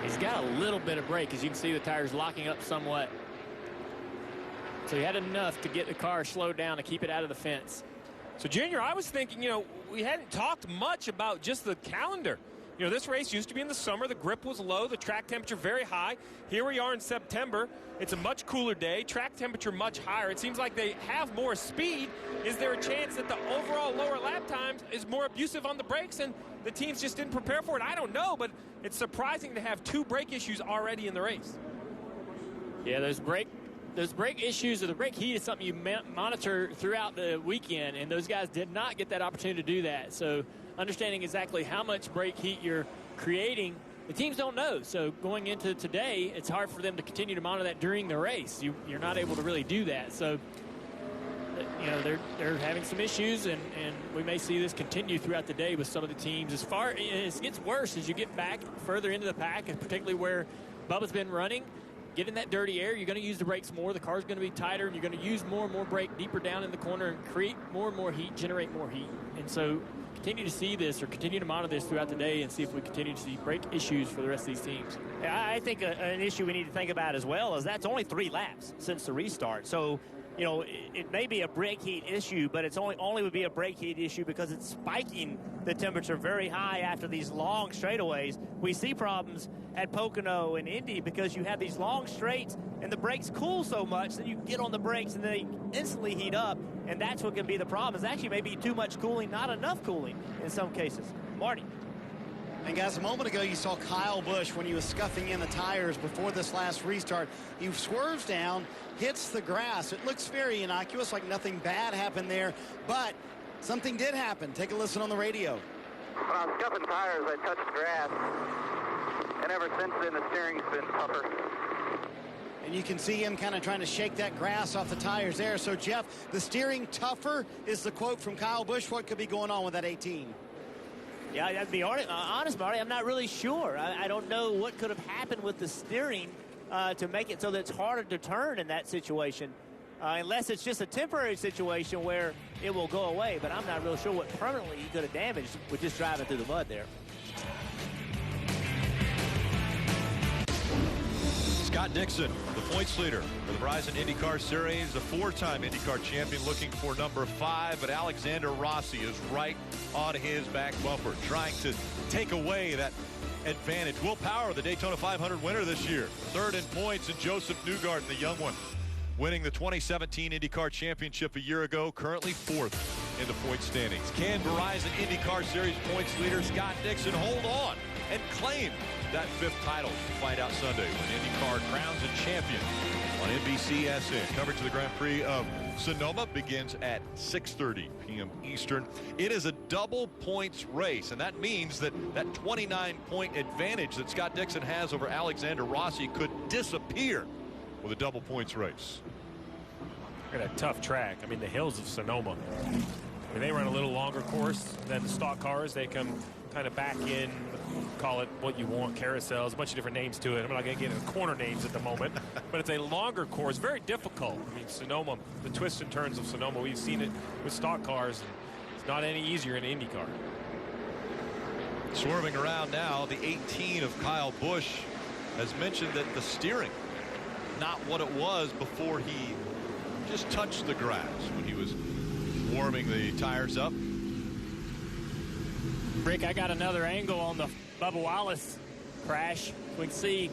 S13: He's got a little bit of brake, as you can see the tires locking up somewhat. So he had enough to get the car slowed down to keep it out of the fence.
S8: So, Junior, I was thinking, we hadn't talked much about just the calendar. This race used to be in the summer. The grip was low. The track temperature very high. Here we are in September. It's a much cooler day. Track temperature much higher. It seems like they have more speed. Is there a chance that the overall lower lap times is more abusive on the brakes and the teams just didn't prepare for it? I don't know, but it's surprising to have 2 brake issues already in the race.
S13: Yeah, those brake issues or the brake heat is something you monitor throughout the weekend, and those guys did not get that opportunity to do that. So understanding exactly how much brake heat you're creating, the teams don't know. So going into today, it's hard for them to continue to monitor that during the race. You're not able to really do that. So, they're having some issues, and we may see this continue throughout the day with some of the teams. As far as it gets worse as you get back further into the pack, and particularly where Bubba's been running, get in that dirty air, you're going to use the brakes more. The car's going to be tighter, and you're going to use more and more brake deeper down in the corner and create more and more heat, generate more heat. And so continue to see this or continue to monitor this throughout the day and see if we continue to see brake issues for the rest of these teams.
S10: I think an issue we need to think about as well is that's only 3 laps since the restart. So, it may be a brake heat issue, but it's only would be a brake heat issue because it's spiking the temperature very high after these long straightaways. We see problems at Pocono and Indy because you have these long straights and the brakes cool so much that you get on the brakes and they instantly heat up, and that's what can be the problem. It's actually maybe too much cooling, not enough cooling in some cases. Marty.
S5: And guys, a moment ago you saw Kyle Busch when he was scuffing in the tires before this last restart. He swerves down, hits the grass. It looks very innocuous, like nothing bad happened there, but something did happen. Take a listen on the radio.
S14: When I was scuffing tires, I touched the grass, and ever since then the steering's been tougher.
S5: And you can see him kind of trying to shake that grass off the tires there. So, Jeff, the steering tougher is the quote from Kyle Busch. What could be going on with that 18?
S10: Yeah, I'd be honest, Marty, I'm not really sure. I don't know what could have happened with the steering to make it so that it's harder to turn in that situation. Unless it's just a temporary situation where it will go away. But I'm not real sure what permanently he could have damaged with just driving through the mud there.
S2: Scott Dixon, the points leader for the Verizon IndyCar Series, a 4-time IndyCar champion looking for number 5, but Alexander Rossi is right on his back bumper, trying to take away that advantage. Will Power, the Daytona 500 winner this year, 3rd in points, and Joseph Newgarden, the young one, winning the 2017 IndyCar Championship a year ago, currently 4th in the point standings. Can Verizon IndyCar Series points leader Scott Dixon hold on and claim that 5th title. We'll find out Sunday when IndyCar crowns a champion on NBCSN. Coverage of the Grand Prix of Sonoma begins at 6:30 p.m. Eastern. It is a double points race, and that means that 29-point advantage that Scott Dixon has over Alexander Rossi could disappear with a double points race.
S8: Got a tough track. I mean, the hills of Sonoma. I mean, they run a little longer course than the stock cars. They come kind of back in, call it what you want, carousels, a bunch of different names to it. I'm not going to get into corner names at the moment, but it's a longer course, very difficult. I mean, Sonoma, the twists and turns of Sonoma, we've seen it with stock cars. It's not any easier in IndyCar.
S2: Swerving around now, the 18 of Kyle Busch has mentioned that the steering, not what it was before he just touched the grass when he was warming the tires up.
S13: Rick, I got another angle on the Bubba Wallace crash. We can see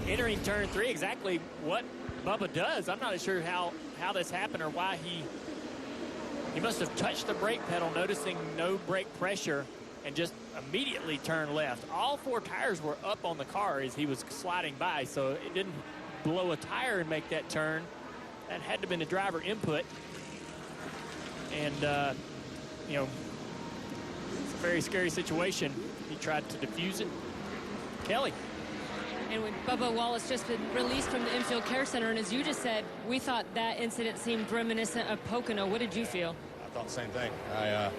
S13: entering turn 3 exactly what Bubba does. I'm not sure how this happened or why he must have touched the brake pedal, noticing no brake pressure, and just immediately turned left. All 4 tires were up on the car as he was sliding by, so it didn't blow a tire and make that turn. That had to have been a driver input. And, you know, it's a very scary situation. He tried to defuse it. Kelly.
S4: And when Bubba Wallace just been released from the infield care center, and as you just said, we thought that incident seemed reminiscent of Pocono. What did you feel?
S17: I thought the same thing. I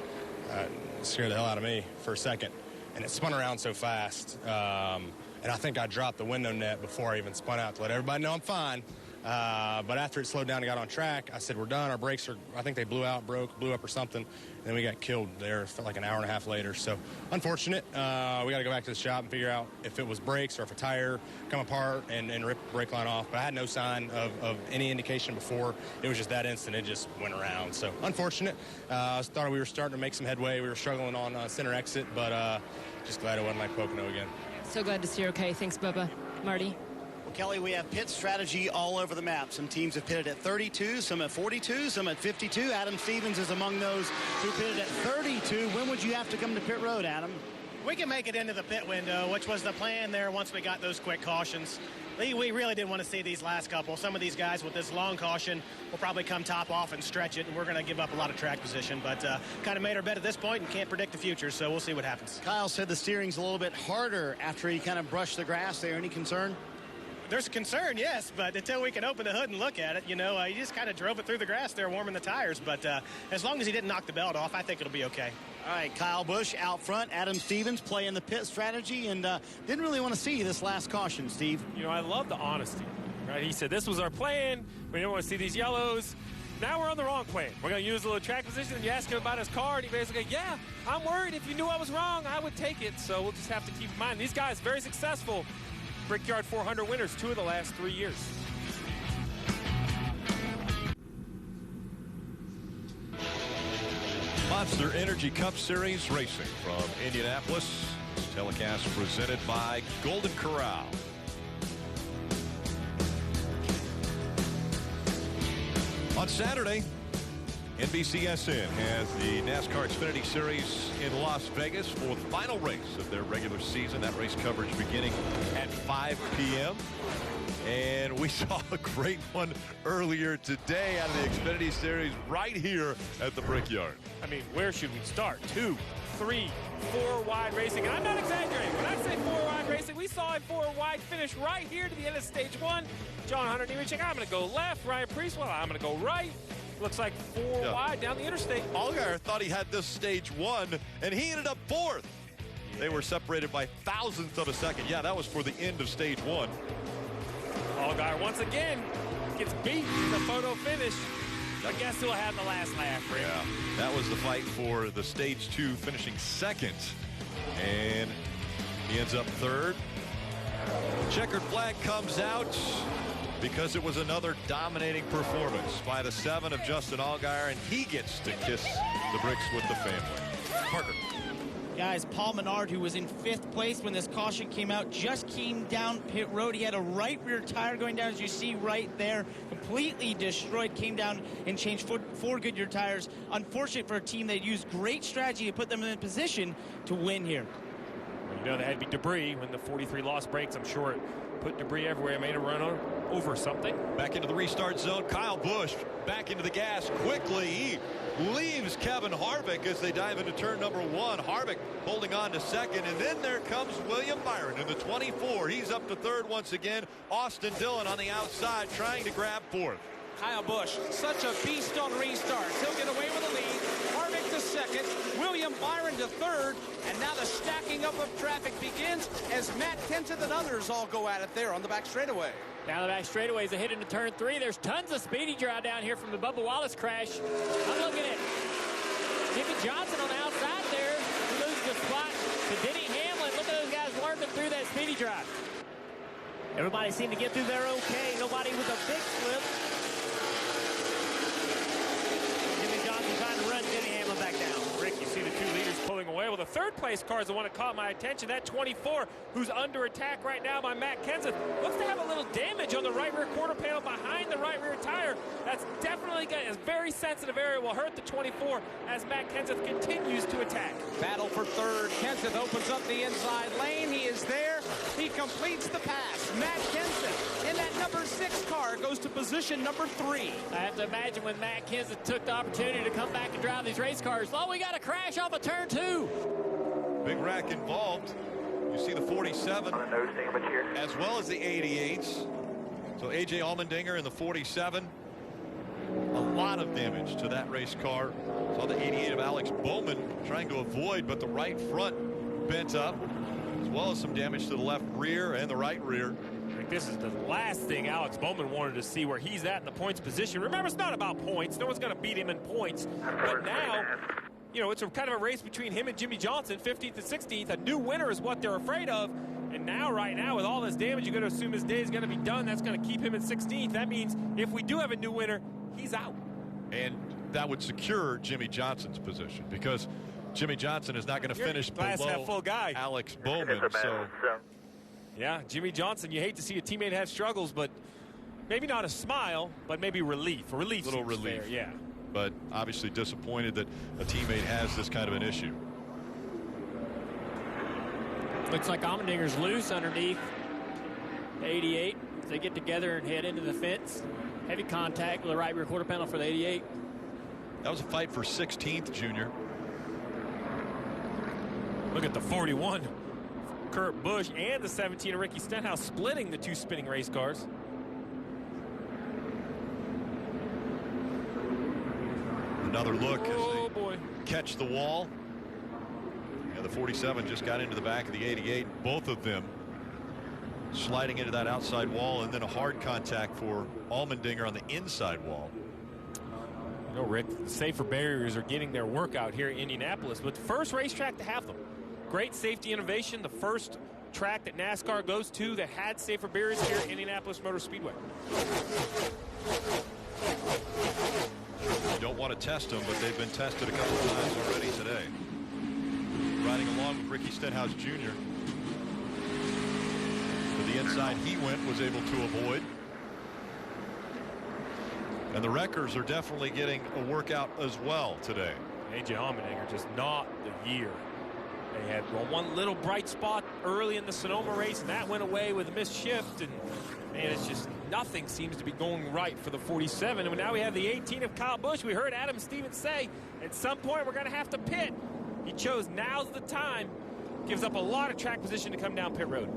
S17: scared the hell out of me for a second, and it spun around so fast. And I think I dropped the window net before I even spun out to let everybody know I'm fine. But after it slowed down and got on track, I said, we're done. Our brakes are, I think they blew up or something. And then we got killed there. It felt like an hour and a half later. So unfortunate. We got to go back to the shop and figure out if it was brakes or if a tire come apart and rip the brake line off. But I had no sign of any indication before. It was just that instant. It just went around. So unfortunate. I thought we were starting to make some headway. We were struggling on center exit, but just glad it wasn't like Pocono again.
S4: So glad to see you're okay. Thanks, Bubba. Marty.
S5: Well, Kelly, we have pit strategy all over the map. Some teams have pitted at 32, some at 42, some at 52. Adam Stevens is among those who pitted at 32. When would you have to come to pit road, Adam?
S18: We can make it into the pit window, which was the plan there once we got those quick cautions. We really didn't want to see these last couple. Some of these guys with this long caution will probably come top off and stretch it, and we're going to give up a lot of track position. But kind of made our bet at this point and can't predict the future, so we'll see what happens.
S5: Kyle said the steering's a little bit harder after he kind of brushed the grass there. Any concern?
S18: There's a concern, yes, but until we can open the hood and look at it, you know, he just kind of drove it through the grass there, warming the tires. But as long as he didn't knock the belt off, I think it'll be okay.
S5: All right, Kyle Busch out front, Adam Stevens playing the pit strategy, and didn't really want to see this last caution, Steve.
S8: You know, I love the honesty, right? He said, this was our plan. We didn't want to see these yellows. Now we're on the wrong plan. We're going to use a little track position, and you ask him about his car, and he basically goes, yeah, I'm worried. If you knew I was wrong, I would take it. So we'll just have to keep in mind. These guys, very successful. Brickyard 400 winners 2 of the last 3 years.
S2: Monster Energy Cup Series racing from Indianapolis. Telecast presented by Golden Corral. On Saturday, NBCSN has the NASCAR Xfinity Series in Las Vegas for the final race of their regular season. That race coverage beginning at 5 p.m. And we saw a great one earlier today out of the Xfinity Series right here at the Brickyard.
S8: I mean, where should we start? 2, 3, 4 wide racing. And I'm not exaggerating. When I say 4 wide racing, we saw a 4 wide finish right here to the end of stage 1. John Hunter Nemechek, I'm going to go left. Ryan Priestwell, I'm going to go right. Looks like 4 wide down the interstate.
S2: Allgaier thought he had this stage 1, and he ended up 4th. Yeah. They were separated by thousandths of a second. Yeah, that was for the end of stage 1.
S8: Allgaier once again gets beat in the photo finish. I guess he'll have the last lap.
S2: Yeah, that was the fight for the stage 2, finishing 2nd. And he ends up 3rd. Checkered flag comes out because it was another dominating performance by the 7 of Justin Allgaier, and he gets to kiss the bricks with the family. Parker.
S3: Guys, Paul Menard, who was in 5th place when this caution came out, just came down pit road. He had a right rear tire going down, as you see right there, completely destroyed, came down and changed 4 Goodyear tires. Unfortunate for a team that used great strategy to put them in a position to win here.
S8: You know, there had to be debris when the 43 lost brakes. I'm sure it put debris everywhere, made a run over something.
S2: Back into the restart zone. Kyle Busch back into the gas quickly. He leaves Kevin Harvick as they dive into turn number 1. Harvick holding on to second, and then there comes William Byron in the 24. He's up to third once again. Austin Dillon on the outside trying to grab fourth.
S9: Kyle Busch, such a beast on restarts. He'll get away with the lead. Harvick to second, William Byron to third, and now the stacking up of traffic begins as Matt Kenseth and others all go at it there on the back straightaway.
S13: Down the back straightaway as they hit into turn 3. There's tons of speedy draw down here from the Bubba Wallace crash. I'm looking at Jimmy Johnson on the outside there. He loses the spot to Denny Hamlin. Look at those guys working through that speedy drive.
S10: Everybody seemed to get through there okay. Nobody with a big slip. Jimmy Johnson trying to run Denny Hamlin back down.
S8: Rick, you see the two leaders pulling away. Well, the third place car is the one that caught my attention. That 24, who's under attack right now by Matt Kenseth, looks to have a little damage on the right rear quarter panel behind the right rear tire. That's definitely a very sensitive area. Will hurt the 24 as Matt Kenseth continues to attack.
S9: Battle for third. Kenseth opens up the inside lane. He is there. He completes the pass. Matt Kenseth in that number 6 car goes to position number 3.
S13: I have to imagine when Matt Kenseth took the opportunity to come back and drive these race cars. Oh, we got a crash off of turn 2.
S2: Big wreck involved. You see the 47 as well as the 88s. So A.J. Allmendinger in the 47. A lot of damage to that race car. Saw the 88 of Alex Bowman trying to avoid, but the right front bent up, as well as some damage to the left rear and the right rear.
S8: This is the last thing Alex Bowman wanted to see, where he's at in the points position. Remember, it's not about points. No one's going to beat him in points. But now, you know, it's a kind of a race between him and Jimmy Johnson, 15th and 16th. A new winner is what they're afraid of. And now, right now, with all this damage, you're going to assume his day is going to be done. That's going to keep him in 16th. That means if we do have a new winner, he's out.
S2: And that would secure Jimmy Johnson's position, because Jimmy Johnson is not going to finish
S8: glass half full guy.
S2: Alex Bowman. So,
S8: yeah, Jimmy Johnson, you hate to see a teammate have struggles, but maybe not a smile, but maybe relief. A relief.
S2: Little relief.
S8: There, yeah.
S2: But obviously disappointed that a teammate has this kind of an issue.
S13: Looks like Allmendinger's loose underneath 88. They get together and head into the fence. Heavy contact with the right rear quarter panel for the 88.
S2: That was a fight for 16th, Junior.
S8: Look at the 41. Kurt Busch and the 17 of Ricky Stenhouse splitting the two spinning race cars.
S2: Another look as they catch the wall. Yeah, the 47 just got into the back of the 88. Both of them sliding into that outside wall, and then a hard contact for Allmendinger on the inside wall.
S8: You know, Rick, the safer barriers are getting their workout here in Indianapolis, but the first racetrack to have them. Great safety innovation. The first track that NASCAR goes to that had safer barriers here at Indianapolis Motor Speedway.
S2: You don't want to test them, but they've been tested a couple of times already today. Riding along with Ricky Stenhouse Jr. To the inside he went, was able to avoid. And the wreckers are definitely getting a workout as well today.
S8: A.J. Allmendinger just not the year. They had one little bright spot early in the Sonoma race, and that went away with a missed shift. And man, it's just nothing seems to be going right for the 47. And now we have the 18 of Kyle Busch. We heard Adam Stevens say at some point we're going to have to pit. He chose now's the time. Gives up a lot of track position to come down pit road.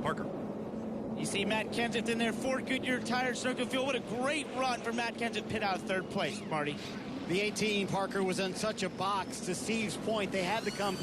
S2: Parker.
S3: You see Matt Kenseth in there, Ford Goodyear tires, circle field. What a great run for Matt Kenseth, pit out of third place, Marty.
S5: The 18, Parker, was in such a box. To Steve's point, they had to come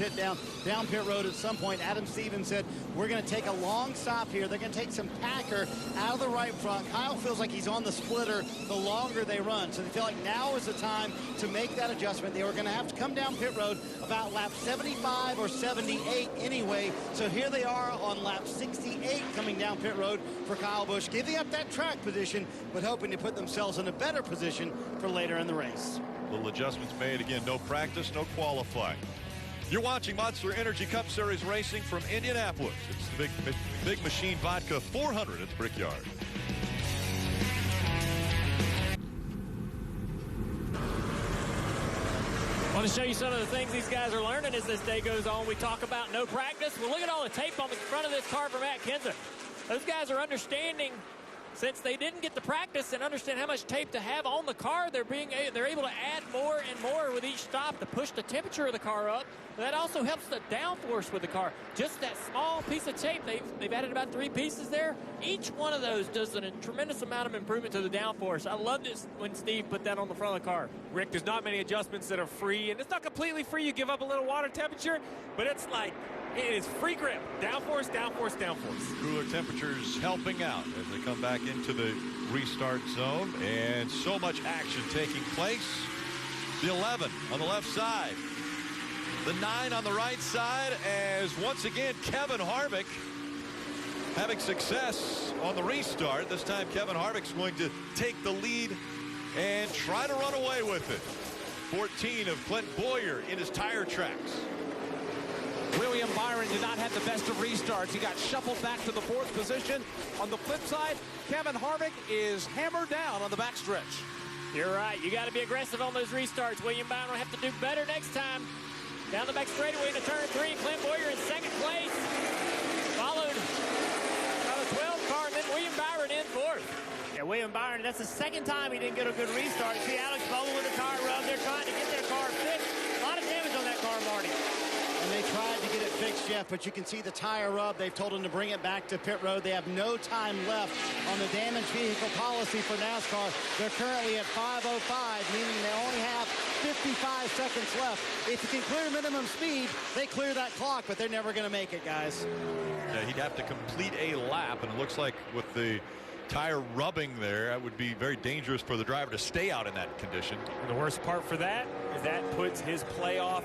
S5: down pit road at some point. Adam Stevens said, we're going to take a long stop here. They're going to take some Packer out of the right front. Kyle feels like he's on the splitter the longer they run. So they feel like now is the time to make that adjustment. They were going to have to come down pit road about lap 75 or 78 anyway. So here they are on lap 68 coming down pit road for Kyle Busch, giving up that track position, but hoping to put themselves in a better position for later in the race.
S2: Little adjustments made. Again, no practice, no qualifying. You're watching Monster Energy Cup Series racing from Indianapolis. It's the Big Machine Vodka 400 at the Brickyard.
S8: Well,
S13: Want to show you some of the things these guys are learning as this day goes on. We talk about no practice. Well, look at all the tape on the front of this car for Matt Kenseth. Those guys are understanding, since they didn't get to practice and understand how much tape to have on the car, they're able to add more and more with each stop to push the temperature of the car up. That also helps the downforce with the car. Just that small piece of tape, they've added about 3 pieces there. Each one of those does a tremendous amount of improvement to the downforce. I loved it when Steve put that on the front of the car.
S8: Rick, there's not many adjustments that are free, and it's not completely free. You give up a little water temperature, but it's like, it is free grip. Downforce, downforce, downforce.
S2: Cooler temperatures helping out as they come back into the restart zone, and so much action taking place. The 11 on the left side. The 9 on the right side, as once again Kevin Harvick having success on the restart. This time Kevin Harvick's going to take the lead and try to run away with it. 14 of Clint Boyer in his tire tracks.
S9: William Byron did not have the best of restarts. He got shuffled back to the 4th position. On the flip side, Kevin Harvick is hammered down on the backstretch.
S13: You're right. You got to be aggressive on those restarts. William Byron will have to do better next time. Down the back straightaway into turn 3. Clint Boyer in 2nd place. Followed by the 12 car, and then William Byron in 4th.
S10: Yeah, William Byron, that's the 2nd time he didn't get a good restart. You see Alex Bowman with the tire rub. They're trying to get their car fixed. A lot of damage on that car, Marty.
S5: And they tried to get it fixed, Jeff, but you can see the tire rub. They've told him to bring it back to pit road. They have no time left on the damaged vehicle policy for NASCAR. They're currently at 5:05, meaning they only have 55 seconds left. If you can clear minimum speed, they clear that clock, but they're never going to make it, guys.
S2: Yeah, he'd have to complete a lap, and it looks like with the tire rubbing there, that would be very dangerous for the driver to stay out in that condition.
S8: And the worst part for that is that puts his playoff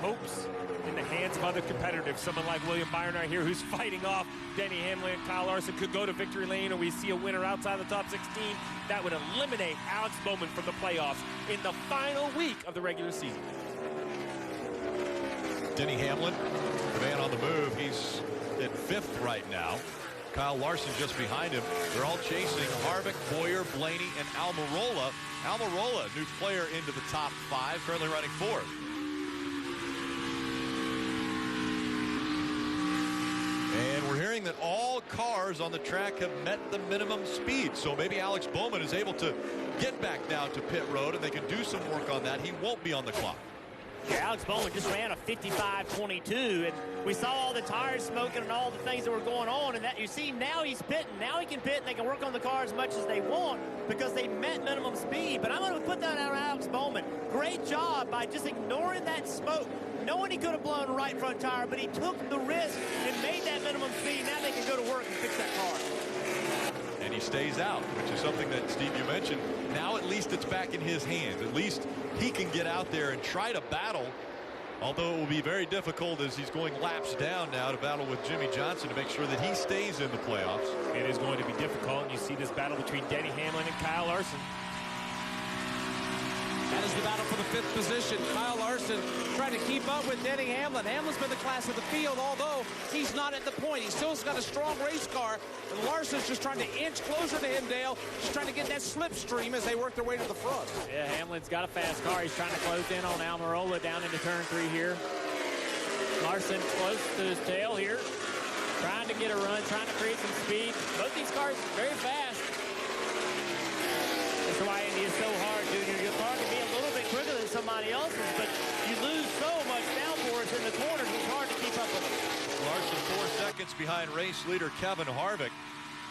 S8: hopes in the hands of other competitors. Someone like William Byron right here, who's fighting off Denny Hamlin and Kyle Larson, could go to victory lane, and we see a winner outside the top 16. That would eliminate Alex Bowman from the playoffs in the final week of the regular season.
S2: Denny Hamlin, the man on the move, he's in 5th right now. Kyle Larson just behind him. They're all chasing Harvick, Boyer, Blaney, and Almirola. Almirola, new player into the top 5, currently running 4th. And we're hearing that all cars on the track have met the minimum speed. So maybe Alex Bowman is able to get back down to pit road, and they can do some work on that. He won't be on the clock.
S10: Yeah, Alex Bowman just ran a 55.22, and we saw all the tires smoking and all the things that were going on, and that you see now he's pitting. Now he can pit, and they can work on the car as much as they want because they met minimum speed. But I'm going to put that on Alex Bowman. Great job by just ignoring that smoke, knowing he could have blown the right front tire, but he took the risk and made that minimum speed. Now they can go to work and fix that car.
S2: And he stays out, which is something that, Steve, you mentioned. Now at least it's back in his hands. At least he can get out there and try to battle, although it will be very difficult as he's going laps down now to battle with Jimmy Johnson to make sure that he stays in the playoffs.
S8: It is going to be difficult, and you see this battle between Denny Hamlin and Kyle Larson.
S9: That is the battle for the 5th position. Kyle Larson trying to keep up with Denny Hamlin. Hamlin's been the class of the field, although he's not at the point. He still's got a strong race car, and Larson's just trying to inch closer to him, Dale. Just trying to get that slipstream as they work their way to the front.
S13: Yeah, Hamlin's got a fast car. He's trying to close in on Almirola down into turn 3 here. Larson close to his tail here, trying to get a run, trying to create some speed. Both these cars very fast. That's why Indy is so hard, Junior. Your car can be a little bit quicker than somebody else's, but you lose so much downforce in the corners, it's hard to keep up with them.
S2: Larson 4 seconds behind race leader Kevin Harvick.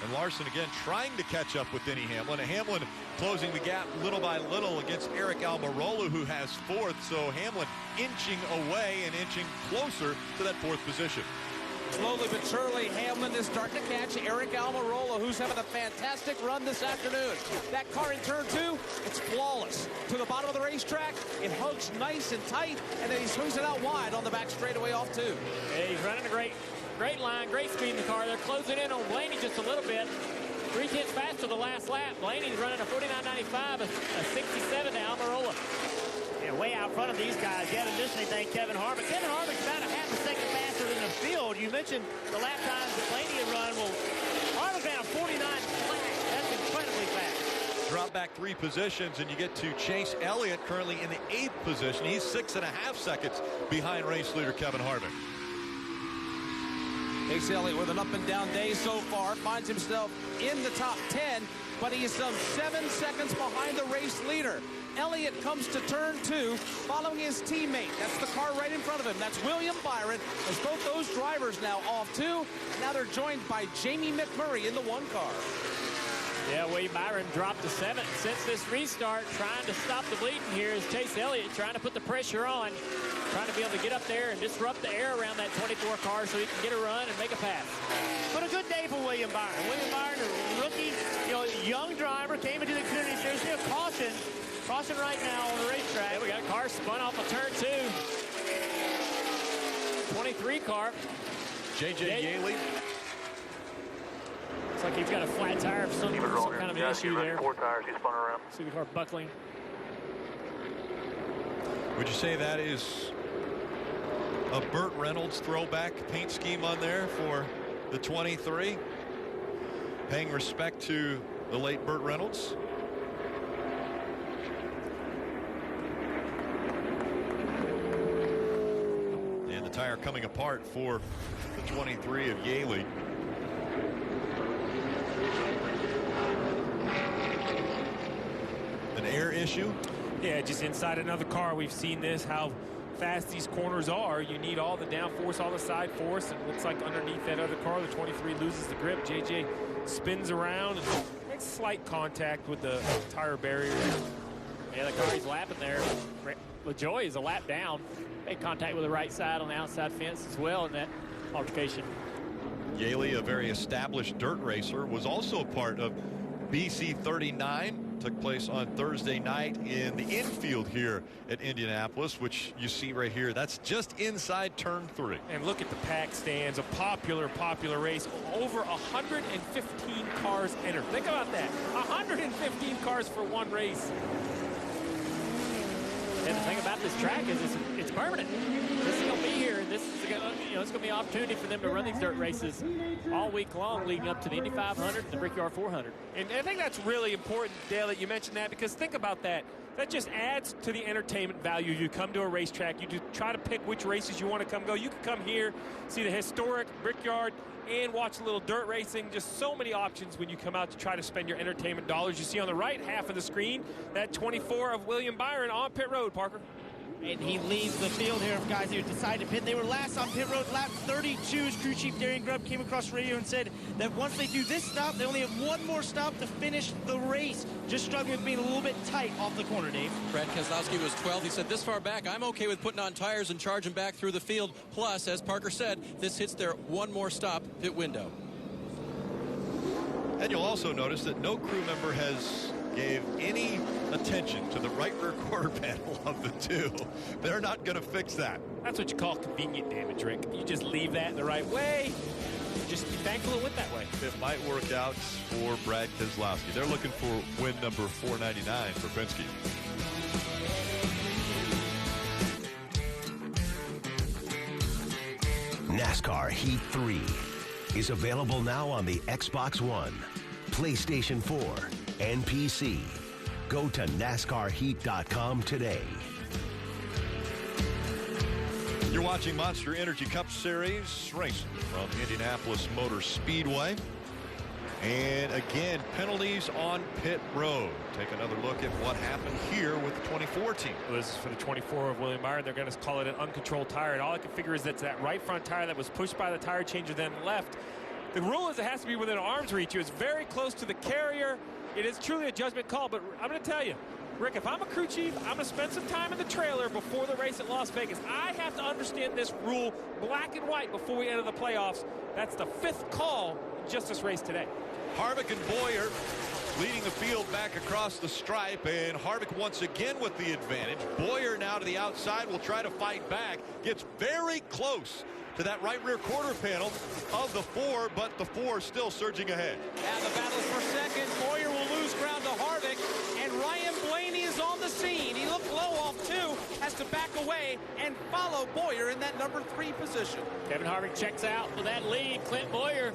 S2: And Larson again trying to catch up with Denny Hamlin. And Hamlin closing the gap little by little against Eric Almirola, who has 4th. So Hamlin inching away and inching closer to that 4th position.
S9: Slowly but surely, Hamlin is starting to catch Eric Almirola, who's having a fantastic run this afternoon. That car in turn 2, it's flawless. To the bottom of the racetrack, it hugs nice and tight, and then he swings it out wide on the back straightaway off 2.
S13: Yeah, he's running a great line, great speed in the car. They're closing in on Blaney just a little bit. 3/10 faster the last lap. Blaney's running a 49.95, a 67 to Almirola.
S10: Yeah, way out front of these guys. You haven't missed anything, Kevin Harvick. Kevin Harvick's about a half a second faster than the field. You mentioned the lap times that Blaney had run. Well, Harvick ran a 49 flat. That's incredibly fast.
S2: drop back 3 positions, and you get to Chase Elliott, currently in the 8th position. He's 6.5 seconds behind race leader Kevin Harvick.
S9: Chase Elliott with an up-and-down day so far, finds himself in the top 10, but he is some 7 seconds behind the race leader. Elliott comes to turn 2, following his teammate. That's the car right in front of him. That's William Byron, as both those drivers now off 2. Now they're joined by Jamie McMurray in the 1 car.
S13: Yeah, William Byron dropped to 7th since this restart, trying to stop the bleeding here is Chase Elliott, trying to put the pressure on, trying to be able to get up there and disrupt the air around that 24 car so he can get a run and make a pass.
S10: But a good day for William Byron. William Byron, a rookie, young driver, came into the Xfinity Series. A caution right now on the racetrack.
S13: Yeah, we got a car spun off of turn 2. 23 car.
S2: J.J. Yaley.
S13: Looks like he's got a flat tire of some kind of an issue there.
S14: 4 tires, he spun around.
S13: See the car buckling.
S2: Would you say that is a Burt Reynolds throwback paint scheme on there for the 23? Paying respect to the late Burt Reynolds. And the tire coming apart for the 23 of Yaley. An air issue?
S8: Yeah, just inside another car. We've seen this, how fast these corners are. You need all the downforce, all the side force. And it looks like underneath that other car, the 23 loses the grip. JJ spins around and makes slight contact with the tire barrier.
S13: Yeah, the car he's lapping there. LaJoie is a lap down. Made contact with the right side on the outside fence as well in that altercation.
S2: Yaley, a very established dirt racer, was also a part of BC 39. Took place on Thursday night in the infield here at Indianapolis, which you see right here. That's just inside turn 3.
S8: And look at the pack stands. A popular race. Over 115 cars entered. Think about that. 115 cars for one race.
S13: And the thing about this track is it's permanent. This is going to be here. This is it's going to be an opportunity for them to run these dirt races all week long, leading up to the Indy 500 and the Brickyard 400.
S8: And I think that's really important, Dale, that you mentioned that, because think about that. That just adds to the entertainment value. You come to a racetrack, you try to pick which races you want to come go. You can come here, see the historic Brickyard, and watch a little dirt racing. Just so many options when you come out to try to spend your entertainment dollars. You see on the right half of the screen that 24 of William Byron on pit road, Parker.
S3: And he leads the field here of guys who decided to pit. They were last on pit road, lap 32. His crew chief Darian Grubb came across radio and said that once they do this stop, they only have one more stop to finish the race. Just struggling with being a little bit tight off the corner, Dave.
S15: Brad Keselowski was 12. He said, this far back, I'm okay with putting on tires and charging back through the field. Plus, as Parker said, this hits their one more stop pit window.
S2: And you'll also notice that no crew member has gave any attention to the right rear quarter panel of the 2. They're not going to fix that.
S8: That's what you call convenient damage, Rick. You just leave that the right way. Just be thankful it went that way.
S2: It might work out for Brad Keselowski. They're looking for win number 499 for Penske.
S16: NASCAR Heat 3 is available now on the Xbox One, PlayStation 4, and PC. Go to NASCARHeat.com today.
S2: You're watching Monster Energy Cup Series racing from Indianapolis Motor Speedway. And again, penalties on pit road. Take another look at what happened here with the 24 team.
S8: It was for the 24 of William Byron. They're going to call it an uncontrolled tire. And all I can figure is that's that right front tire that was pushed by the tire changer, then left. The rule is it has to be within arm's reach. It was very close to the carrier. It is truly a judgment call, but I'm going to tell you, Rick, if I'm a crew chief, I'm going to spend some time in the trailer before the race at Las Vegas. I have to understand this rule black and white before we enter the playoffs. That's the 5th call in just this race today.
S2: Harvick and Boyer leading the field back across the stripe, and Harvick once again with the advantage. Boyer now to the outside will try to fight back. Gets very close to that right rear quarter panel of the 4, but the 4 still surging ahead.
S9: And the battle is for second. Boyer will lose ground to Harvick, and Ryan Blaney is on the scene. He looked low off 2, has to back away and follow Boyer in that number 3 position.
S13: Kevin Harvick checks out with that lead. Clint Boyer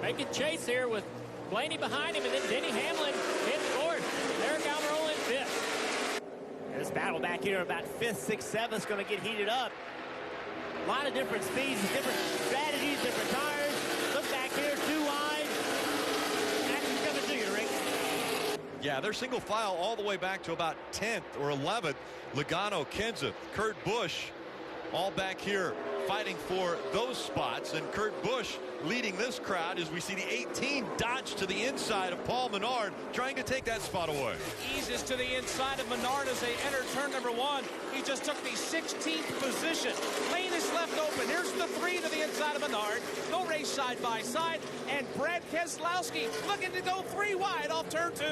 S13: making chase here with Blaney behind him, and then Denny Hamlin hit
S10: Battle back here about 5th, 6th, 7th is going to get heated up. A lot of different speeds, different strategies, different tires. Look back here, 2 wide. Action's coming to you, Rick.
S2: Yeah, they're single file all the way back to about 10th or 11th. Logano, Kenseth, Kurt Busch, all back here fighting for those spots. And Kurt Busch leading this crowd as we see the 18 dodge to the inside of Paul Menard, trying to take that spot away.
S9: Eases to the inside of Menard as they enter turn number 1. He just took the 16th position. Lane is left open. Here's the 3 to the inside of Menard. No race side by side. And Brad Keselowski looking to go 3 wide off turn 2.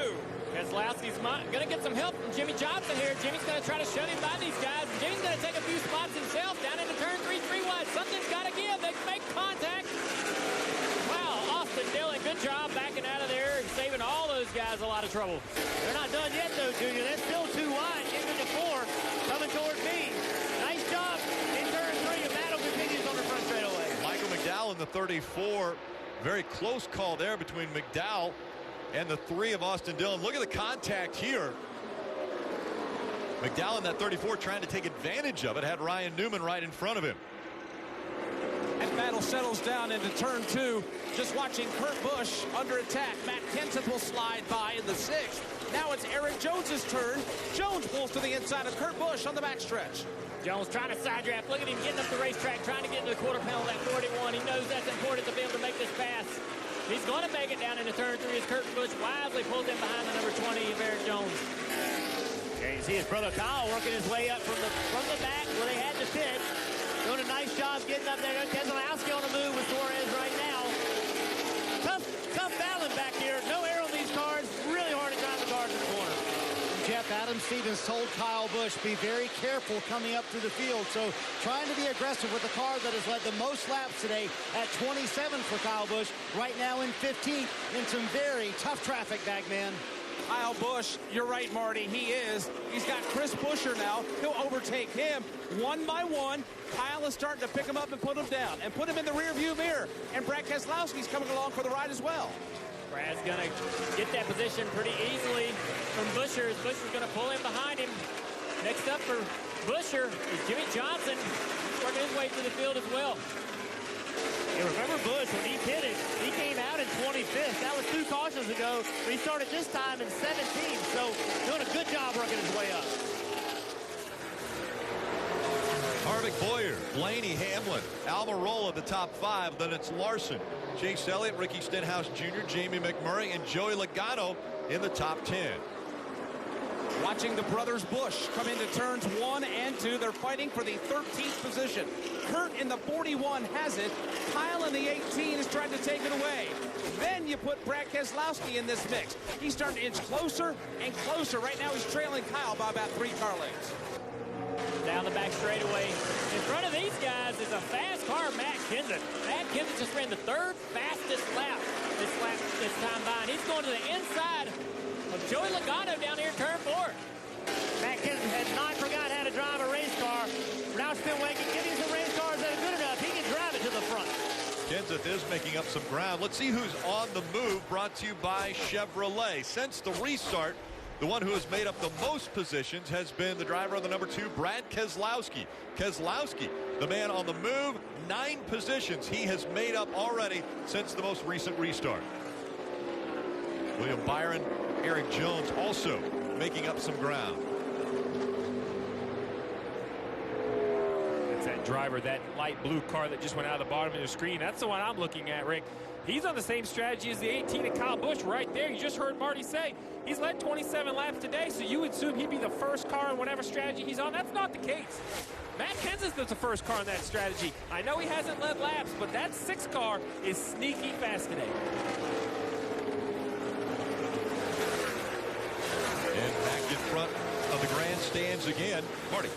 S13: Keselowski's going to get some help from Jimmy Johnson here. Jimmy's going to try to shove him by these guys. And Jimmy's going to take a few spots himself down into turn 3, 3 wide. Something's got to give. They make contact. Wow, Austin Dillon, good job backing out of there and saving all those guys a lot of trouble.
S10: They're not done yet, though, Junior. They're still 2 wide, into the 4, coming toward me. Nice job in turn 3. The battle continues on the front straightaway.
S2: Michael McDowell in the 34. Very close call there between McDowell and the 3 of Austin Dillon. Look at the contact here. McDowell in that 34 trying to take advantage of it. Had Ryan Newman right in front of him.
S9: That battle settles down into turn 2. Just watching Kurt Busch under attack. Matt Kenseth will slide by in the 6th. Now it's Eric Jones's turn. Jones pulls to the inside of Kurt Busch on the backstretch.
S13: Jones trying to side draft. Look at him getting up the racetrack, trying to get into the quarter panel of that 41. He knows that's important to be able to make this pass. He's going to make it down into turn 3 as Kurt Busch wisely pulls in behind the number 20 of Eric Jones.
S10: There you see his brother Kyle working his way up from the back where they had to pit. Doing a nice job getting up there. Keselowski on the move with Suarez right now. Tough battling back here. No air on these cars. Really hard to drive the cars in the corner.
S5: Jeff, Adam Stevens told Kyle Busch, be very careful coming up through the field. So trying to be aggressive with the car that has led the most laps today at 27 for Kyle Busch. Right now in 15th in some very tough traffic, Bagman.
S9: Kyle Busch, you're right, Marty. He is. He's got Chris Buescher now. He'll overtake him 1 by 1. Kyle is starting to pick him up and put him down and put him in the rearview mirror. And Brad Keselowski's coming along for the ride as well.
S13: Brad's going to get that position pretty easily from Buescher. Buescher's going to pull in behind him. Next up for Buescher is Jimmy Johnson. He's working his way through the field as well.
S10: You remember Busch, when he pitted, he came out in 25th. That was 2 cautions ago. He started this time in 17th. So doing a good job working his way up.
S2: Harvick, Boyer, Blaney, Hamlin, Almirola the top 5. Then it's Larson, Chase Elliott, Ricky Stenhouse Jr., Jamie McMurray, and Joey Logano in the top 10.
S9: Watching the brothers Busch come into turns 1 and 2. They're fighting for the 13th position. Kurt in the 41 has it. Kyle in the 18 is trying to take it away. Then you put Brad Keselowski in this mix. He's starting to inch closer and closer. Right now he's trailing Kyle by about 3 car lengths.
S13: Down the back straightaway. In front of these guys is a fast car, Matt Kenseth. Matt Kenseth just ran the 3rd fastest lap this time by. And he's going to the inside of Joey Logano down here in turn 4.
S10: Matt Kenseth has not forgot how to drive a race car. Roush Fenwick can give him some race cars that are good enough. He can drive it to the front.
S2: Kenseth is making up some ground. Let's see who's on the move, brought to you by Chevrolet. Since the restart, the one who has made up the most positions has been the driver on the number 2, Brad Keselowski. Keselowski, the man on the move, 9 positions he has made up already since the most recent restart. William Byron, Eric Jones also making up some ground.
S8: That's that driver, that light blue car that just went out of the bottom of the screen. That's the one I'm looking at, Rick. He's on the same strategy as the 18 of Kyle Busch right there. You just heard Marty say he's led 27 laps today, so you would assume he'd be the first car in whatever strategy he's on. That's not the case. Matt Kenseth is the first car in that strategy. I know he hasn't led laps, but that 6 car is sneaky fast today.
S2: And back in front of the grandstands again, Marty.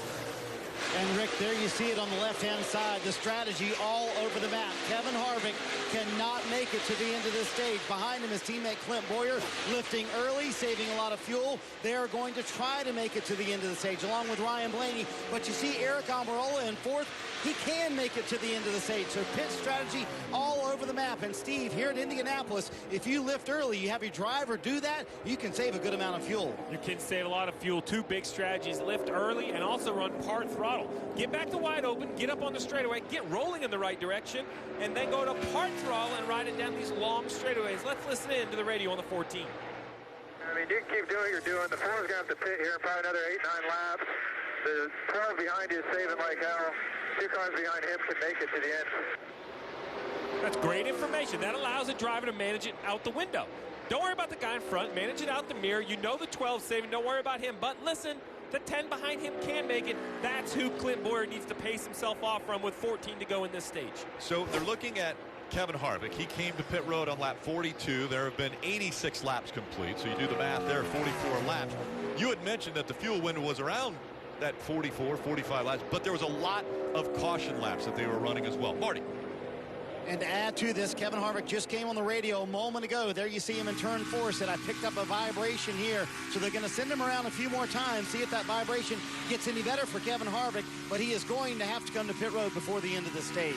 S5: And Rick, there you see it on the left-hand side, the strategy all over the map. Kevin Harvick cannot make it to the end of this stage. Behind him is teammate Clint Boyer, lifting early, saving a lot of fuel. They are going to try to make it to the end of the stage, along with Ryan Blaney. But you see Eric Almirola in fourth. He can make it to the end of the stage. So pit strategy all over the map. And Steve, here at Indianapolis, if you lift early, you have your driver do that, you can save a good amount of fuel.
S8: You can save a lot of fuel. Two big strategies: lift early and also run part throttle. Get back to wide open, get up on the straightaway, get rolling in the right direction, and then go to part throttle and ride it down these long straightaways. Let's listen in to the radio on the 14.
S19: I mean, you can keep doing what you're doing. The 4's going to have to pit here in probably another 8-9 laps. The 12 behind you is saving like hell. 2 cars behind him can make it to the end.
S8: That's great information. That allows a driver to manage it out the window. Don't worry about the guy in front. Manage it out the mirror. You know the 12's saving. Don't worry about him. But listen, the 10 behind him can make it. That's who Clint Boyer needs to pace himself off from with 14 to go in this stage.
S2: So they're looking at Kevin Harvick. He came to pit road on lap 42. There have been 86 laps complete. So you do the math there, 44 laps. You had mentioned that the fuel window was around that 44, 45 laps, but there was a lot of caution laps that they were running as well. Marty.
S5: And to add to this, Kevin Harvick just came on the radio a moment ago. There you see him in turn 4. Said, I picked up a vibration here. So they're going to send him around a few more times, see if that vibration gets any better for Kevin Harvick. But he is going to have to come to pit road before the end of the stage.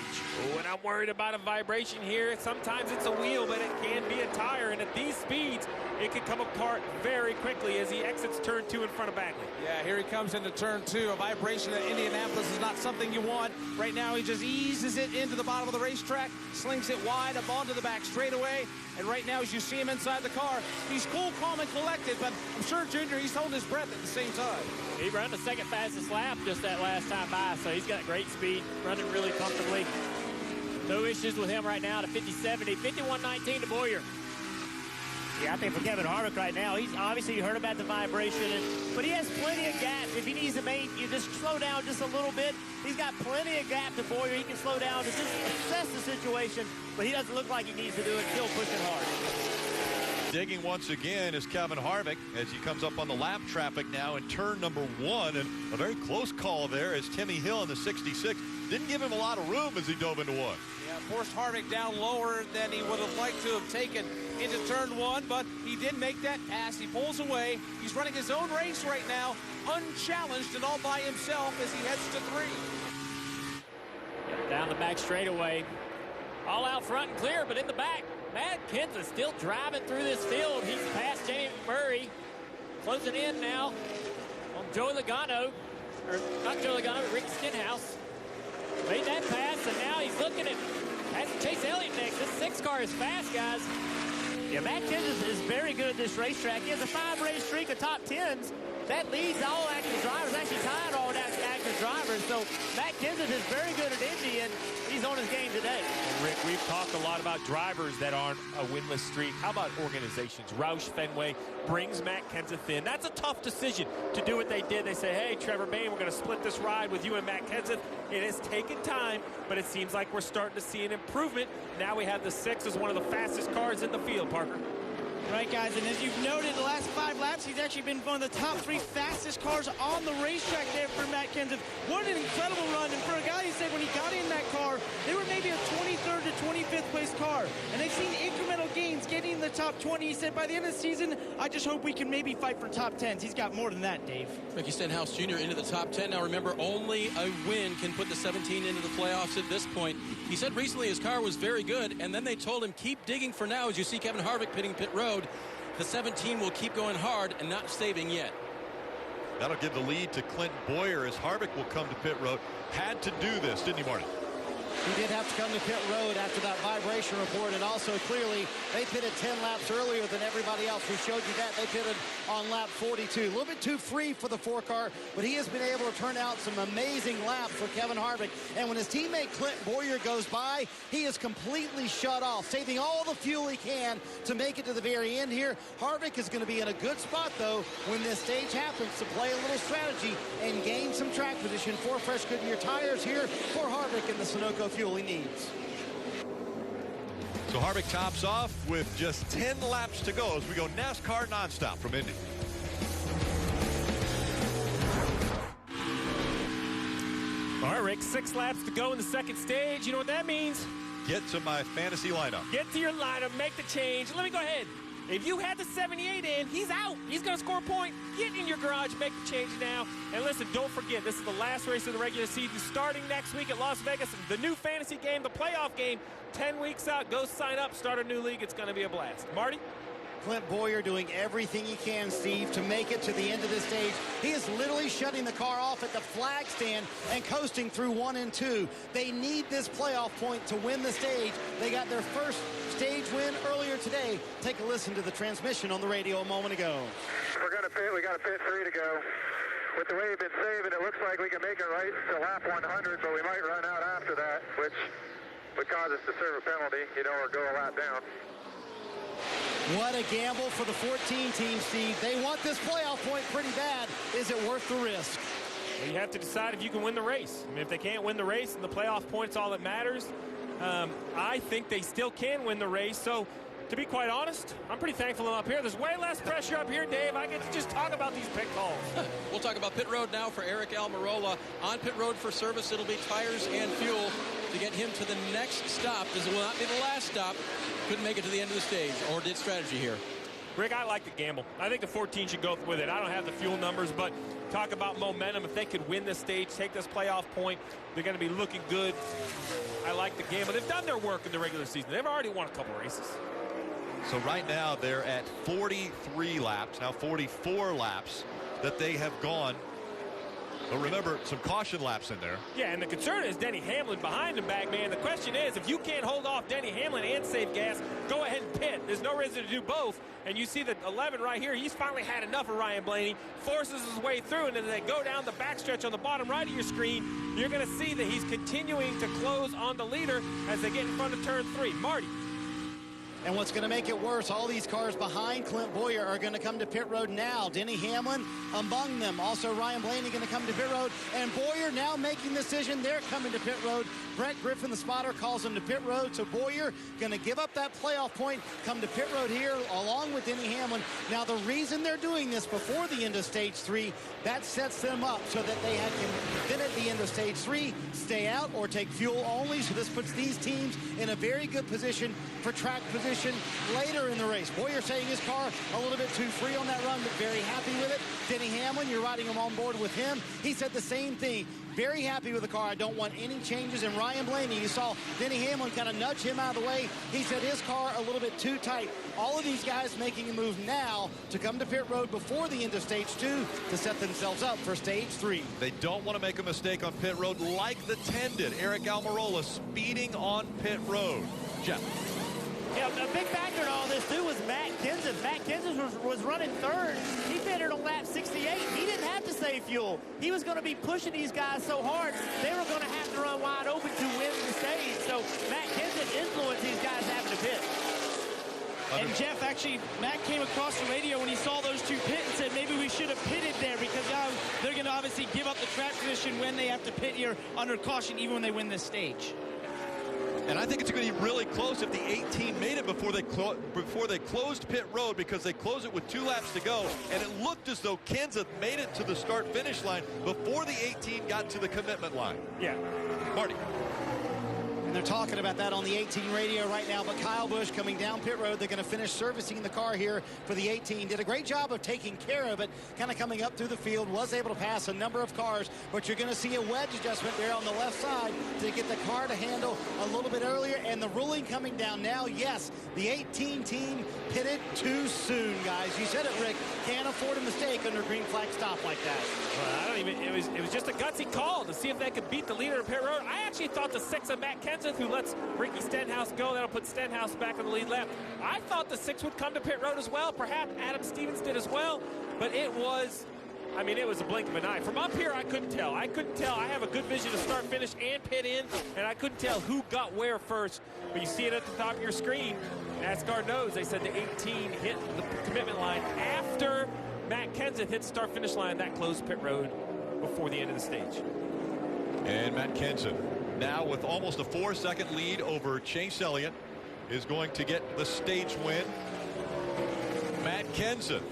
S8: Oh, and I'm worried about a vibration here. Sometimes it's a wheel, but it can be a tire. And at these speeds, it can come apart very quickly as he exits turn 2 in front of Bagley.
S9: Yeah, here he comes into turn 2. A vibration at Indianapolis is not something you want. Right now, he just eases it into the bottom of the racetrack, slings it wide up onto the back straightaway. And right now, as you see him inside the car, he's cool, calm, and collected. But I'm sure, Junior, he's holding his breath at the same time.
S13: He ran the second fastest lap just that last time by, so he's got great speed, running really comfortably. No issues with him right now to 50-70, 51-19 to Boyer.
S10: Yeah, I think for Kevin Harvick right now, he's obviously heard about the vibration, but he has plenty of gap. If he needs to you just slow down just a little bit. He's got plenty of gap to Boyer. He can slow down to just assess the situation, but he doesn't look like he needs to do it. Still pushing hard.
S2: Digging once again is Kevin Harvick as he comes up on the lap traffic now in turn number 1. And a very close call there as Timmy Hill in the 66 didn't give him a lot of room as he dove into 1.
S9: Yeah, forced Harvick down lower than he would have liked to have taken into turn 1, but he did make that pass. He pulls away. He's running his own race right now, unchallenged and all by himself as he heads to 3.
S13: Down the back straightaway. All out front and clear, but in the back, Matt Kenseth still driving through this field. He's past Jamie McMurray. Closing in now on Joey Logano. Or not Joey Logano, but Ricky Stenhouse. Made that pass, and now he's looking at Chase Elliott next. This 6 car is fast, guys.
S10: Yeah, Matt Kenseth is very good at this racetrack. He has a 5-race streak of top 10s. That leads all active drivers, actually tied all active drivers. So Matt Kenseth is very good at Indy, and he's on his game today.
S8: And Rick, we've talked a lot about drivers that aren't a winless streak. How about organizations? Roush Fenway brings Matt Kenseth in. That's a tough decision to do what they did. They say, hey, Trevor Bayne, we're going to split this ride with you and Matt Kenseth. It has taken time, but it seems like we're starting to see an improvement. Now we have the 6 as one of the fastest cars in the field, Parker.
S3: Right, guys, and as you've noted, the last 5 laps, he's actually been one of the top 3 fastest cars on the racetrack there for Matt Kenseth. What an incredible run, and for a guy who said when he got in that car, they were maybe a 23rd to 25th place car, and they've seen incremental gains getting in the top 20. He said by the end of the season, I just hope we can maybe fight for top 10s. He's got more than that, Dave.
S15: Ricky Stenhouse Jr. into the top 10. Now remember, only a win can put the 17 into the playoffs at this point. He said recently his car was very good, and then they told him keep digging for now as you see Kevin Harvick pitting pit road. The 17 will keep going hard and not saving yet.
S2: That'll give the lead to Clint Boyer as Harvick will come to pit road. Had to do this, didn't he, Marty?
S5: He did have to come to pit road after that vibration report, and also clearly they pitted 10 laps earlier than everybody else. We showed you that. They pitted on lap 42. A little bit too free for the 4 car, but he has been able to turn out some amazing laps for Kevin Harvick. And when his teammate Clint Boyer goes by, he is completely shut off, saving all the fuel he can to make it to the very end here. Harvick is going to be in a good spot, though, when this stage happens to play a little strategy and gain some track position. 4 fresh Goodyear tires here for Harvick in the Sunoco fuel he needs.
S2: So Harvick tops off with just 10 laps to go as we go NASCAR nonstop from Indy.
S8: All right, Rick, 6 laps to go in the second stage. You know what that means?
S2: Get to my fantasy lineup.
S8: Get to your lineup, make the change. Let me go ahead. If you had the 78 in, he's out. He's going to score a point. Get in your garage, make the change now. And listen, don't forget, this is the last race of the regular season starting next week at Las Vegas. The new fantasy game, the playoff game, 10 weeks out. Go sign up, start a new league. It's going to be a blast. Marty?
S5: Clint Bowyer doing everything he can, Steve, to make it to the end of the stage. He is literally shutting the car off at the flag stand and coasting through 1 and 2. They need this playoff point to win the stage. They got their first stage win earlier today. Take a listen to the transmission on the radio a moment ago.
S19: We're going to pit. We got a pit 3 to go. With the way we've been saving, it looks like we can make it right to lap 100, but we might run out after that, which would cause us to serve a penalty, or go a lap down.
S5: What a gamble for the 14 team, Steve. They want this playoff point pretty bad. Is it worth the risk?
S8: Well, you have to decide if you can win the race. I mean, if they can't win the race and the playoff point's all that matters, I think they still can win the race. So, to be quite honest, I'm pretty thankful I'm up here. There's way less pressure up here, Dave. I get to just talk about these pit calls.
S15: We'll talk about pit road now for Eric Almirola. On pit road for service, it'll be tires and fuel to get him to the next stop. This will not be the last stop. Couldn't make it to the end of the stage, or did strategy here.
S8: Rick, I like the gamble. I think the 14 should go with it. I don't have the fuel numbers, but talk about momentum. If they could win this stage, take this playoff point, they're going to be looking good. I like the gamble. They've done their work in the regular season. They've already won a couple races.
S2: So right now they're at 43 laps, now 44 laps that they have gone. But remember, some caution laps in there.
S8: Yeah, and the concern is Denny Hamlin behind him, Bagman. The question is, if you can't hold off Denny Hamlin and save gas, go ahead and pit. There's no reason to do both. And you see the 11 right here. He's finally had enough of Ryan Blaney, forces his way through, and as they go down the backstretch on the bottom right of your screen, you're going to see that he's continuing to close on the leader as they get in front of turn 3. Marty.
S5: And what's going to make it worse, all these cars behind Clint Bowyer are going to come to pit road now. Denny Hamlin among them. Also Ryan Blaney going to come to pit road. And Bowyer now making the decision. They're coming to pit road. Brett Griffin, the spotter, calls him to pit road. So Bowyer going to give up that playoff point, come to pit road here along with Denny Hamlin. Now the reason they're doing this before the end of stage 3, that sets them up so that they can then at the end of stage 3 stay out or take fuel only. So this puts these teams in a very good position for track position later in the race. Bowyer saying his car a little bit too free on that run, but very happy with it. Denny Hamlin, you're riding him on board with him. He said the same thing. Very happy with the car. I don't want any changes. And Ryan Blaney, you saw Denny Hamlin kind of nudge him out of the way. He said his car a little bit too tight. All of these guys making a move now to come to pit road before the end of stage 2 to set themselves up for stage 3.
S2: They don't want to make a mistake on pit road like the 10 did. Eric Almirola speeding on pit road. Jeff.
S10: Yeah, a big factor in all this, too, was Matt Kenseth. Matt Kenseth was running third. He pitted on lap 68. He didn't have to save fuel. He was going to be pushing these guys so hard, they were going to have to run wide open to win the stage. So Matt Kenseth influenced these guys having to pit.
S3: And Jeff, actually, Matt came across the radio when he saw those two pit and said maybe we should have pitted there because now they're going to obviously give up the track position when they have to pit here under caution, even when they win this stage.
S2: And I think it's going to be really close if the 18 made it before they closed pit road, because they closed it with 2 laps to go. And it looked as though Kenseth made it to the start-finish line before the 18 got to the commitment line.
S8: Yeah.
S2: Marty.
S5: And they're talking about that on the 18 radio right now. But Kyle Busch coming down pit road. They're going to finish servicing the car here for the 18. Did a great job of taking care of it, kind of coming up through the field. Was able to pass a number of cars. But you're going to see a wedge adjustment there on the left side to get the car to handle a little bit earlier. And the ruling coming down now, yes, the 18 team pitted too soon, guys. You said it, Rick. Can't afford a mistake under green flag stop like that.
S8: Well, I don't even, it was just a gutsy call to see if they could beat the leader of pit road. I actually thought the 6 of Matt Kenseth, who lets Ricky Stenhouse go, that'll put Stenhouse back on the lead lap. I thought the 6 would come to pit road as well. Perhaps Adam Stevens did as well. But it was, I mean, it was a blink of an eye. From up here, I couldn't tell. I have a good vision of start, finish, and pit in, and I couldn't tell who got where first. But you see it at the top of your screen. NASCAR knows. They said the 18 hit the commitment line after Matt Kenseth hit start, finish line. That closed pit road before the end of the stage.
S2: And Matt Kenseth, now with almost a 4-second lead over Chase Elliott, is going to get the stage win. Matt Kenseth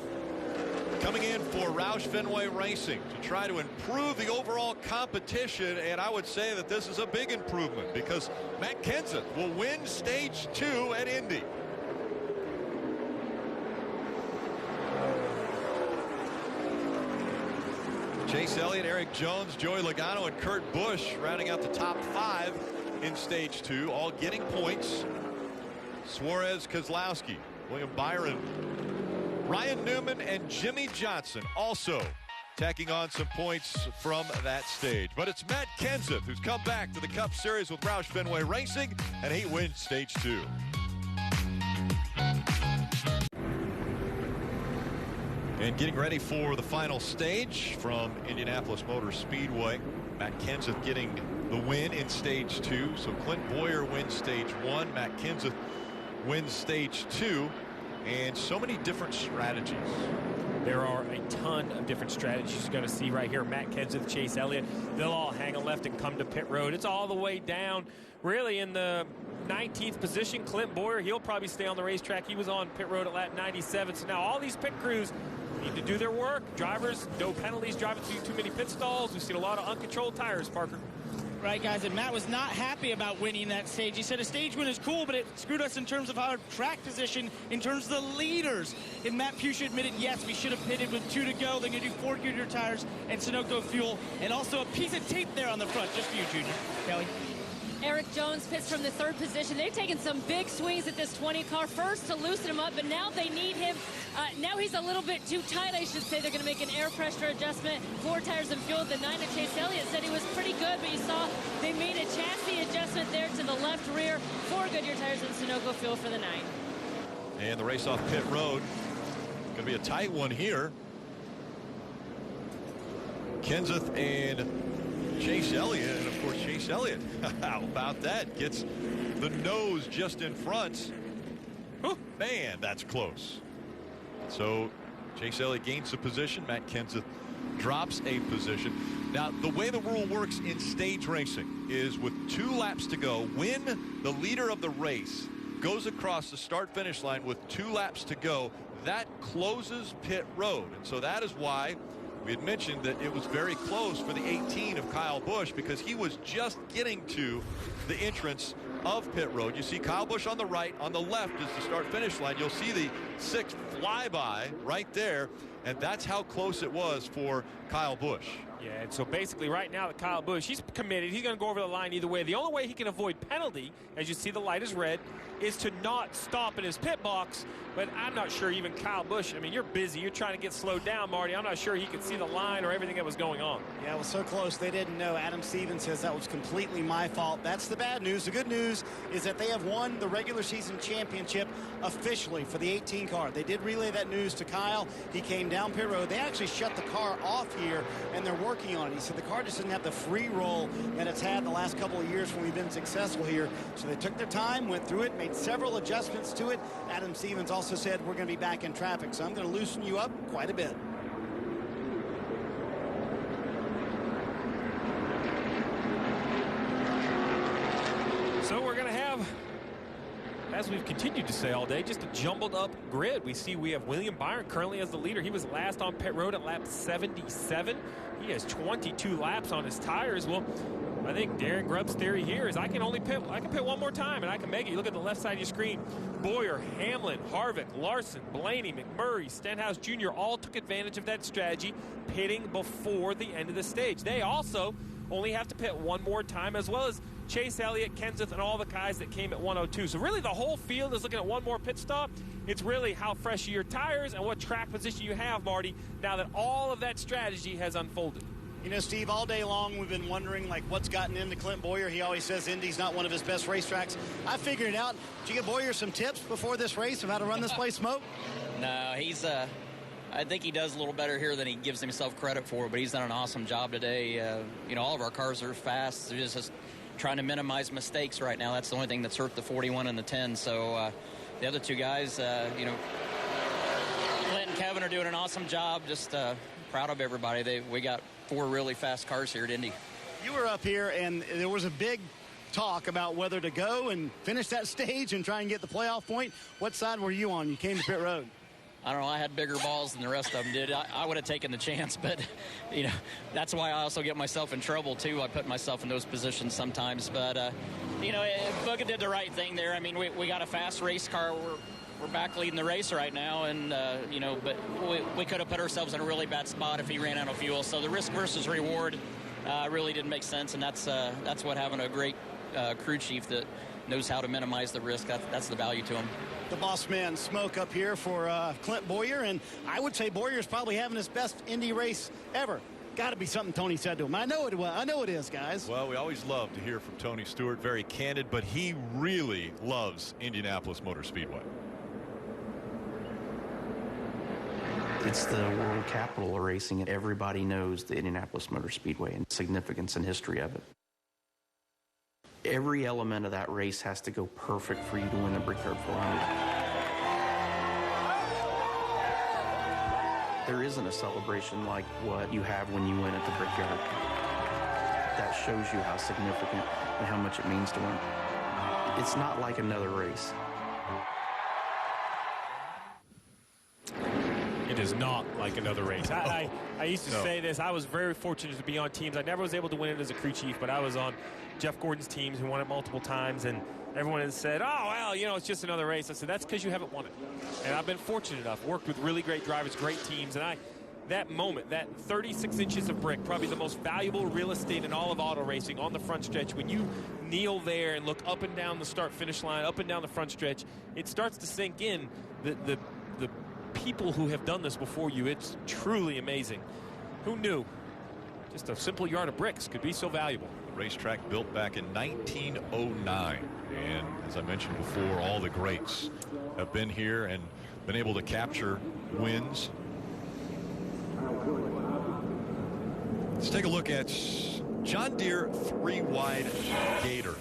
S2: coming in for Roush Fenway Racing to try to improve the overall competition, and I would say that this is a big improvement because Matt Kenseth will win stage 2 at Indy. Chase Elliott, Eric Jones, Joey Logano, and Kurt Busch rounding out the top 5 in stage 2, all getting points. Suarez, Keselowski, William Byron, Ryan Newman, and Jimmy Johnson also tacking on some points from that stage. But it's Matt Kenseth who's come back to the Cup Series with Roush Fenway Racing, and he wins stage 2. And getting ready for the final stage from Indianapolis Motor Speedway. Matt Kenseth getting the win in stage 2. So Clint Boyer wins stage 1. Matt Kenseth wins stage 2. And so many different strategies.
S8: There are a ton of different strategies you're going to see right here. Matt Kenseth, Chase Elliott, they'll all hang a left and come to pit road. It's all the way down really in the 19th position. Clint Boyer, he'll probably stay on the racetrack. He was on pit road at lap 97. So now all these pit crews need to do their work. Drivers, no penalties driving through too many pit stalls. We've seen a lot of uncontrolled tires, Parker.
S3: Right, guys, and Matt was not happy about winning that stage. He said a stage win is cool, but it screwed us in terms of our track position, in terms of the leaders. And Matt Pusha admitted, yes, we should have pitted with 2 to go. They're going to do 4 Goodyear tires and Sunoco fuel, and also a piece of tape there on the front, just for you, Junior. Kelly.
S4: Eric Jones pits from the 3rd position. They've taken some big swings at this 20 car first to loosen him up, but now they need him. Now he's a little bit too tight, I should say. They're going to make an air pressure adjustment. 4 tires and fuel. The 9 of Chase Elliott said he was pretty good, but you saw they made a chassis adjustment there to the left rear. 4 Goodyear tires and Sunoco fuel for the 9.
S2: And the race off pit road. Going to be a tight one here. Kenseth and Chase Elliott, and of course Chase Elliott, how about that? Gets the nose just in front. Oh, man, that's close. So Chase Elliott gains a position. Matt Kenseth drops a position. Now, the way the rule works in stage racing is with 2 laps to go, when the leader of the race goes across the start-finish line with 2 laps to go, that closes pit road. And so that is why we had mentioned that it was very close for the 18 of Kyle Busch, because he was just getting to the entrance of pit road. You see Kyle Busch on the right. On the left is the start-finish line. You'll see the 6th flyby right there, and that's how close it was for Kyle Busch.
S8: Yeah, and so basically right now that Kyle Busch, he's committed. He's going to go over the line either way. The only way he can avoid penalty, as you see the light is red, is to not stop in his pit box. But I'm not sure even Kyle Busch, I mean, you're busy. You're trying to get slowed down, Marty. I'm not sure he could see the line or everything that was going on.
S5: Yeah, it was so close they didn't know. Adam Stevens says that was completely my fault. That's the bad news. The good news is that they have won the regular season championship officially for the 18 car. They did relay that news to Kyle. He came down pit road. They actually shut the car off here, and they're working on it. He said the car just didn't have the free roll that it's had the last couple of years when we've been successful here. So they took their time, went through it, made several adjustments to it. Adam Stevens also said we're going to be back in traffic, so I'm going to loosen you up quite a bit.
S8: So we're going to have, as we've continued to say all day, just a jumbled up grid. We have William Byron currently as the leader. He was last on pit road at lap 77. He has 22 laps on his tires. Well, I think Darren Grubb's theory here is I can pit one more time and I can make it. You look at the left side of your screen. Boyer, Hamlin, Harvick, Larson, Blaney, McMurray, Stenhouse Jr. all took advantage of that strategy, pitting before the end of the stage. They also only have to pit one more time, as well as Chase Elliott, Kenseth, and all the guys that came at 102. So really the whole field is looking at one more pit stop. It's really how fresh are your tires and what track position you have, Marty, now that all of that strategy has unfolded.
S5: You know, Steve, all day long we've been wondering, like, what's gotten into Clint Boyer. He always says Indy's not one of his best racetracks. I figured it out. Did you give Boyer some tips before this race of how to run this place, Smoke?
S20: No, he's I think he does a little better here than he gives himself credit for, but he's done an awesome job today. You know, all of our cars are fast. They're just trying to minimize mistakes right now. That's the only thing that's hurt the 41 and the 10. So the other 2 guys, you know, Clint and Kevin are doing an awesome job. Just proud of everybody. We got 4 really fast cars here at Indy.
S5: You were up here, and there was a big talk about whether to go and finish that stage and try and get the playoff point. What side were you on? You came to pit road.
S20: I don't know, I had bigger balls than the rest of them did. I would have taken the chance, but, you know, that's why I also get myself in trouble, too. I put myself in those positions sometimes. But, you know, Booga did the right thing there. I mean, we got a fast race car. We're back leading the race right now, and, you know, but we could have put ourselves in a really bad spot if he ran out of fuel. So the risk versus reward really didn't make sense, and that's what having a great crew chief that knows how to minimize the risk, that's the value to him.
S5: The boss man smoke up here for Clint Boyer, and I would say Boyer's probably having his best Indy race ever. Got to be something Tony said to him. I know it is, guys.
S2: Well, we always love to hear from Tony Stewart. Very candid, but he really loves Indianapolis Motor Speedway.
S11: It's the world capital of racing, and everybody knows the Indianapolis Motor Speedway and significance and history of it. Every element of that race has to go perfect for you to win the Brickyard 400. There isn't a celebration like what you have when you win at the Brickyard. That shows you how significant and how much it means to win. It's not like another race.
S8: It is not like another race. I used to say this. I was very fortunate to be on teams. I never was able to win it as a crew chief, but I was on Jeff Gordon's teams who won it multiple times, and everyone has said, oh, well, you know, it's just another race. I said, that's because you haven't won it. And I've been fortunate enough, worked with really great drivers, great teams, and that moment, that 36 inches of brick, probably the most valuable real estate in all of auto racing on the front stretch, when you kneel there and look up and down the start-finish line, up and down the front stretch, it starts to sink in the people who have done this before you. It's truly amazing. Who knew just a simple yard of bricks could be so valuable?
S2: The racetrack built back in 1909, and as I mentioned before, all the greats have been here and been able to capture wins. Let's take a look at John Deere 3-wide Gator.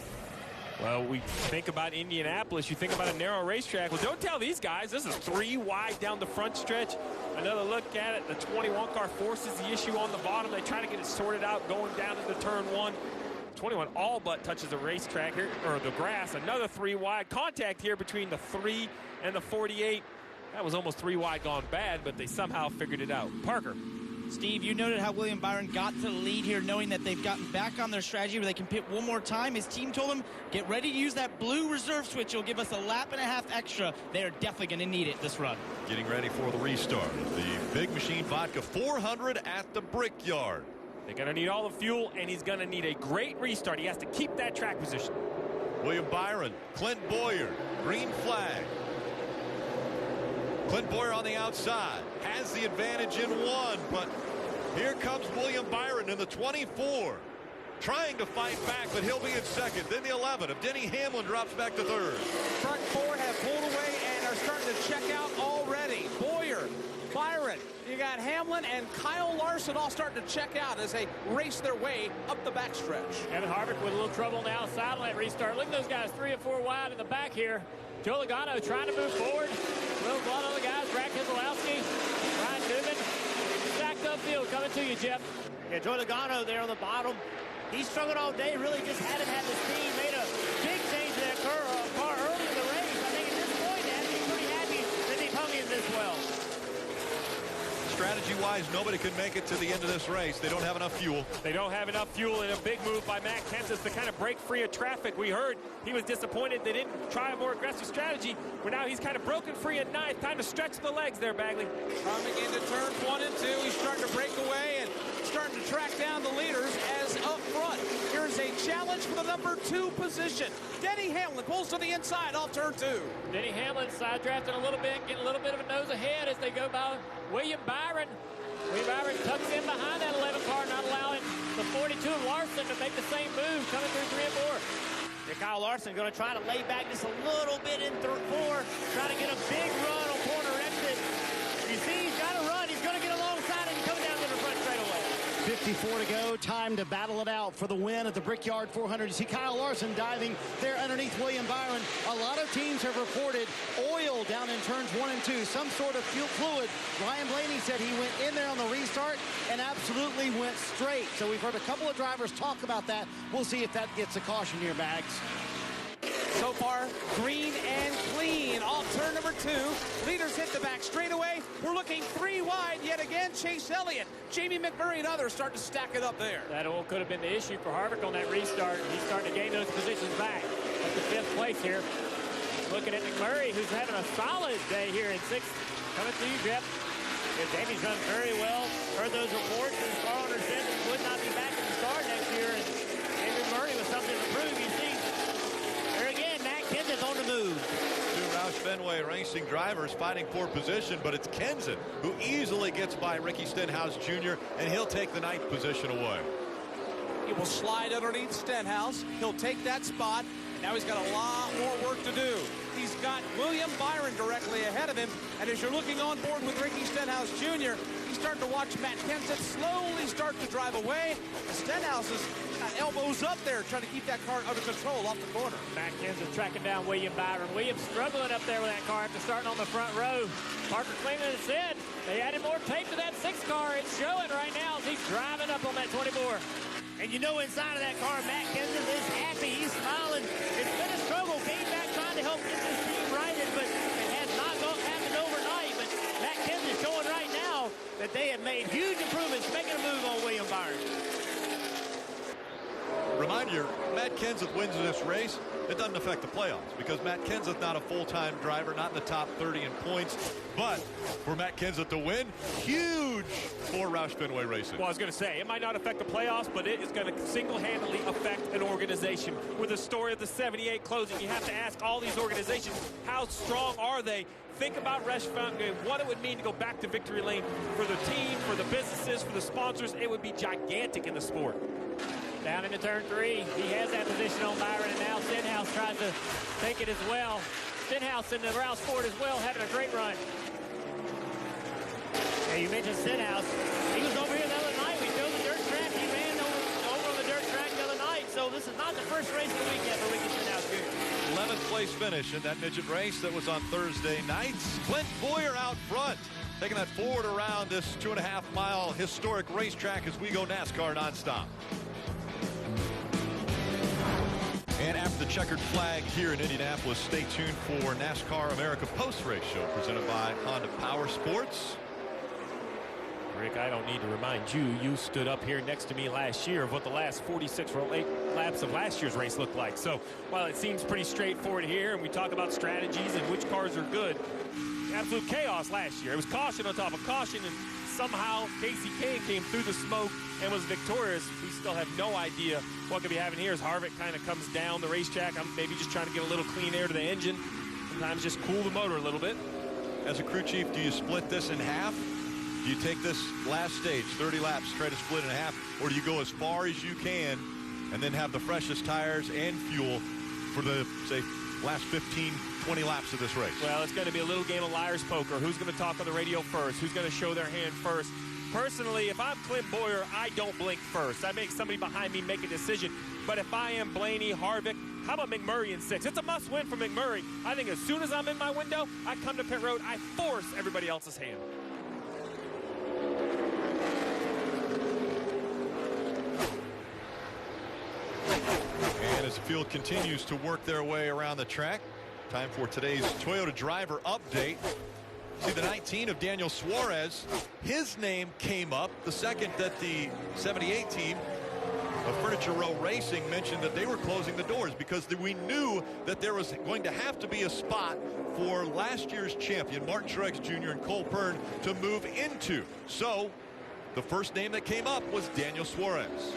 S8: Well, we think about Indianapolis, you think about a narrow racetrack. Well, don't tell these guys, this is 3 wide down the front stretch. Another look at it, the 21 car forces the issue on the bottom. They try to get it sorted out going down into turn 1. 21 all but touches the racetrack here, or the grass. Another 3 wide. Contact here between the 3 and the 48. That was almost 3 wide gone bad, but they somehow figured it out. Parker.
S3: Steve, you noted how William Byron got to the lead here, knowing that they've gotten back on their strategy where they can pit one more time. His team told him, get ready to use that blue reserve switch. It'll give us a lap and a half extra. They're definitely going to need it this run.
S2: Getting ready for the restart. The Big Machine Vodka 400 at the Brickyard.
S8: They're going to need all the fuel, and he's going to need a great restart. He has to keep that track position.
S2: William Byron, Clint Boyer, green flag. Clint Boyer on the outside has the advantage in 1, but here comes William Byron in the 24, trying to fight back, but he'll be in second. Then the 11 of Denny Hamlin drops back to third.
S9: Front 4 have pulled away and are starting to check out already. Boyer, Byron, you got Hamlin and Kyle Larson all starting to check out as they race their way up the backstretch.
S13: Kevin Harvick with a little trouble now, side lane restart. Look at those guys, 3 and 4 wide in the back here. Joe Logano trying to move forward. A lot of other guys, Brad Keselowski, Ryan Newman. Stacked up field coming to you, Jeff.
S10: Yeah, Joe Logano there on the bottom. He struggled all day, really just hadn't had the speed. Made a big change to that car early in the race. I think at this point, they have to be pretty happy that they've hung in this well.
S2: Strategy-wise, nobody can make it to the end of this race. They don't have enough fuel.
S8: They don't have enough fuel, and a big move by Matt Kenseth to kind of break free of traffic. We heard he was disappointed they didn't try a more aggressive strategy, but now he's kind of broken free at 9th. Time to stretch the legs there, Bagley.
S9: Coming into turns 1 and 2, he's starting to break away and starting to track down the leaders as up front. Here's a challenge for the number 2 position. Denny Hamlin pulls to the inside off turn 2.
S13: Denny Hamlin side drafting a little bit, getting a little bit of a nose ahead as they go by William Byron. William Byron tucks in behind that 11 car, not allowing the 42 of Larson to make the same move, coming through 3 and 4.
S10: Yeah, Kyle Larson going to try to lay back just a little bit in 4, try to get a big run on corner exit. You see, he's got to run. He's going to get alongside and come down to the front straightaway.
S5: 54 to go. Time to battle it out for the win at the Brickyard 400. You see Kyle Larson diving there underneath William Byron. A lot of teams have reported oil down in turns 1 and 2, some sort of fuel fluid. Ryan Blaney said he went in there on the restart and absolutely went straight. So we've heard a couple of drivers talk about that. We'll see if that gets a caution here, Bags.
S9: So far, green and clean off turn number 2. Leaders hit the back straightaway. We're looking 3 wide yet again. Chase Elliott, Jamie McMurray, and others start to stack it up there.
S13: That all could have been the issue for Harvick on that restart. He's starting to gain those positions back. Up to 5th place here. Looking at McMurray, who's having a solid day here in 6th. Coming to you, Jeff. Jamie's run very well. Heard those reports, and car owner said that he would not be back at the start next year. And Jamie McMurray was something to prove. You see, there again, Matt Kenseth on the move.
S2: 2 Roush Fenway Racing drivers fighting for position, but it's Kenseth who easily gets by Ricky Stenhouse Jr., and he'll take the 9th position away.
S9: He will slide underneath Stenhouse. He'll take that spot. Now he's got a lot more work to do. He's got William Byron directly ahead of him. And as you're looking on board with Ricky Stenhouse Jr., he's starting to watch Matt Kenseth slowly start to drive away. Stenhouse is elbows up there trying to keep that car under control off the corner.
S13: Matt Kenseth tracking down William Byron. Williams struggling up there with that car after starting on the front row. Parker Klingman said they added more tape to that 6 car. It's showing right now as he's driving up on that 24.
S10: And you know inside of that car, Matt Kenseth is happy. He's smiling. It's been a struggle getting back trying to help get this team righted, but it has not happened overnight. But Matt Kenseth showing right now that they have made huge improvements, making a move on William Byron.
S2: Remind you, Matt Kenseth wins this race. It doesn't affect the playoffs because Matt Kenseth not a full-time driver, not in the top 30 in points. But for Matt Kenseth to win, huge for Roush Fenway Racing.
S8: Well, I was going to say, it might not affect the playoffs, but it is going to single-handedly affect an organization. With the story of the 78 closing, you have to ask all these organizations, how strong are they? Think about Roush Fenway, what it would mean to go back to victory lane for the team, for the businesses, for the sponsors. It would be gigantic in the sport.
S13: Down into turn 3. He has that position on Byron, and now Stenhouse tries to take it as well. Stenhouse in the Rouse Ford as well, having a great run.
S10: Hey, you mentioned Stenhouse. He was over here the other night. We showed the dirt track. He ran over on the dirt track the other night. So this is not the first race of the weekend for Ricky Stenhouse Jr.
S2: 11th place finish in that midget race that was on Thursday nights. Clint Boyer out front, taking that forward around this 2.5-mile historic racetrack as we go NASCAR nonstop. And after the checkered flag here in Indianapolis, stay tuned for NASCAR America post-race show presented by Honda Power Sports.
S8: Rick, I don't need to remind you, you stood up here next to me last year of what the last 46 laps of last year's race looked like. So while it seems pretty straightforward here, and we talk about strategies and which cars are good, absolute chaos last year. It was caution on top of caution, and somehow Casey Kane came through the smoke and was victorious. We still have no idea what could be happening here as Harvick kind of comes down the racetrack. I'm maybe just trying to get a little clean air to the engine. Sometimes just cool the motor a little bit.
S2: As a crew chief, do you split this in half? Do you take this last stage, 30 laps, try to split in half, or do you go as far as you can and then have the freshest tires and fuel for the, say, last 15, 20 laps of this race?
S8: Well, it's going to be a little game of liar's poker. Who's going to talk on the radio first? Who's going to show their hand first? Personally, if I'm Clint Boyer, I don't blink first. I make somebody behind me make a decision. But if I am Blaney, Harvick, how about McMurray in 6? It's a must-win for McMurray. I think as soon as I'm in my window, I come to pit road, I force everybody else's hand.
S2: And as the field continues to work their way around the track, time for today's Toyota driver update. See the 19 of Daniel Suarez. His name came up the second that the 78 team of Furniture Row Racing mentioned that they were closing the doors because we knew that there was going to have to be a spot for last year's champion, Martin Truex Jr. and Cole Pearn, to move into. So the first name that came up was Daniel Suarez.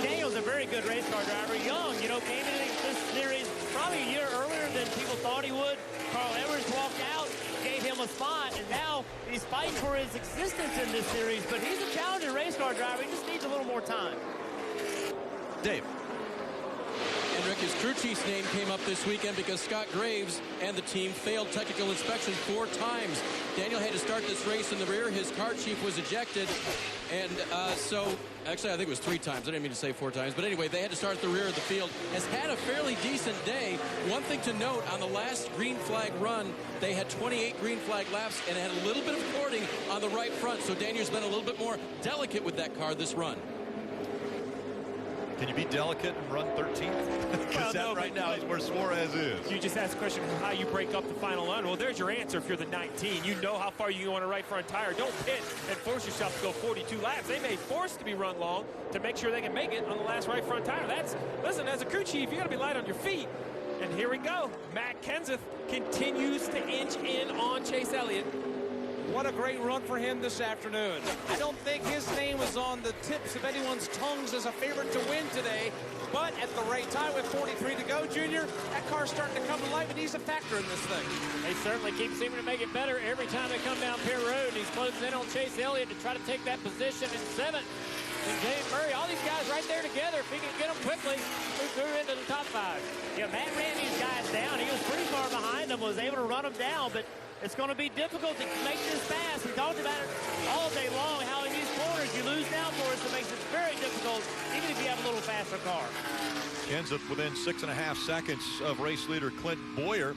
S10: Daniel's a very good race car driver. Young, you know, came into this series probably a year earlier than people thought he would. Carl Edwards walked out, gave him a spot, and now he's fighting for his existence in this series. But he's a challenging race car driver. He just needs a little more time.
S2: Dave.
S15: And Rick, his crew chief's name came up this weekend because Scott Graves and the team failed technical inspection 4 times. Daniel had to start this race in the rear. His car chief was ejected. And so, actually, I think it was 3 times. I didn't mean to say 4 times. But anyway, they had to start at the rear of the field. Has had a fairly decent day. One thing to note, on the last green flag run, they had 28 green flag laps and had a little bit of cording on the right front. So Daniel's been a little bit more delicate with that car this run.
S2: Can you be delicate and run 13th? Because
S8: Well, no,
S2: right now is where Suarez is.
S8: You just asked the question of how you break up the final run. Well, there's your answer if you're the 19. You know how far you go on a right front tire. Don't pit and force yourself to go 42 laps. They may force to be run long to make sure they can make it on the last right front tire. Listen, as a crew chief, you got to be light on your feet. And here we go. Matt Kenseth continues to inch in on Chase Elliott.
S9: What a great run for him this afternoon. I don't think his name was on the tips of anyone's tongues as a favorite to win today, but at the right time with 43 to go, Junior, that car's starting to come to life, and he's a factor in this thing.
S13: They certainly keep seeming to make it better every time they come down Pier Road, and he's closing in on Chase Elliott to try to take that position in 7th. And James Murray, all these guys right there together, if he can get them quickly, move through into the top 5.
S10: Yeah, Matt ran these guys down. He was pretty far behind them, was able to run them down, but it's going to be difficult to make this fast. We talked about it all day long, how in these corners you lose downforce. It makes it very difficult, even if you have a little faster car.
S2: Kenseth within 6.5 seconds of race leader Clint Boyer.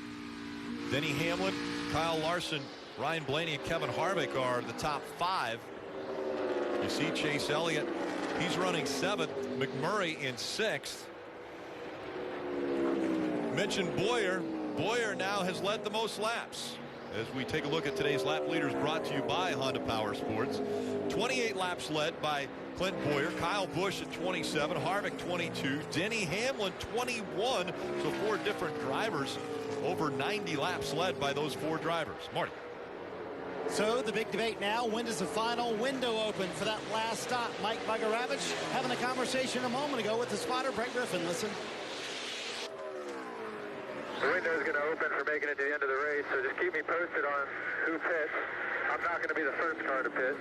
S2: Denny Hamlin, Kyle Larson, Ryan Blaney, and Kevin Harvick are the top 5. You see Chase Elliott, he's running 7th. McMurray in 6th. Mentioned Boyer. Boyer now has led the most laps. As we take a look at today's lap leaders brought to you by Honda Power Sports. 28 laps led by Clint Boyer, Kyle Busch at 27, Harvick 22, Denny Hamlin 21. So 4 different drivers, over 90 laps led by those 4 drivers. Marty.
S5: So the big debate now, when does the final window open for that last stop? Mike Bagaravich having a conversation a moment ago with the spotter, Brett Griffin. Listen.
S19: The window is going to open for making it to the end of the race, so just keep me posted on who pits. I'm not going to be the first car to pit.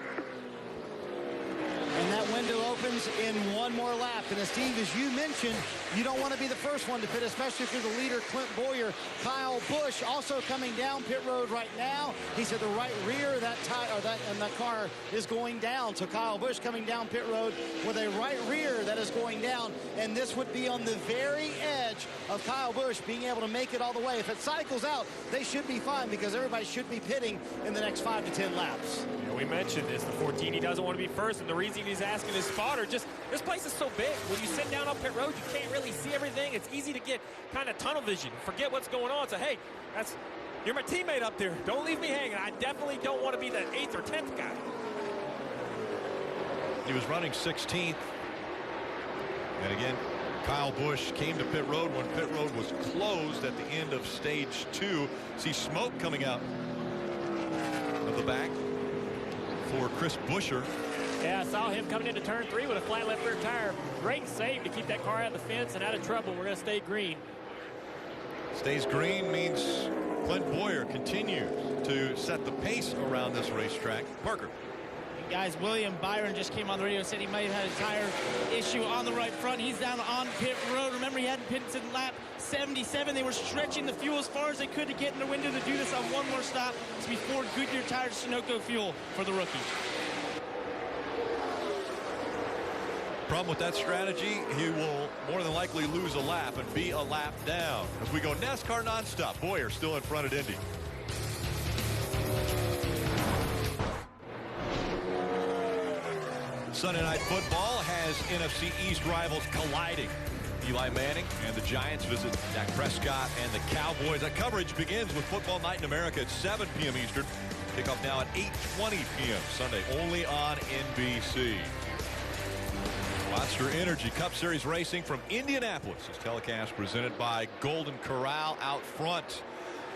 S5: And that window opens in 1 more lap. And as Steve, as you mentioned, you don't want to be the first one to pit, especially if you're the leader, Clint Boyer. Kyle Busch also coming down pit road right now. He's at the right rear of that tire, and that car is going down. So Kyle Busch coming down pit road with a right rear that is going down. And this would be on the very edge of Kyle Busch being able to make it all the way. If it cycles out, they should be fine because everybody should be pitting in the next 5 to 10 laps.
S8: You know, we mentioned this, the 14, he doesn't want to be first, and the reason he's asking his spotter, just this place is so big. When you sit down up pit road, you can't really see everything. It's easy to get kind of tunnel vision, forget what's going on. So, hey, you're my teammate up there. Don't leave me hanging. I definitely don't want to be the 8th or 10th guy.
S2: He was running 16th. And again, Kyle Busch came to pit road when pit road was closed at the end of stage 2. See smoke coming out of the back for Chris Buescher.
S13: Yeah, I saw him coming into turn 3 with a flat left rear tire. Great save to keep that car out of the fence and out of trouble. We're going to stay green.
S2: Stays green means Clint Boyer continues to set the pace around this racetrack. Parker.
S3: Guys, William Byron just came on the radio and said he might have had a tire issue on the right front. He's down on pit road. Remember, he hadn't pitted since lap 77. They were stretching the fuel as far as they could to get in the window to do this on 1 more stop. It's before Goodyear Tires Sunoco fuel for the rookie.
S2: Problem with that strategy, he will more than likely lose a lap and be a lap down. As we go NASCAR nonstop, Boyer still in front at Indy. Sunday Night Football has NFC East rivals colliding. Eli Manning and the Giants visit Dak Prescott and the Cowboys. That coverage begins with Football Night in America at 7 p.m. Eastern. Kickoff now at 8:20 p.m. Sunday only on NBC. Monster Energy Cup Series racing from Indianapolis is telecast presented by Golden Corral out front.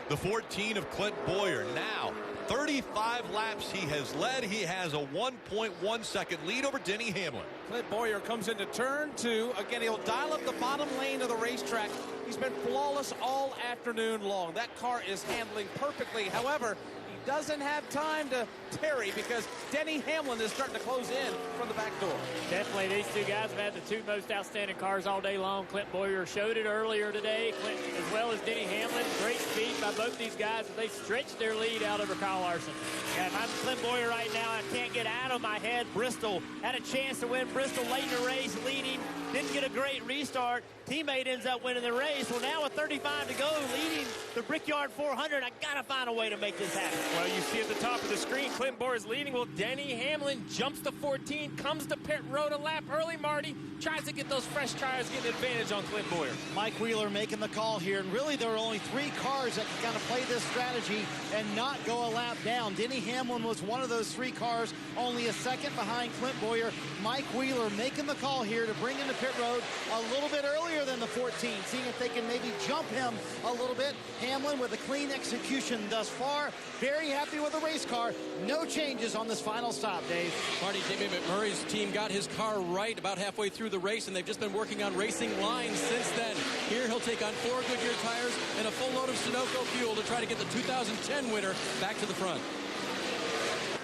S2: The 14 of Clint Boyer. Now 35 laps he has led. He has a 1.1 second lead over Denny Hamlin.
S9: Clint Boyer comes into turn 2. Again, he'll dial up the bottom lane of the racetrack. He's been flawless all afternoon long. That car is handling perfectly. However, he doesn't have time to tarry because Denny Hamlin is starting to close in from the back door.
S13: Definitely, these 2 guys have had the 2 most outstanding cars all day long. Clint Boyer showed it earlier today. Clint, as well as Denny Hamlin, great speed by both these guys as they stretched their lead out over Kyle Larson.
S10: Yeah, if I'm Clint Boyer right now, I can't get out of my head. Bristol had a chance to win Bristol late in the race, leading didn't get a great restart. Teammate ends up winning the race. Well, now with 35 to go, leading the Brickyard 400, I got to find a way to make this happen.
S8: Well, you see at the top of the screen, Clinton Boyer is leading. Well, Denny Hamlin jumps to 14, comes to pit road a lap early, Marty. Tries to get those fresh tires, get an advantage on Clinton Boyer.
S5: Mike Wheeler making the call here, and really there are only 3 cars that can kind of play this strategy and not go a lap down. Denny Hamlin was one of those 3 cars, only a second behind Clint Boyer. Mike Wheeler making the call here to bring into pit road a little bit earlier than the 14, seeing if they can maybe jump him a little bit. Hamlin with a clean execution thus far. Very happy with the race car. No changes on this final stop, Dave.
S15: Marty, David McMurray's team got his car right about halfway through the race, and they've just been working on racing lines since then. Here he'll take on 4 Goodyear tires and a full load of Sunoco fuel to try to get the 2010 winner back to the front.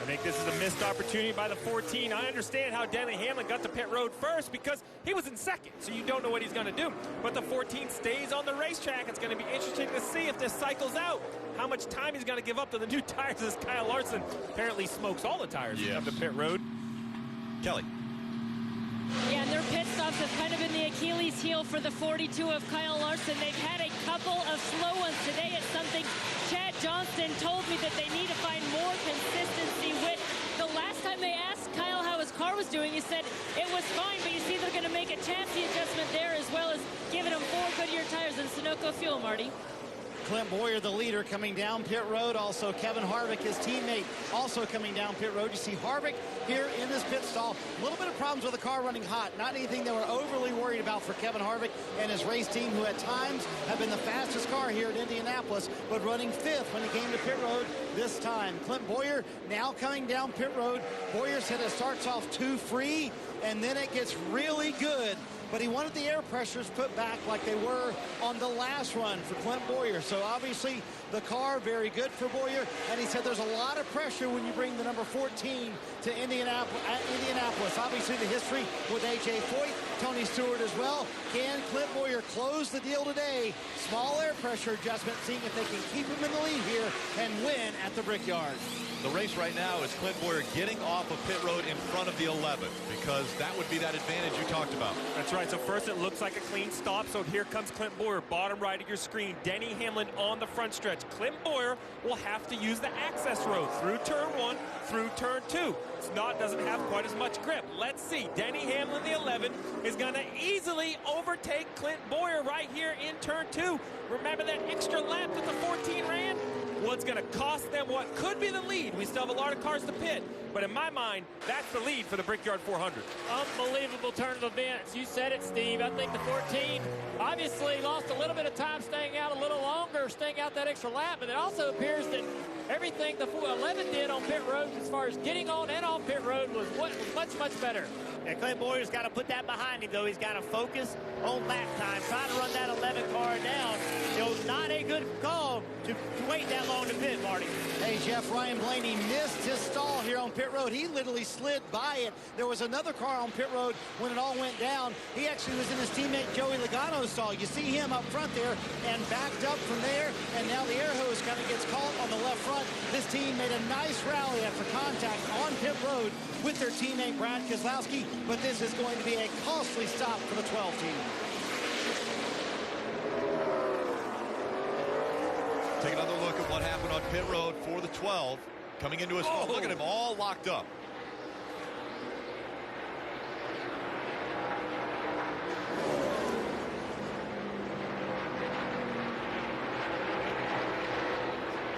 S8: I think this is a missed opportunity by the 14. I understand how Denny Hamlin got to pit road first because he was in second, so you don't know what he's going to do. But the 14 stays on the racetrack. It's going to be interesting to see if this cycles out, how much time he's going to give up to the new tires as Kyle Larson apparently smokes all the tires up to pit road.
S2: Kelly.
S4: Yeah, and their pit stops have kind of been the Achilles heel for the 42 of Kyle Larson. They've had a couple of slow ones. Today it's something Chad Johnston told me that they need to find more consistency with. The last time they asked Kyle how his car was doing, he said it was fine, but you see they're going to make a chassis adjustment there as well as giving him 4 Goodyear tires and Sunoco fuel, Marty.
S5: Clint Boyer, the leader, coming down pit road. Also, Kevin Harvick, his teammate, also coming down pit road. You see Harvick here in this pit stall. A little bit of problems with the car running hot. Not anything they were overly worried about for Kevin Harvick and his race team, who at times have been the fastest car here at Indianapolis, but running 5th when he came to pit road this time. Clint Boyer now coming down pit road. Boyer said it starts off too free, and then it gets really good. But he wanted the air pressures put back like they were on the last run for Clint Boyer. So obviously the car very good for Boyer. And he said there's a lot of pressure when you bring the number 14 to Indianapolis. Obviously the history with A.J. Foyt, Tony Stewart as well. Can Clint Boyer close the deal today? Small air pressure adjustment, seeing if they can keep him in the lead here and win at the Brickyard.
S2: The race right now is Clint Boyer getting off of pit road in front of the 11, because that would be that advantage you talked about.
S8: That's right. So first it looks like a clean stop. So here comes Clint Boyer, bottom right of your screen. Denny Hamlin on the front stretch. Clint Boyer will have to use the access road through turn 1, through turn 2. Doesn't have quite as much grip. Let's see. Denny Hamlin, the 11, is going to easily overtake Clint Boyer right here in turn 2. Remember that extra lap that the 14 ran? Well, it's going to cost them what could be the lead. We still have a lot of cars to pit, but in my mind, that's the lead for the Brickyard 400.
S13: Unbelievable turn of events. You said it, Steve. I think the 14 obviously lost a little bit of time staying out a little longer, staying out that extra lap, but it also appears that everything the 11 did on pit road as far as getting on and off pit road was much, much better.
S10: And Clint Boyer's got to put that behind him, though. He's got to focus on lap time, trying to run that 11 car down. It was not a good call to wait that long to pit, Marty.
S5: Hey, Jeff, Ryan Blaney missed his stall here on pit road. He literally slid by it. There was another car on pit road when it all went down. He actually was in his teammate Joey Logano's stall. You see him up front there and backed up from there, and now the air hose kind of gets caught on the left front. This team made a nice rally after contact on pit road with their teammate Brad Keselowski, but this is going to be a costly stop for the 12 team.
S2: Take another look at what happened on pit road for the 12. Coming into his stall. Look at him all locked up.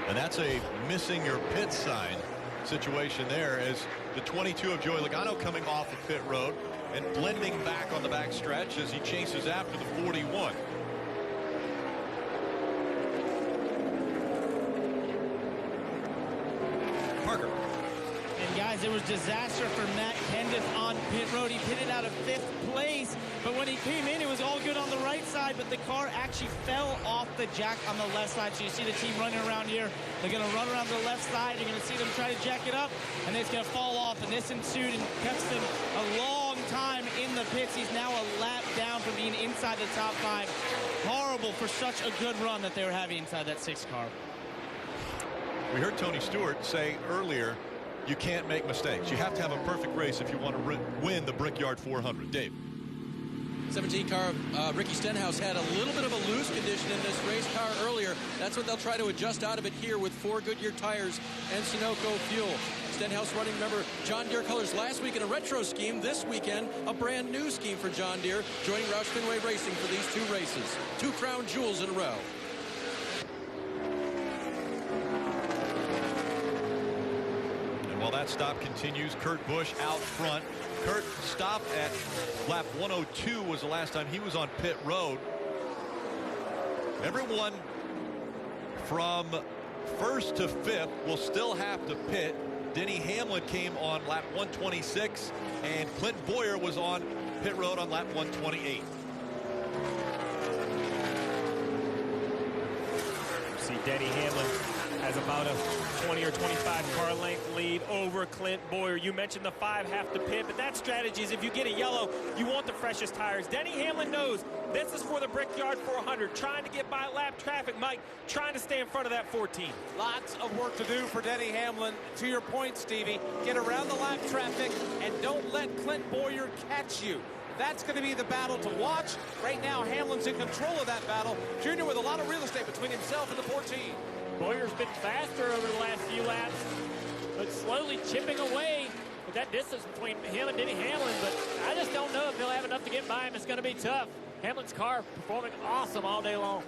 S2: And that's a missing your pit sign situation there, as the 22 of Joey Logano coming off of pit road and blending back on the back stretch as he chases after the 41. Parker.
S3: And guys, it was disaster for Matt Kenseth on pit road. He pitted out of 5th place, but when he came in, it was all good on the right side, but the car actually fell off the jack on the left side. So you see the team running around here. They're going to run around the left side. You're going to see them try to jack it up, and it's going to fall off. And this ensued and kept him a long time in the pits. He's now a lap down from being inside the top 5. Horrible for such a good run that they were having inside that 6th car.
S2: We heard Tony Stewart say earlier, you can't make mistakes. You have to have a perfect race if you want to win the Brickyard 400. Dave.
S15: 17 car, Ricky Stenhouse, had a little bit of a loose condition in this race car earlier. That's what they'll try to adjust out of it here with 4 Goodyear tires and Sunoco fuel. Stenhouse running, remember, John Deere colors last week in a retro scheme. This weekend, a brand new scheme for John Deere, joining Roush Fenway Racing for these 2 races. 2 crown jewels in a row.
S2: And while that stop continues, Kurt Busch out front. Kurt stopped at lap 102 was the last time he was on pit road. Everyone from 1st to 5th will still have to pit. Denny Hamlin came on lap 126, and Clint Boyer was on pit road on lap 128.
S8: See, Denny Hamlin has about a 20 or 25 car length lead over Clint Boyer. You mentioned the 5 have to pit, but that strategy is if you get a yellow, you want the freshest tires. Denny Hamlin knows this is for the Brickyard 400, trying to get by lap traffic. Mike trying to stay in front of that 14.
S9: Lots of work to do for Denny Hamlin. To your point, Stevie, get around the lap traffic and don't let Clint Boyer catch you. That's going to be the battle to watch. Right now, Hamlin's in control of that battle. Junior with a lot of real estate between himself and the 14.
S13: Boyer's been faster over the last few laps, but slowly chipping away with that distance between him and Denny Hamlin. But I just don't know if he'll have enough to get by him. It's going to be tough. Hamlin's car performing awesome all day long.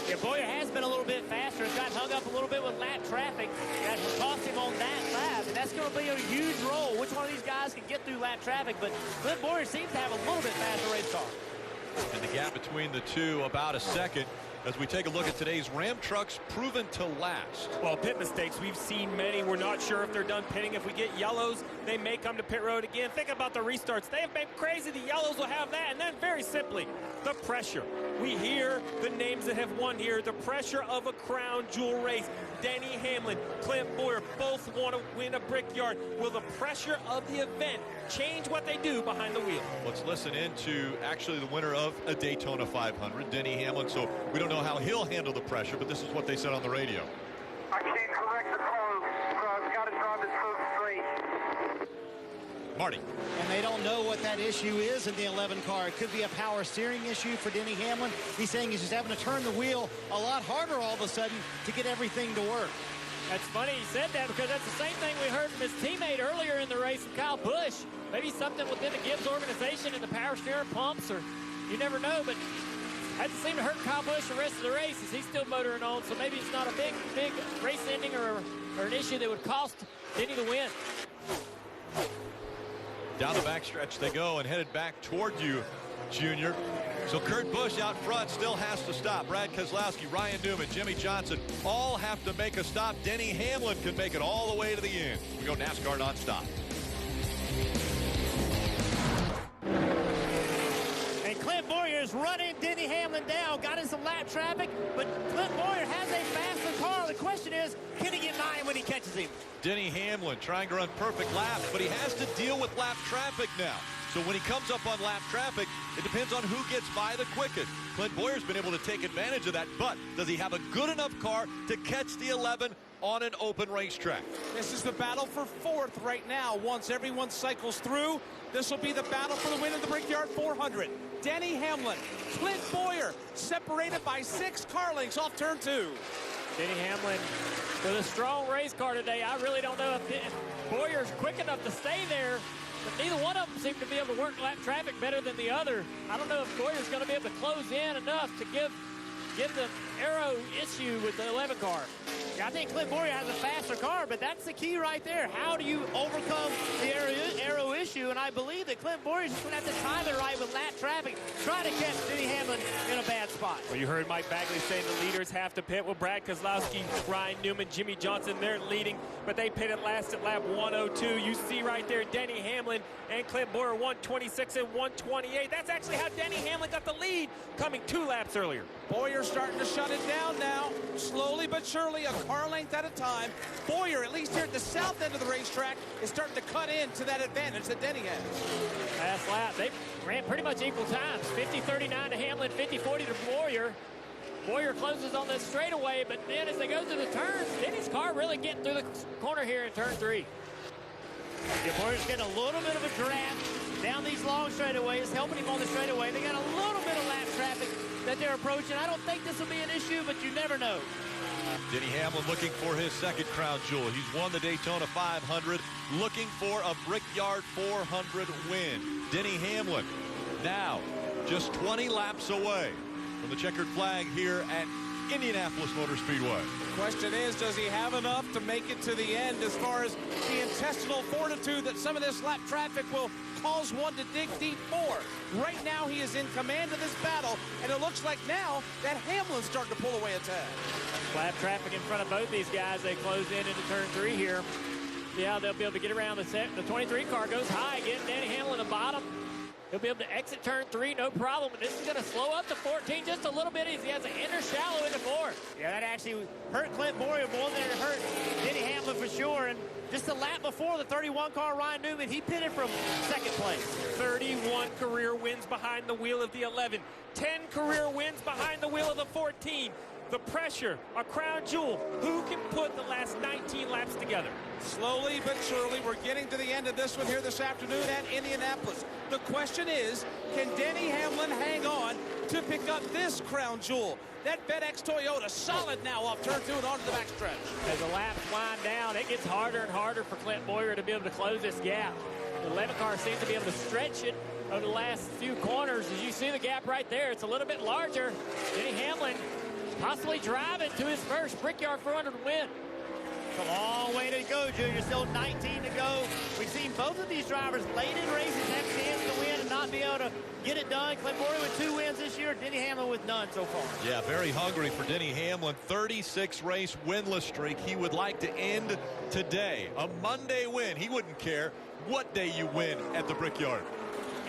S10: Yeah, Boyer has been a little bit faster. Got hung up a little bit with lap traffic. That cost him on that lap, and that's going to be a huge role. Which one of these guys can get through lap traffic? But Clint Boyer seems to have a little bit faster race car.
S2: And the gap between the two about a second. As we take a look at today's Ram trucks proven to last.
S8: Well, pit mistakes, we've seen many. We're not sure if they're done pitting. If we get yellows, they may come to pit road again. Think about the restarts. They have been crazy. The yellows will have that. And then very simply, the pressure. We hear the names that have won here. The pressure of a crown jewel race. Denny Hamlin, Clint Boyer both want to win a Brickyard. Will the pressure of the event change what they do behind the wheel?
S2: Let's listen into actually the winner of a Daytona 500, Denny Hamlin. So we don't know how he'll handle the pressure, but this is what they said on the radio.
S19: I can't correct the car, so I've got to drive this foot straight.
S2: Marty.
S5: And they don't know what that issue is in the 11 car. It could be a power steering issue for Denny Hamlin. He's saying he's just having to turn the wheel a lot harder all of a sudden to get everything to work.
S13: That's funny he said that because that's the same thing we heard from his teammate earlier in the race from Kyle Busch. Maybe something within the Gibbs organization and the power steering pumps, or you never know, but hasn't seemed to hurt Kyle Busch the rest of the race as he's still motoring on, so maybe it's not a big race ending or an issue that would cost Denny the win.
S2: Down the backstretch they go and headed back toward you, Junior. So Kurt Busch out front still has to stop. Brad Keselowski, Ryan Newman, Jimmy Johnson all have to make a stop. Denny Hamlin can make it all the way to the end. We go NASCAR nonstop.
S10: And Clint Boyer is running Denny Hamlin down. Got in some lap traffic, but Clint Boyer has a faster car. The question is, can he get by him when he catches him?
S2: Denny Hamlin trying to run perfect laps, but he has to deal with lap traffic now. So when he comes up on lap traffic, it depends on who gets by the quickest. Clint Boyer's been able to take advantage of that, but does he have a good enough car to catch the 11 on an open racetrack?
S9: This is the battle for 4th right now. Once everyone cycles through, this will be the battle for the win of the Brickyard 400. Denny Hamlin, Clint Boyer, separated by 6 car lengths off turn 2.
S13: Denny Hamlin with a strong race car today. I really don't know if Boyer's quick enough to stay there, but neither one of them seem to be able to work lap traffic better than the other. I don't know if Boyer's going to be able to close in enough to give the aero issue with the 11 car.
S10: Yeah, I think Clint Boyer has a faster car, but that's the key right there. How do you overcome the aero issue? And I believe that Clint Boyer is just going to have to time it right with lap traffic, try to catch Denny Hamlin in a bad spot.
S8: Well, you heard Mike Bagley say the leaders have to pit. Well, Brad Keselowski, Ryan Newman, Jimmy Johnson, they're leading, but they pitted last at lap 102. You see right there Denny Hamlin and Clint Boyer 126 and 128. That's actually how Denny Hamlin got the lead coming 2 laps earlier.
S9: Boyer starting to shut it down now, slowly but surely, a car length at a time. Boyer, at least here at the south end of the racetrack, is starting to cut into that advantage that Denny has.
S13: Last lap, they ran pretty much equal times. 50-39 to Hamlin, 50-40 to Boyer. Boyer closes on this straightaway, but then as they go through the turns, Denny's car really getting through the corner here in turn 3.
S10: Yeah, Boyer's getting a little bit of a draft down these long straightaways, helping him on the straightaway. They got a little bit of lap traffic that they're approaching. I don't think this will be an issue, but you never know.
S2: Denny Hamlin looking for his second crown jewel. He's won the Daytona 500, looking for a Brickyard 400 win. Denny Hamlin now just 20 laps away from the checkered flag here at Indianapolis Motor Speedway.
S9: The question is, does he have enough to make it to the end as far as the intestinal fortitude that some of this lap traffic will cause one to dig deep for? Right now, he is in command of this battle, and it looks like now that Hamlin's starting to pull away a tad.
S10: Lap traffic in front of both these guys. They close in into turn 3 here. Yeah, they'll be able to get around the set. The 23 car goes high again. Danny Hamlin at the bottom. He'll be able to exit turn 3, no problem. And this is going to slow up to 14 just a little bit as he has an inner shallow into 4. Yeah, that actually hurt Clint Boyer more than it hurt Denny Hamlin for sure. And just a lap before, the 31 car, Ryan Newman, he pitted from second place.
S8: 31 career wins behind the wheel of the 11. 10 career wins behind the wheel of the 14. The pressure, a crown jewel. Who can put the last 19 laps together?
S9: Slowly but surely, we're getting to the end of this one here this afternoon at Indianapolis. The question is, can Denny Hamlin hang on to pick up this crown jewel? That FedEx Toyota solid now off turn 2 and onto the backstretch.
S10: As the laps wind down, it gets harder and harder for Clint Boyer to be able to close this gap. The 11 car seems to be able to stretch it over the last few corners. As you see the gap right there, it's a little bit larger. Denny Hamlin possibly driving to his first Brickyard 400 win. It's a long way to go, Junior. Still 19 to go. We've seen both of these drivers late in races have a chance to win and not be able to get it done. Clint Boyer with 2 wins this year. Denny Hamlin with none so far.
S2: Yeah, very hungry for Denny Hamlin. 36 race winless streak. He would like to end today. A Monday win. He wouldn't care what day you win at the Brickyard.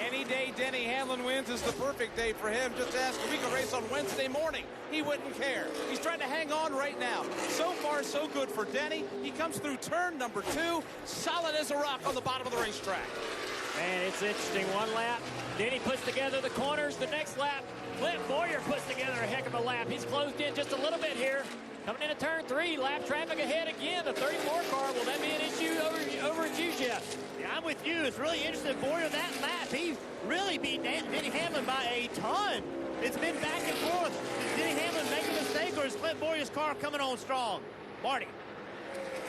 S9: Any day Denny Hamlin wins is the perfect day for him. Just ask if we could race on Wednesday morning. He wouldn't care. He's trying to hang on right now. So far, so good for Denny. He comes through turn number 2, solid as a rock on the bottom of the racetrack.
S10: Man, it's interesting. One lap, Denny puts together the corners. The next lap, Clint Boyer puts together a heck of a lap. He's closed in just a little bit here. Coming into turn 3, lap traffic ahead again. The 34 car, will that be an issue over at you, Jeff? Yeah, I'm with you. It's really interesting. Boyer, that lap, he really beat Denny Hamlin by a ton. It's been back and forth. Did Denny Hamlin make a mistake, or is Clint Boyer's car coming on strong? Marty.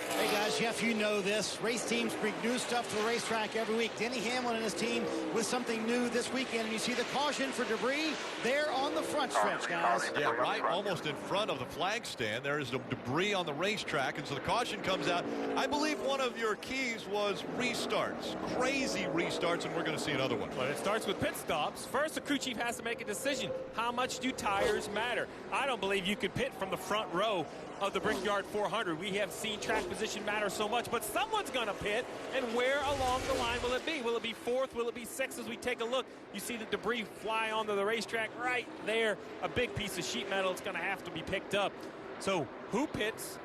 S5: Hey guys, Jeff, you know this. Race teams bring new stuff to the racetrack every week. Denny Hamlin and his team with something new this weekend. And you see the caution for debris there on the front stretch, guys.
S2: Yeah, right almost in front of the flag stand. There is the debris on the racetrack, and so the caution comes out. I believe one of your keys was restarts. Crazy restarts, and we're going to see another one.
S8: Well, it starts with pit stops. First, the crew chief has to make a decision. How much do tires matter? I don't believe you could pit from the front row of the Brickyard 400. We have seen track position matter so much, but someone's going to pit, and where along the line will it be? Will it be 4th? Will it be 6th? As we take a look, you see the debris fly onto the racetrack right there. A big piece of sheet metal. It's going to have to be picked up. So who pits?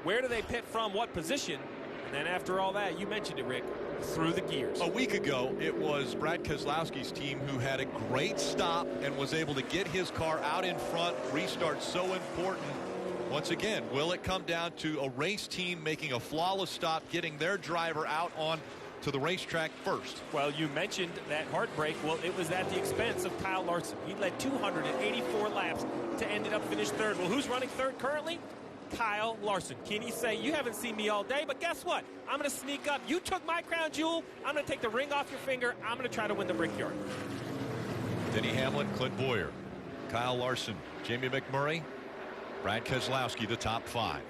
S8: Where do they pit from? What position? And then after all that, you mentioned it, Rick, through the gears.
S2: A week ago, it was Brad Keselowski's team who had a great stop and was able to get his car out in front. Restart so important. Once again, will it come down to a race team making a flawless stop, getting their driver out on to the racetrack first?
S8: Well, you mentioned that heartbreak. Well, it was at the expense of Kyle Larson. He led 284 laps to ended up finish 3rd. Well, who's running 3rd currently? Kyle Larson. Can he say, you haven't seen me all day, but guess what? I'm going to sneak up. You took my crown jewel. I'm going to take the ring off your finger. I'm going to try to win the Brickyard.
S2: Denny Hamlin, Clint Boyer, Kyle Larson, Jamie McMurray, Brad Keselowski, the top 5.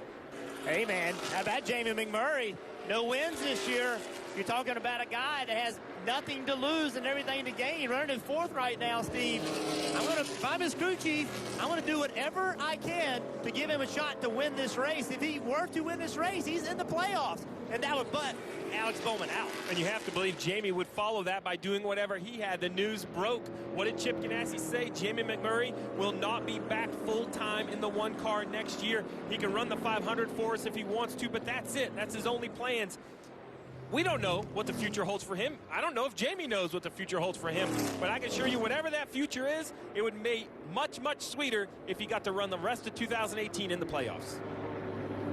S10: Hey, man, how about Jamie McMurray? No wins this year. You're talking about a guy that has nothing to lose and everything to gain. Running in 4th right now, Steve. If I'm his crew chief, I'm going to do whatever I can to give him a shot to win this race. If he were to win this race, he's in the playoffs. And that would butt Alex Bowman out.
S8: And you have to believe Jamie would follow that by doing whatever he had. The news broke. What did Chip Ganassi say? Jamie McMurray will not be back full-time in the 1 car next year. He can run the 500 for us if he wants to, but that's it. That's his only plans. We don't know what the future holds for him. I don't know if Jamie knows what the future holds for him, but I can assure you whatever that future is, it would make much, much sweeter if he got to run the rest of 2018 in the playoffs.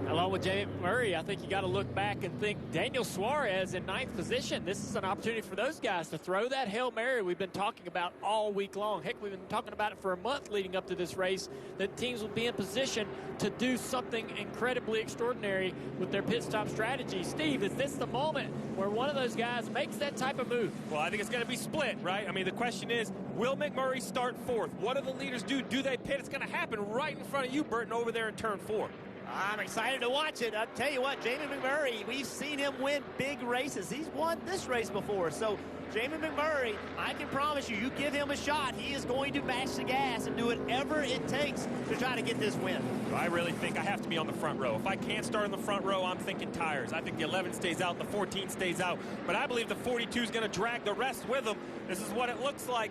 S13: Along with Jamie Murray, I think you got to look back and think Daniel Suarez in 9th position. This is an opportunity for those guys to throw that Hail Mary we've been talking about all week long. Heck, we've been talking about it for a month leading up to this race, that teams will be in position to do something incredibly extraordinary with their pit stop strategy. Steve, is this the moment where one of those guys makes that type of move?
S8: Well, I think it's going to be split, right? I mean, the question is, will McMurray start 4th? What do the leaders do? Do they pit? It's going to happen right in front of you, Burton, over there in turn 4.
S10: I'm excited to watch it. I'll tell you what, Jamie McMurray, we've seen him win big races. He's won this race before. So, Jamie McMurray, I can promise you, you give him a shot, he is going to mash the gas and do whatever it takes to try to get this win.
S8: I really think I have to be on the front row. If I can't start in the front row, I'm thinking tires. I think the 11 stays out, the 14 stays out. But I believe the 42 is going to drag the rest with him. This is what it looks like.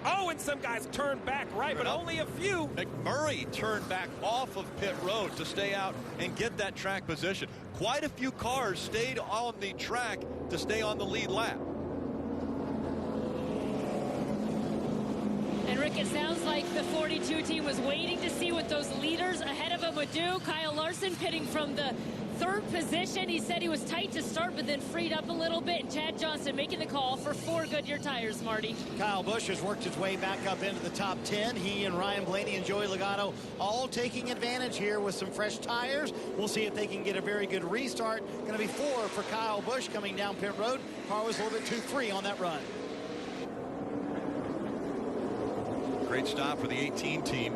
S8: Oh, and some guys turned back right, but only a few.
S2: McMurray turned back off of pit road to stay out and get that track position. Quite a few cars stayed on the track to stay on the lead lap.
S4: And Rick, it sounds like the 42 team was waiting to see what those leaders ahead of him would do. Kyle Larson pitting from the 3rd position. He said he was tight to start, but then freed up a little bit. And Chad Johnson making the call for 4 Goodyear tires, Marty.
S5: Kyle Busch has worked his way back up into the top 10. He and Ryan Blaney and Joey Logano all taking advantage here with some fresh tires. We'll see if they can get a very good restart. Going to be 4 for Kyle Busch coming down pit road. Car was a little bit too free on that run.
S2: Great stop for the 18 team.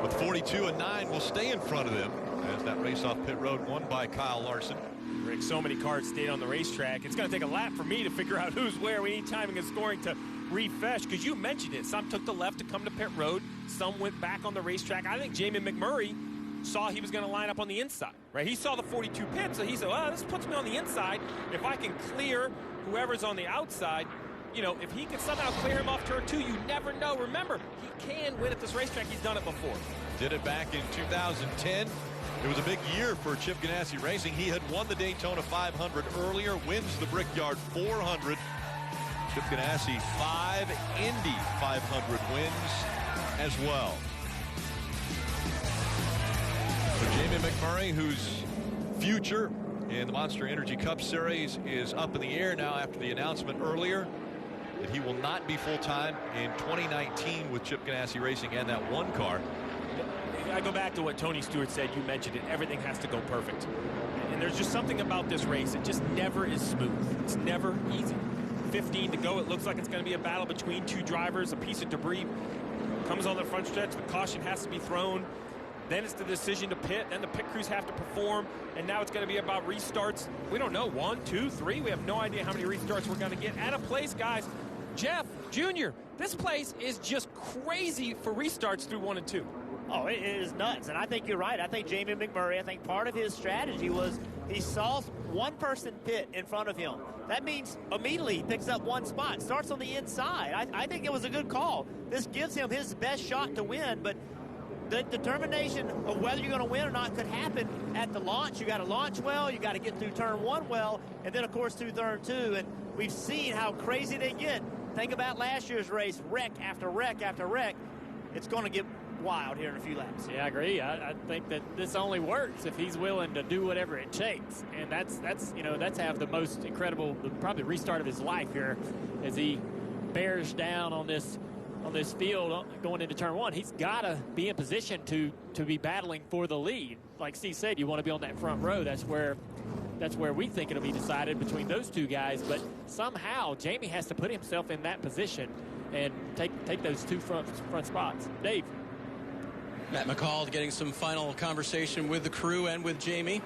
S2: With 42 and 9 will stay in front of them as that race off pit road won by Kyle Larson.
S8: Rick, so many cars stayed on the racetrack. It's going to take a lap for me to figure out who's where. We need timing and scoring to refresh, because you mentioned it. Some took the left to come to pit road. Some went back on the racetrack. I think Jamie McMurray saw he was going to line up on the inside, right? He saw the 42 pit, so he said, well, this puts me on the inside. If I can clear whoever's on the outside, you know, if he can somehow clear him off turn 2, you never know. Remember, he can win at this racetrack. He's done it before.
S2: Did it back in 2010. It was a big year for Chip Ganassi Racing. He had won the Daytona 500 earlier, wins the Brickyard 400. Chip Ganassi 5 Indy 500 wins as well. So Jamie McMurray, whose future in the Monster Energy Cup Series is up in the air now after the announcement earlier that he will not be full-time in 2019 with Chip Ganassi Racing and that one car.
S8: I go back to what Tony Stewart said. You mentioned it. Everything has to go perfect. And there's just something about this race. It just never is smooth. It's never easy. 15 to go. It looks like it's going to be a battle between 2 drivers. A piece of debris comes on the front stretch. The caution has to be thrown. Then it's the decision to pit. Then the pit crews have to perform. And now it's going to be about restarts. We don't know. 1, 2, 3. We have no idea how many restarts we're going to get. At a place, guys, Jeff Jr., this place is just crazy for restarts through 1 and 2.
S10: Oh, it is nuts. And I think you're right. I think Jamie McMurray, I think part of his strategy was he saw one person pit in front of him. That means immediately he picks up one spot, starts on the inside. I think it was a good call. This gives him his best shot to win, but the determination of whether you're going to win or not could happen at the launch. You got to launch well, you got to get through turn 1 well, and then of course through turn 2. And we've seen how crazy they get. Think about last year's race, wreck after wreck after wreck. It's going to get wild here in a few laps.
S13: Yeah, I agree. I think that this only works if he's willing to do whatever it takes, and that's have the most incredible, probably restart of his life here, as he bears down on this field going into turn 1. He's got to be in position to be battling for the lead. Like Steve said, you want to be on that front row. That's where we think it'll be decided between those 2 guys. But somehow Jamie has to put himself in that position and take those 2 front spots. Dave.
S15: Matt McCall getting some final conversation with the crew and with Jamie,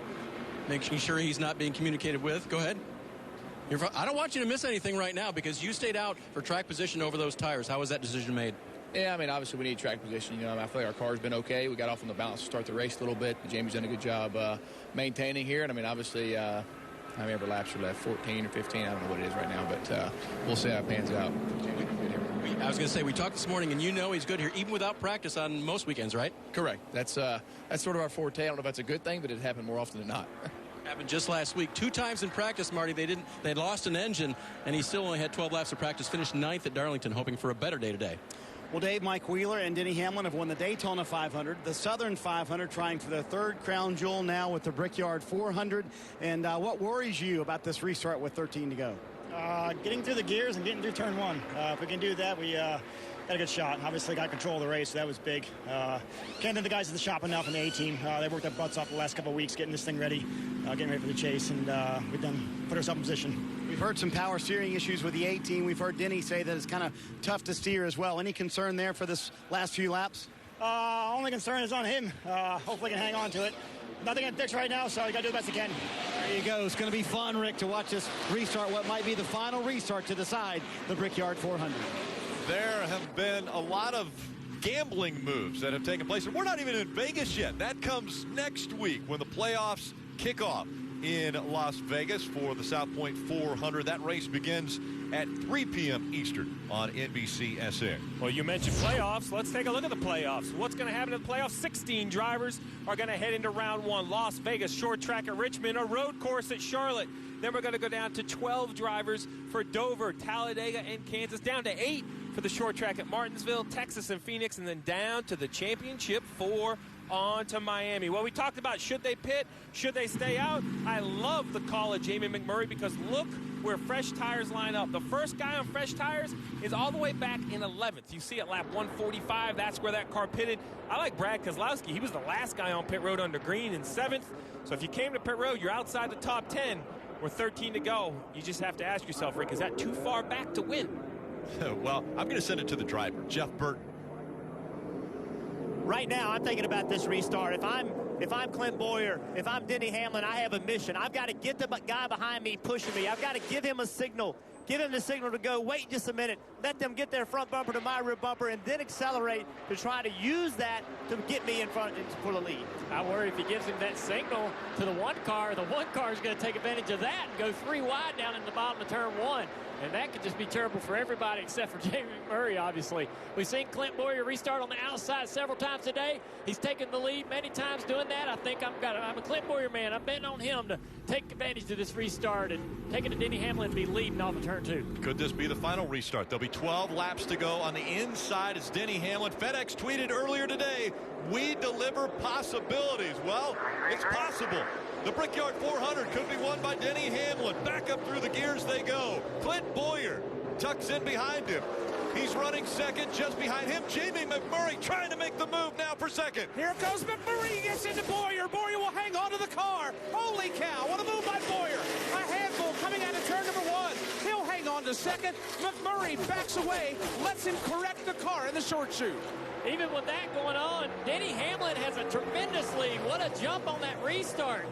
S15: making sure he's not being communicated with. Go ahead. I don't want you to miss anything right now because you stayed out for track position over those tires. How was that decision made?
S21: Yeah, I mean, obviously we need track position. I feel like our car's been okay. We got off on the balance to start the race a little bit. Jamie's done a good job maintaining here. And I mean, obviously, how many ever laps are left? 14 or 15? I don't know what it is right now, but we'll see how it pans out.
S15: I was going to say, we talked this morning, and he's good here, even without practice on most weekends, right?
S21: Correct. That's sort of our forte. I don't know if that's a good thing, but it happened more often than not.
S15: Happened just last week. 2 times in practice, Marty. They lost an engine, and he still only had 12 laps of practice. Finished 9th at Darlington, hoping for a better day today.
S5: Well, Dave, Mike Wheeler and Denny Hamlin have won the Daytona 500, the Southern 500, trying for their third crown jewel now with the Brickyard 400. And what worries you about this restart with 13 to go?
S1: Getting through the gears and getting through turn one. If we can do that, we got a good shot. Obviously got control of the race, so that was big. Can't thank the guys at the shop enough in the A-team. They worked their butts off the last couple of weeks getting this thing ready, getting ready for the chase, and we've put ourselves in position.
S5: We've heard some power steering issues with the A-team. We've heard Denny say that it's kind of tough to steer as well. Any concern there for this last few laps?
S1: Only concern is on him. Hopefully can hang on to it. Nothing can fix right now, so you got to do the best you can.
S5: There you go. It's going to be fun, Rick, to watch this restart, what might be the final restart to decide the Brickyard 400.
S2: There have been a lot of gambling moves that have taken place, and we're not even in Vegas yet. That comes next week when the playoffs kick off in Las Vegas for the South Point 400. That race begins at 3 p.m. Eastern on NBCSN.
S8: Well, you mentioned playoffs. Let's take a look at the playoffs. What's going to happen in the playoffs? 16 drivers are going to head into round one. Las Vegas, short track at Richmond, a road course at Charlotte. Then we're going to go down to 12 drivers for Dover, Talladega, and Kansas, down to 8 for the short track at Martinsville, Texas, and Phoenix, and then down to the championship 4 on to Miami. Well, we talked about should they pit, should they stay out. I love the call of Jamie McMurray because look where fresh tires line up. The first guy on fresh tires is all the way back in 11th. You see at lap 145, that's where that car pitted. I like Brad Keselowski. He was the last guy on pit road under green in 7th. So if you came to pit road, you're outside the top 10 with 13 to go. You just have to ask yourself, Rick, is that too far back to win?
S2: Well, I'm going to send it to the driver, Jeff Burton.
S10: Right now, I'm thinking about this restart. If I'm Clint Bowyer, if I'm Denny Hamlin, I have a mission. I've got to get the guy behind me pushing me. I've got to give him a signal. Give him the signal to go, wait just a minute, let them get their front bumper to my rear bumper, and then accelerate to try to use that to get me in front for the lead.
S13: I worry if he gives him that signal to the one car is going to take advantage of that and go 3 wide down in the bottom of turn 1. And that could just be terrible for everybody except for Jamie McMurray, obviously. We've seen Clint Bowyer restart on the outside several times today. He's taken the lead many times doing that. I think I'm a Clint Bowyer man. I'm betting on him to take advantage of this restart and take it to Denny Hamlin and be leading off of turn 2.
S2: Could this be the final restart? There'll be 12 laps to go on the inside. It's Denny Hamlin. FedEx tweeted earlier today, we deliver possibilities. Well, it's possible. The Brickyard 400 could be won by Denny Hamlin. Back up through the gears they go. Clint Bowyer tucks in behind him. He's running second. Just behind him, Jamie McMurray trying to make the move now for second.
S9: Here comes McMurray. He gets into Bowyer. Bowyer will hang on to the car. Holy cow, what a move by Bowyer. A handful coming out of turn number 1. He'll hang on to second. McMurray backs away, lets him correct the car in the short chute.
S13: Even with that going on, Denny Hamlin has a tremendous lead. What a jump on that restart.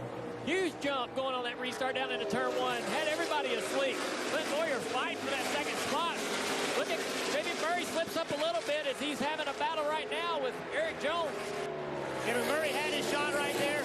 S13: Huge jump going on that restart down into turn 1. Had everybody asleep. Clint Bowyer fighting for that second spot. Look at Jamie Murray slips up a little bit as he's having a battle right now with Eric Jones.
S10: Jamie Murray had his shot right there.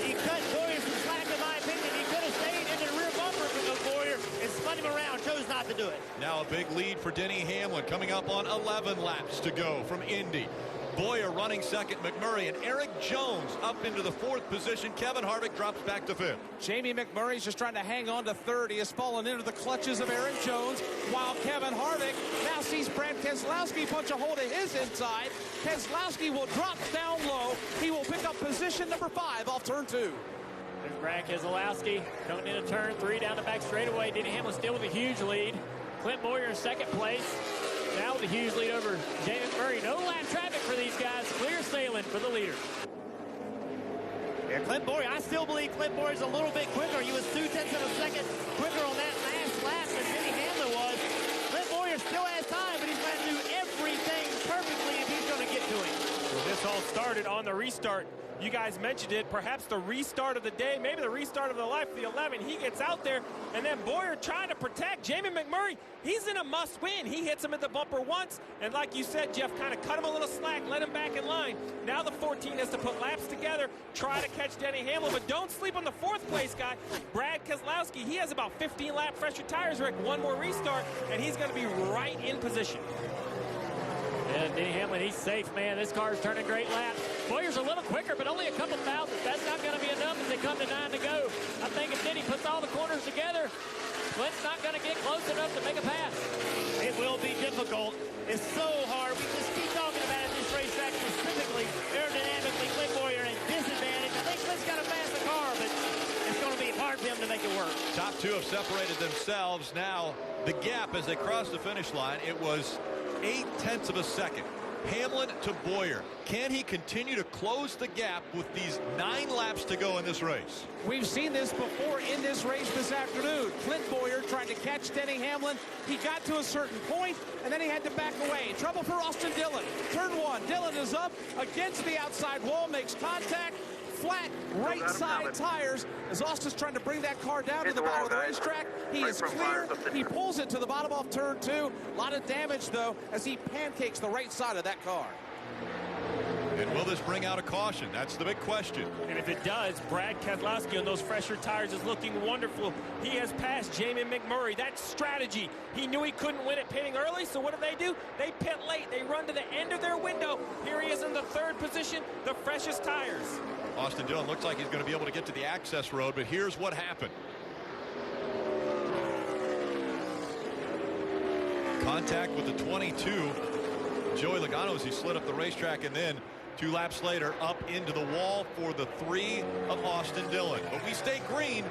S10: He cut Bowyer some slack, in my opinion. He could have stayed into the rear bumper of Bowyer and spun him around. Chose not to do it.
S2: Now a big lead for Denny Hamlin coming up on 11 laps to go from Indy. Bowyer running second, McMurray and Eric Jones up into the 4th position. Kevin Harvick drops back to 5th.
S9: Jamie McMurray's just trying to hang on to 3rd. He has fallen into the clutches of Eric Jones, while Kevin Harvick now sees Brad Keselowski punch a hole to his inside. Keselowski will drop down low. He will pick up position number 5 off turn 2.
S13: There's Brad Keselowski coming into turn 3 down the back straightaway. Denny Hamlin still with a huge lead. Clint Bowyer in 2nd place. Now with a huge lead over Jamie McMurray. No lap traffic for these guys. Clear sailing for the leader.
S10: Yeah, Clint Bowyer, I still believe Clint Bowyer's a little bit quicker. He was 0.2 of a second quicker on that last lap than Denny Hamlin was. Clint Bowyer still has time, but he's going to do everything perfectly if he's going to get to him.
S8: Well, this all started on the restart. You guys mentioned it, perhaps the restart of the day, maybe the restart of the life, the 11. He gets out there, and then Bowyer trying to protect Jamie McMurray. He's in a must-win. He hits him at the bumper once, and like you said, Jeff, kind of cut him a little slack, let him back in line. Now the 14 has to put laps together, try to catch Denny Hamlin, but don't sleep on the 4th place guy, Brad Keselowski. He has about 15 lap fresher tires, Rick, one more restart, and he's going to be right in position.
S13: Yeah, Denny Hamlin, he's safe, man. This car's turning great laps. Bowyer's a little quicker, but only a couple thousand. That's not going to be enough as they come to 9 to go. I think if Denny puts all the corners together, Clint's not going to get close enough to make a pass.
S10: It will be difficult. It's so hard. We just keep talking about it, this racetrack specifically, aerodynamically, Clint Boyer at disadvantage. I think Clint's got a faster car, but it's going to be hard for him to make it work.
S2: Top two have separated themselves. Now, the gap as they cross the finish line, it was 0.8 of a second. Hamlin to Boyer. Can he continue to close the gap with these 9 laps to go in this race?
S9: We've seen this before in this race this afternoon. Clint Boyer trying to catch Denny Hamlin. He got to a certain point, and then he had to back away. Trouble for Austin Dillon. Turn 1. Dillon is up against the outside wall, makes contact. Flat right side tires as Austin's trying to bring that car down to the bottom of the racetrack. He is clear. He pulls it to the bottom off turn 2. A lot of damage, though, as he pancakes the right side of that car.
S2: And will this bring out a caution? That's the big question.
S8: And if it does, Brad Keselowski on those fresher tires is looking wonderful. He has passed Jamie McMurray. That strategy. He knew he couldn't win it pitting early, so what do? They pit late. They run to the end of their window. Here he is in the 3rd position, the freshest tires.
S2: Austin Dillon looks like he's going to be able to get to the access road, but here's what happened. Contact with the 22. Joey Logano as he slid up the racetrack, and then 2 laps later up into the wall for the 3 of Austin Dillon. But we stay green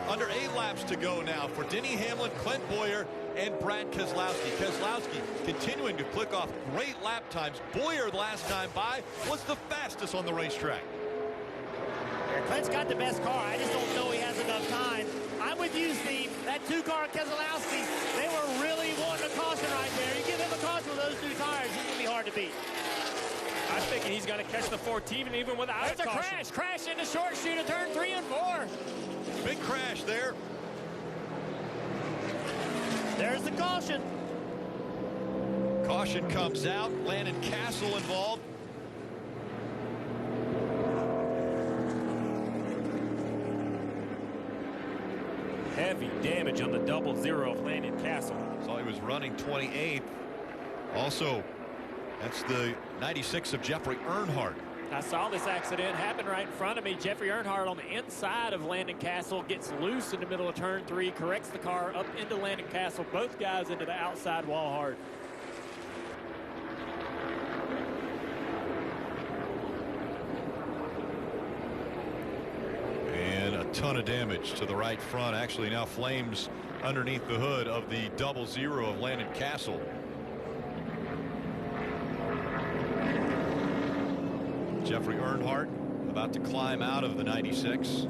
S2: under 8 laps to go now for Denny Hamlin, Clint Boyer, and Brad Keselowski. Keselowski continuing to click off great lap times. Boyer, the last time by, was the fastest on the racetrack.
S10: Clint's got the best car. I just don't know he has enough time. I'm with you, Steve. That 2-car Keselowski, they were really wanting a caution right there. You give him a caution with those 2 tires, he's going to be hard to beat.
S8: I'm thinking he's going to catch the 14 even without
S10: There's
S8: a caution.
S10: Crash into short chute of turn 3 and 4.
S2: Big crash there.
S10: There's the caution.
S2: Caution comes out. Landon Castle involved.
S8: Heavy damage on the 00 of Landon Castle.
S2: Saw he was running 28th. Also, that's the 96 of Jeffrey Earnhardt.
S13: I saw this accident happen right in front of me. Jeffrey Earnhardt on the inside of Landon Castle gets loose in the middle of turn 3, corrects the car up into Landon Castle. Both guys into the outside wall hard.
S2: And a ton of damage to the right front. Actually now flames underneath the hood of the 00 of Landon Castle. Jeffrey Earnhardt about to climb out of the 96.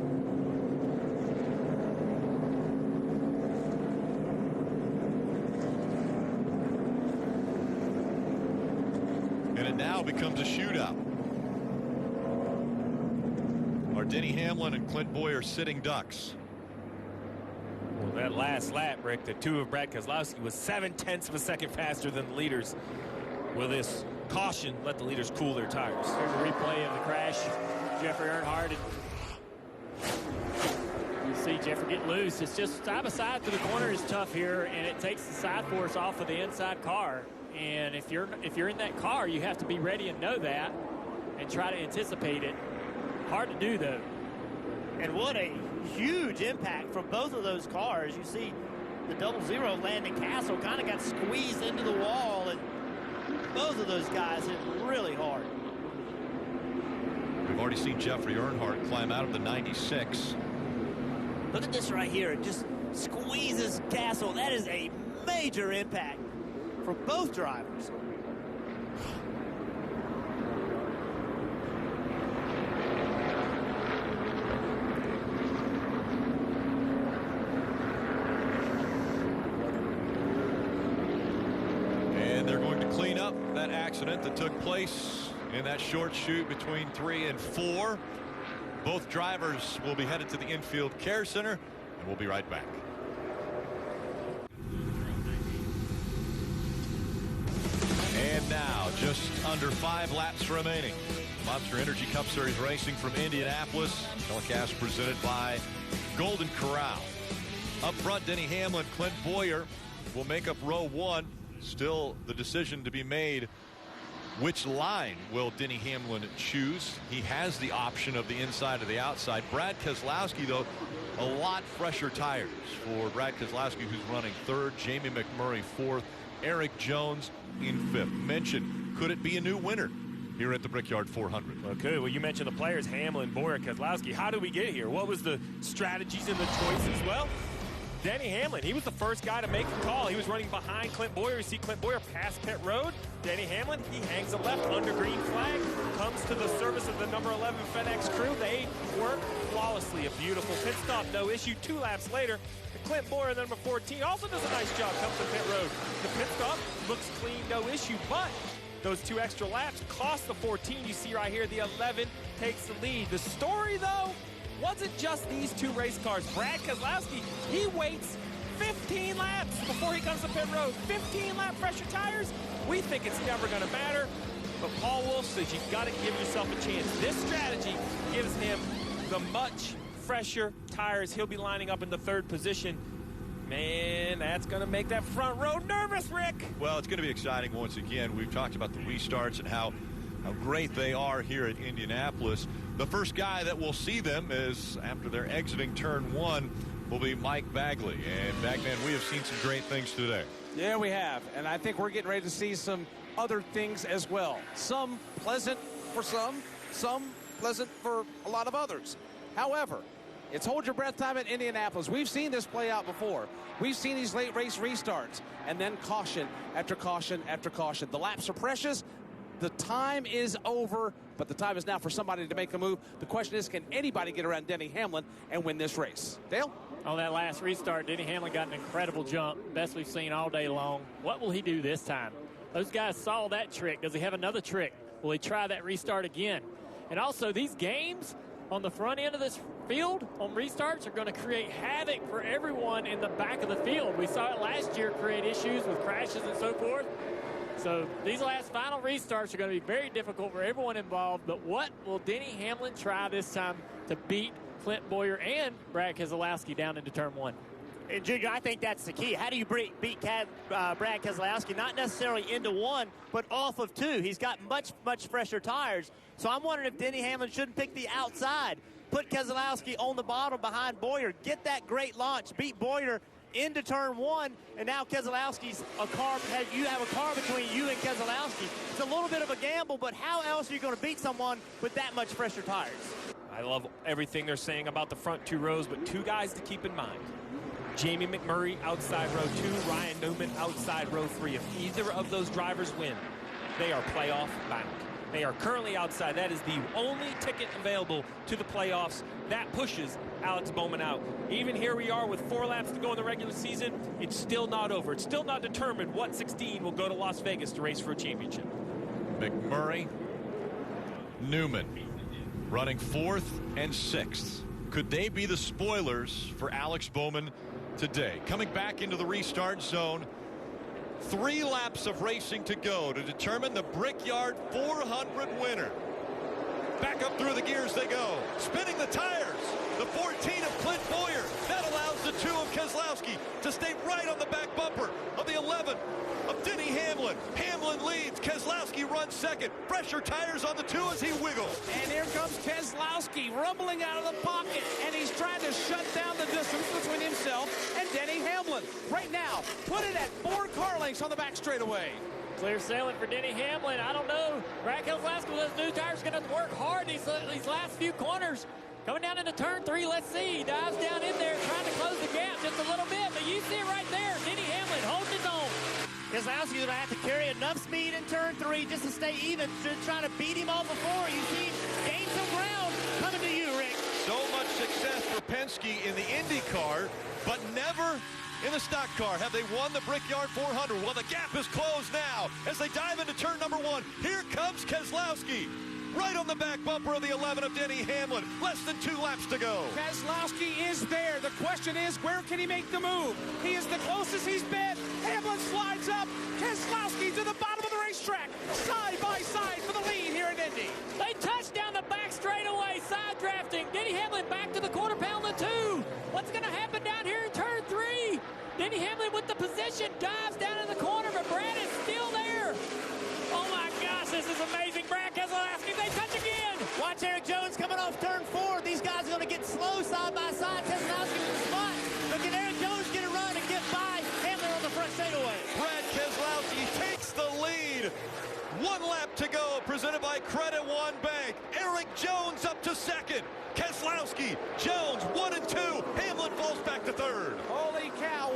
S2: And it now becomes a shootout. Are Denny Hamlin and Clint Boyer sitting ducks?
S8: Well, that last lap, Rick, the 2 of Brad Keselowski was 0.7 of a second faster than the leaders. Will this caution let the leaders cool their tires?
S13: Here's a replay of the crash. Jeffrey Earnhardt. You see Jeffrey get loose. It's just side by side through the corner is tough here, and it takes the side force off of the inside car. And if you're in that car, you have to be ready and know that and try to anticipate it. Hard to do, though.
S10: And what a huge impact from both of those cars. You see the 00 Landon Castle kind of got squeezed into the wall, and both of those guys hit really hard.
S2: We've already seen Jeffrey Earnhardt climb out of the 96.
S10: Look at this right here. It just squeezes Castle. That is a major impact for both drivers.
S2: Clean up that accident that took place in that short chute between 3 and 4. Both drivers will be headed to the infield care center, and we'll be right back. And now, just under 5 laps remaining. Monster Energy Cup Series racing from Indianapolis. Telecast presented by Golden Corral. Up front, Denny Hamlin, Clint Boyer will make up row 1. Still the decision to be made Which line will Denny Hamlin choose? He has the option of the inside or the outside. Brad Keselowski, though, a lot fresher tires for Brad Keselowski, who's running third. Jamie McMurray fourth. Eric Jones in fifth. Mentioned, could it be a new winner here at the Brickyard 400?
S8: Well, good. Well, you mentioned the players, Hamlin, Boyer, Keselowski. How did we get here? What was the strategies and the choices? Well, Denny Hamlin, he was the first guy to make the call. He was running behind Clint Boyer. You see Clint Boyer pass pit road. Denny Hamlin, he hangs a left under green flag, comes to the service of the number 11 FedEx crew. They work flawlessly. A beautiful pit stop, no issue. 2 laps later, Clint Boyer, number 14, also does a nice job, comes to pit road. The pit stop looks clean, no issue, but those 2 extra laps cost the 14. You see right here, the 11 takes the lead. The story, though, wasn't just these 2 race cars. Brad Keselowski, he waits 15 laps before he comes to pit road. 15 lap fresher tires. We think it's never going to matter. But Paul Wolf says you've got to give yourself a chance. This strategy gives him the much fresher tires. He'll be lining up in the 3rd position. Man, that's going to make that front row nervous, Rick.
S2: Well, it's going to be exciting once again. We've talked about the restarts and how great they are here at Indianapolis. The first guy that will see them is after they're exiting turn 1 will be Mike Bagley. And Bagman, we have seen some great things today.
S9: Yeah, we have. And I think we're getting ready to see some other things as well. Some pleasant for some pleasant for a lot of others. However, it's hold your breath time at Indianapolis. We've seen this play out before. We've seen these late race restarts and then caution after caution after caution. The laps are precious. The time is over, but the time is now for somebody to make a move. The question is, can anybody get around Denny Hamlin and win this race? Dale?
S13: On that last restart, Denny Hamlin got an incredible jump, best we've seen all day long. What will he do this time? Those guys saw that trick. Does he have another trick? Will he try that restart again? And also, these games on the front end of this field on restarts are going to create havoc for everyone in the back of the field. We saw it last year create issues with crashes and so forth. So these last final restarts are going to be very difficult for everyone involved. But what will Denny Hamlin try this time to beat Clint Boyer and Brad Keselowski down into turn 1?
S10: And Junior, I think that's the key. How do you beat Brad Keselowski? Not necessarily into 1, but off of 2. He's got much fresher tires. So I'm wondering if Denny Hamlin shouldn't pick the outside. Put Keselowski on the bottom behind Boyer. Get that great launch. Beat Boyer into turn 1, and now Keselowski's you have a car between you and Keselowski. It's a little bit of a gamble, but how else are you going to beat someone with that much fresher tires?
S8: I love everything they're saying about the front 2 rows, but 2 guys to keep in mind. Jamie McMurray outside row 2, Ryan Newman outside row 3. If either of those drivers win, they are playoff bound. They are currently outside. That is the only ticket available to the playoffs. That pushes Alex Bowman out. Even here we are with 4 laps to go in the regular season. It's still not over. It's still not determined what 16 will go to Las Vegas to race for a championship.
S2: McMurray, Newman running 4th and 6th. Could they be the spoilers for Alex Bowman today? Coming back into the restart zone. 3 laps of racing to go to determine the Brickyard 400 winner. Back up through the gears they go. Spinning the tires. The 14 of Clint Boyer. That allows the 2 of Keselowski to stay right on the back bumper of the 11 of Denny Hamlin. Hamlin leads. Keselowski runs 2nd. Fresher tires on the 2 as he wiggles.
S9: And here comes Keselowski rumbling out of the pocket, and he's trying to shut down the distance between himself and Denny Hamlin. Right now, put it at 4 car lengths on the back straightaway.
S13: Clear sailing for Denny Hamlin. I don't know. Brad Keselowski with those new tires is going to work hard these last few corners. Coming down into turn 3, let's see. He dives down in there trying to close the gap just a little bit. But you see it right there. Denny Hamlin holding his own.
S10: Keselowski's going to have to carry enough speed in turn 3 just to stay even, trying to beat him off before. You see, gain some ground coming to you, Rick.
S2: So much success for Penske in the Indy car, but never in the stock car have they won the Brickyard 400. Well, the gap is closed now as they dive into turn number 1. Here comes Keselowski. Right on the back bumper of the 11 of Denny Hamlin. Less than 2 laps to go.
S9: Keselowski is there. The question is, where can he make the move? He is the closest he's been. Hamlin slides up. Keselowski to the bottom of the racetrack. Side by side for the lead here in Indy.
S13: They touch down the back straightaway, side drafting. Denny Hamlin back to the quarter pound of 2. What's going to happen down here in turn 3? Denny Hamlin with the position, dives down in the corner, but Brad is still there. Oh my gosh, this
S10: Watch Eric Jones coming off turn 4. These guys are going to get slow side by side. Keselowski with the spot. But can Eric Jones get a run and get by Hamlin on the front straightaway?
S2: Brad Keselowski takes the lead. 1 lap to go, presented by Credit One Bank. Eric Jones up to second. Keselowski, Jones, 1 and 2. Hamlin falls back to third.
S9: Holy cow,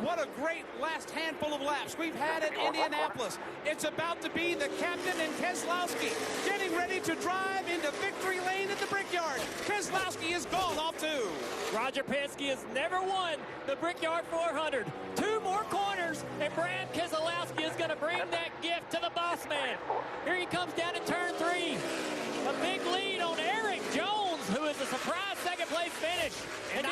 S9: what a great last handful of laps we've had at Indianapolis. It's about to be the captain and Keselowski getting ready to drive into victory lane at the Brickyard. Keselowski is gone off 2.
S13: Roger Penske has never won the Brickyard 400. 2 more corners, and Brad Keselowski is going to bring that gift to the boss man. Here he comes down in turn 3. A big lead on Eric Jones, who is a surprise second-place finish.
S10: And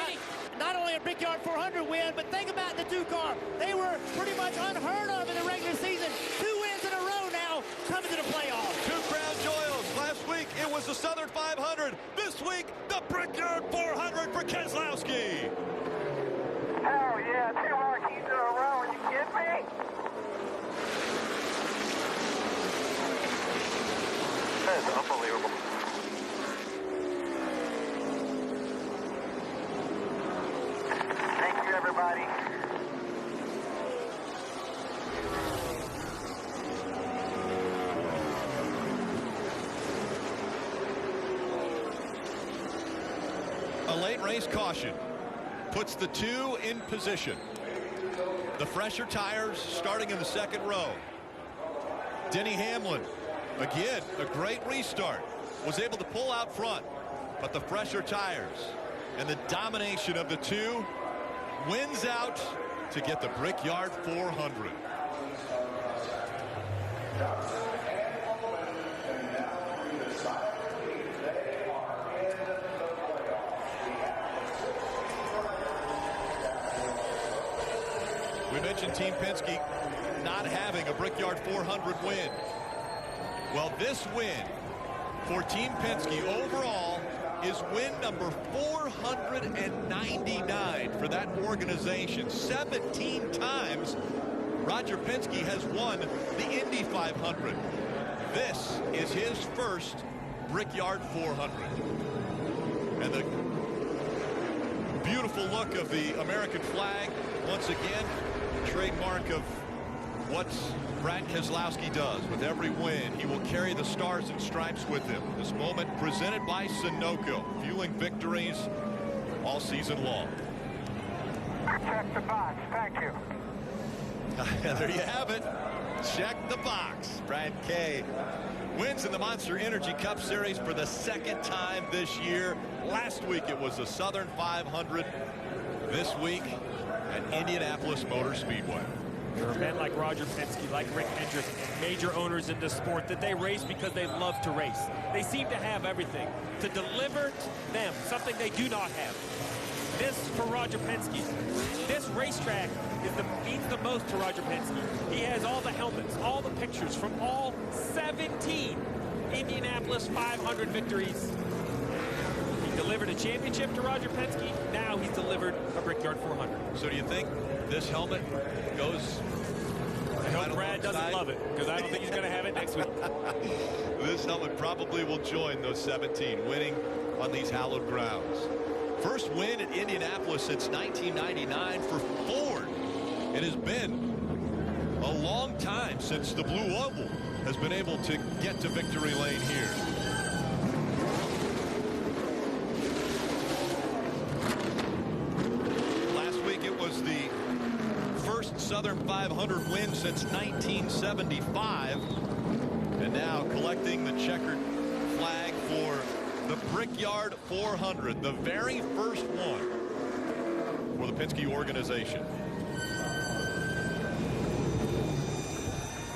S10: not only a Brickyard 400 win, but think about the 2-car. They were pretty much unheard of in the regular season. 2 wins in a row now coming to the playoffs.
S2: 2 crown joyals. Last week, it was the Southern 500. This week, the Brickyard 400 for Keselowski.
S14: Hell yeah, 2 marquees in a row. Are you kidding me? That is unbelievable. Thank you, everybody.
S2: A late race caution puts the 2 in position. The fresher tires starting in the second row. Denny Hamlin, again, a great restart. Was able to pull out front, but the fresher tires and the domination of the 2 wins out to get the Brickyard 400. We mentioned Team Penske not having a Brickyard 400 win. Well, this win for Team Penske overall is win number 499 for that organization. 17 times Roger Penske has won the Indy 500. This is his first Brickyard 400. And the beautiful look of the American flag, once again, trademark of what Brad Keselowski does. With every win, he will carry the stars and stripes with him. This moment presented by Sunoco, fueling victories all season long.
S14: Check the box. Thank you.
S2: There you have it. Check the box. Brad K wins in the Monster Energy Cup Series for the 2nd time this year. Last week it was the Southern 500. This week at Indianapolis Motor Speedway.
S8: There are men like Roger Penske, like Rick Hendrick, major owners in this sport, that they race because they love to race. They seem to have everything to deliver to them, something they do not have. This for Roger Penske. This racetrack means the most to Roger Penske. He has all the helmets, all the pictures from all 17 Indianapolis 500 victories. He delivered a championship to Roger Penske. Now he's delivered a Brickyard 400.
S2: So do you think this helmet goes?
S8: I hope Brad doesn't love it, because I don't think he's going to have it next week.
S2: This helmet probably will join those 17 winning on these hallowed grounds. First win at Indianapolis since 1999 for Ford. It has been a long time since the Blue Oval has been able to get to victory lane here. Last week it was the first Southern 500 win since 1975. And now collecting the checkered flag for the Brickyard 400, the very first one for the Penske organization.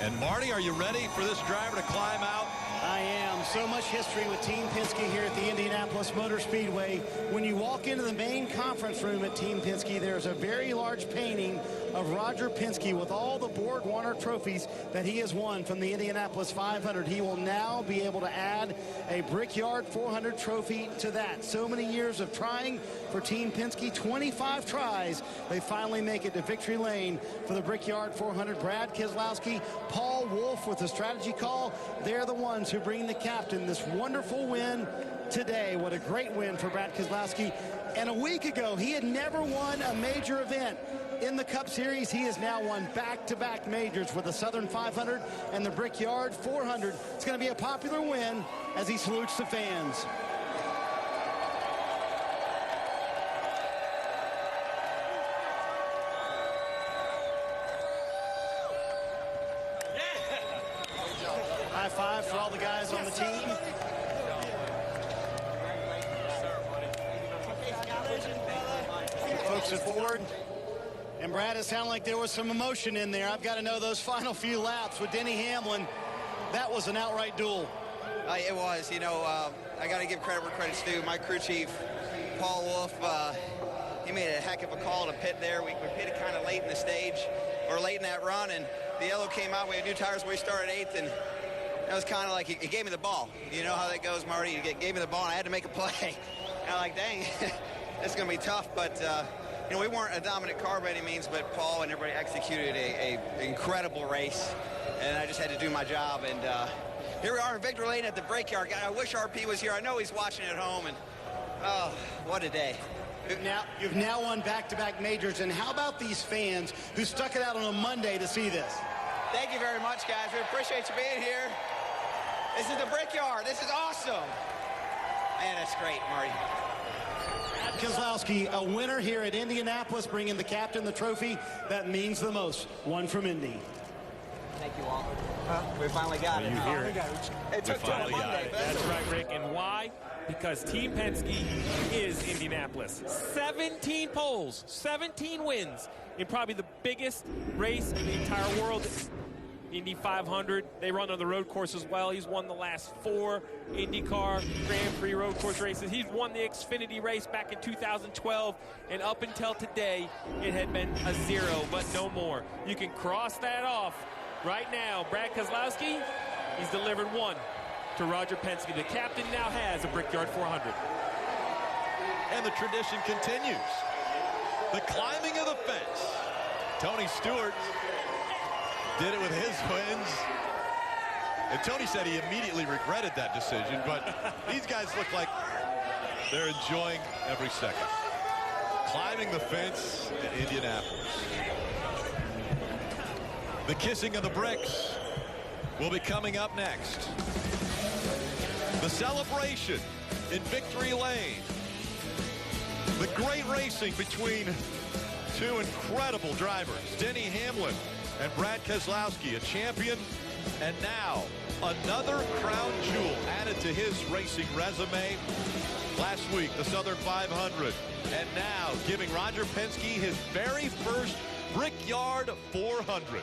S2: And Marty, are you ready for this driver to climb out?
S5: I am. So much history with Team Penske here at the Indianapolis Motor Speedway. When you walk into the main conference room at Team Penske, there's a very large painting of Roger Penske with all the Borg Warner trophies that he has won from the Indianapolis 500. He will now be able to add a Brickyard 400 trophy to that. So many years of trying for Team Penske, 25 tries. They finally make it to victory lane for the Brickyard 400. Brad Keselowski, Paul Wolfe with the strategy call. They're the ones who to bring the captain this wonderful win today. What a great win for Brad Keselowski. And a week ago, he had never won a major event in the Cup Series. He has now won back-to-back majors with the Southern 500 and the Brickyard 400. It's going to be a popular win as he salutes the fans. High five for all the guys on the team. Folks at Ford. And Brad, it sounded like there was some emotion in there. I've got to know those final few laps with Denny Hamlin. That was an outright duel.
S6: It was. You know, I got to give credit where credit's due. My crew chief, Paul Wolf, he made a heck of a call to pit there. We pitted kind of late in the stage, or late in that run, and the yellow came out. We had new tires when we started 8th, and that was kind of like he gave me the ball. You know how that goes, Marty. He gave me the ball, and I had to make a play. And I'm like, dang, it's going to be tough. But, you know, we weren't a dominant car by any means, but Paul and everybody executed an incredible race. And I just had to do my job. And here we are in Victory Lane at the Brickyard. I wish RP was here. I know he's watching at home. And, oh, what a day.
S5: You've now won back-to-back majors. And how about these fans who stuck it out on a Monday to see this?
S6: Thank you very much, guys. We appreciate you being here. This is the Brickyard. This is awesome. Man, that's great, Marty.
S5: Keselowski, a winner here at Indianapolis, bringing the captain the trophy that means the most. One from Indy.
S6: Thank you all. We finally got it.
S8: You hear it.
S6: It took till Monday.
S8: That's right, Rick. And why? Because Team Penske is Indianapolis. 17 poles, 17 wins in probably the biggest race in the entire world. Indy 500. They run on the road course as well. He's won the last 4 IndyCar Grand Prix road course races. He's won the Xfinity race back in 2012, and up until today, it had been a 0, but no more. You can cross that off right now. Brad Keselowski, he's delivered 1 to Roger Penske. The captain now has a Brickyard 400.
S2: And the tradition continues. The climbing of the fence. Tony Stewart did it with his wins. And Tony said he immediately regretted that decision, but these guys look like they're enjoying every second. Climbing the fence in Indianapolis. The kissing of the bricks will be coming up next. The celebration in Victory Lane. The great racing between 2 incredible drivers, Denny Hamlin and Brad Keselowski, a champion, and now another crown jewel added to his racing resume. Last week, the Southern 500, and now giving Roger Penske his very first Brickyard 400.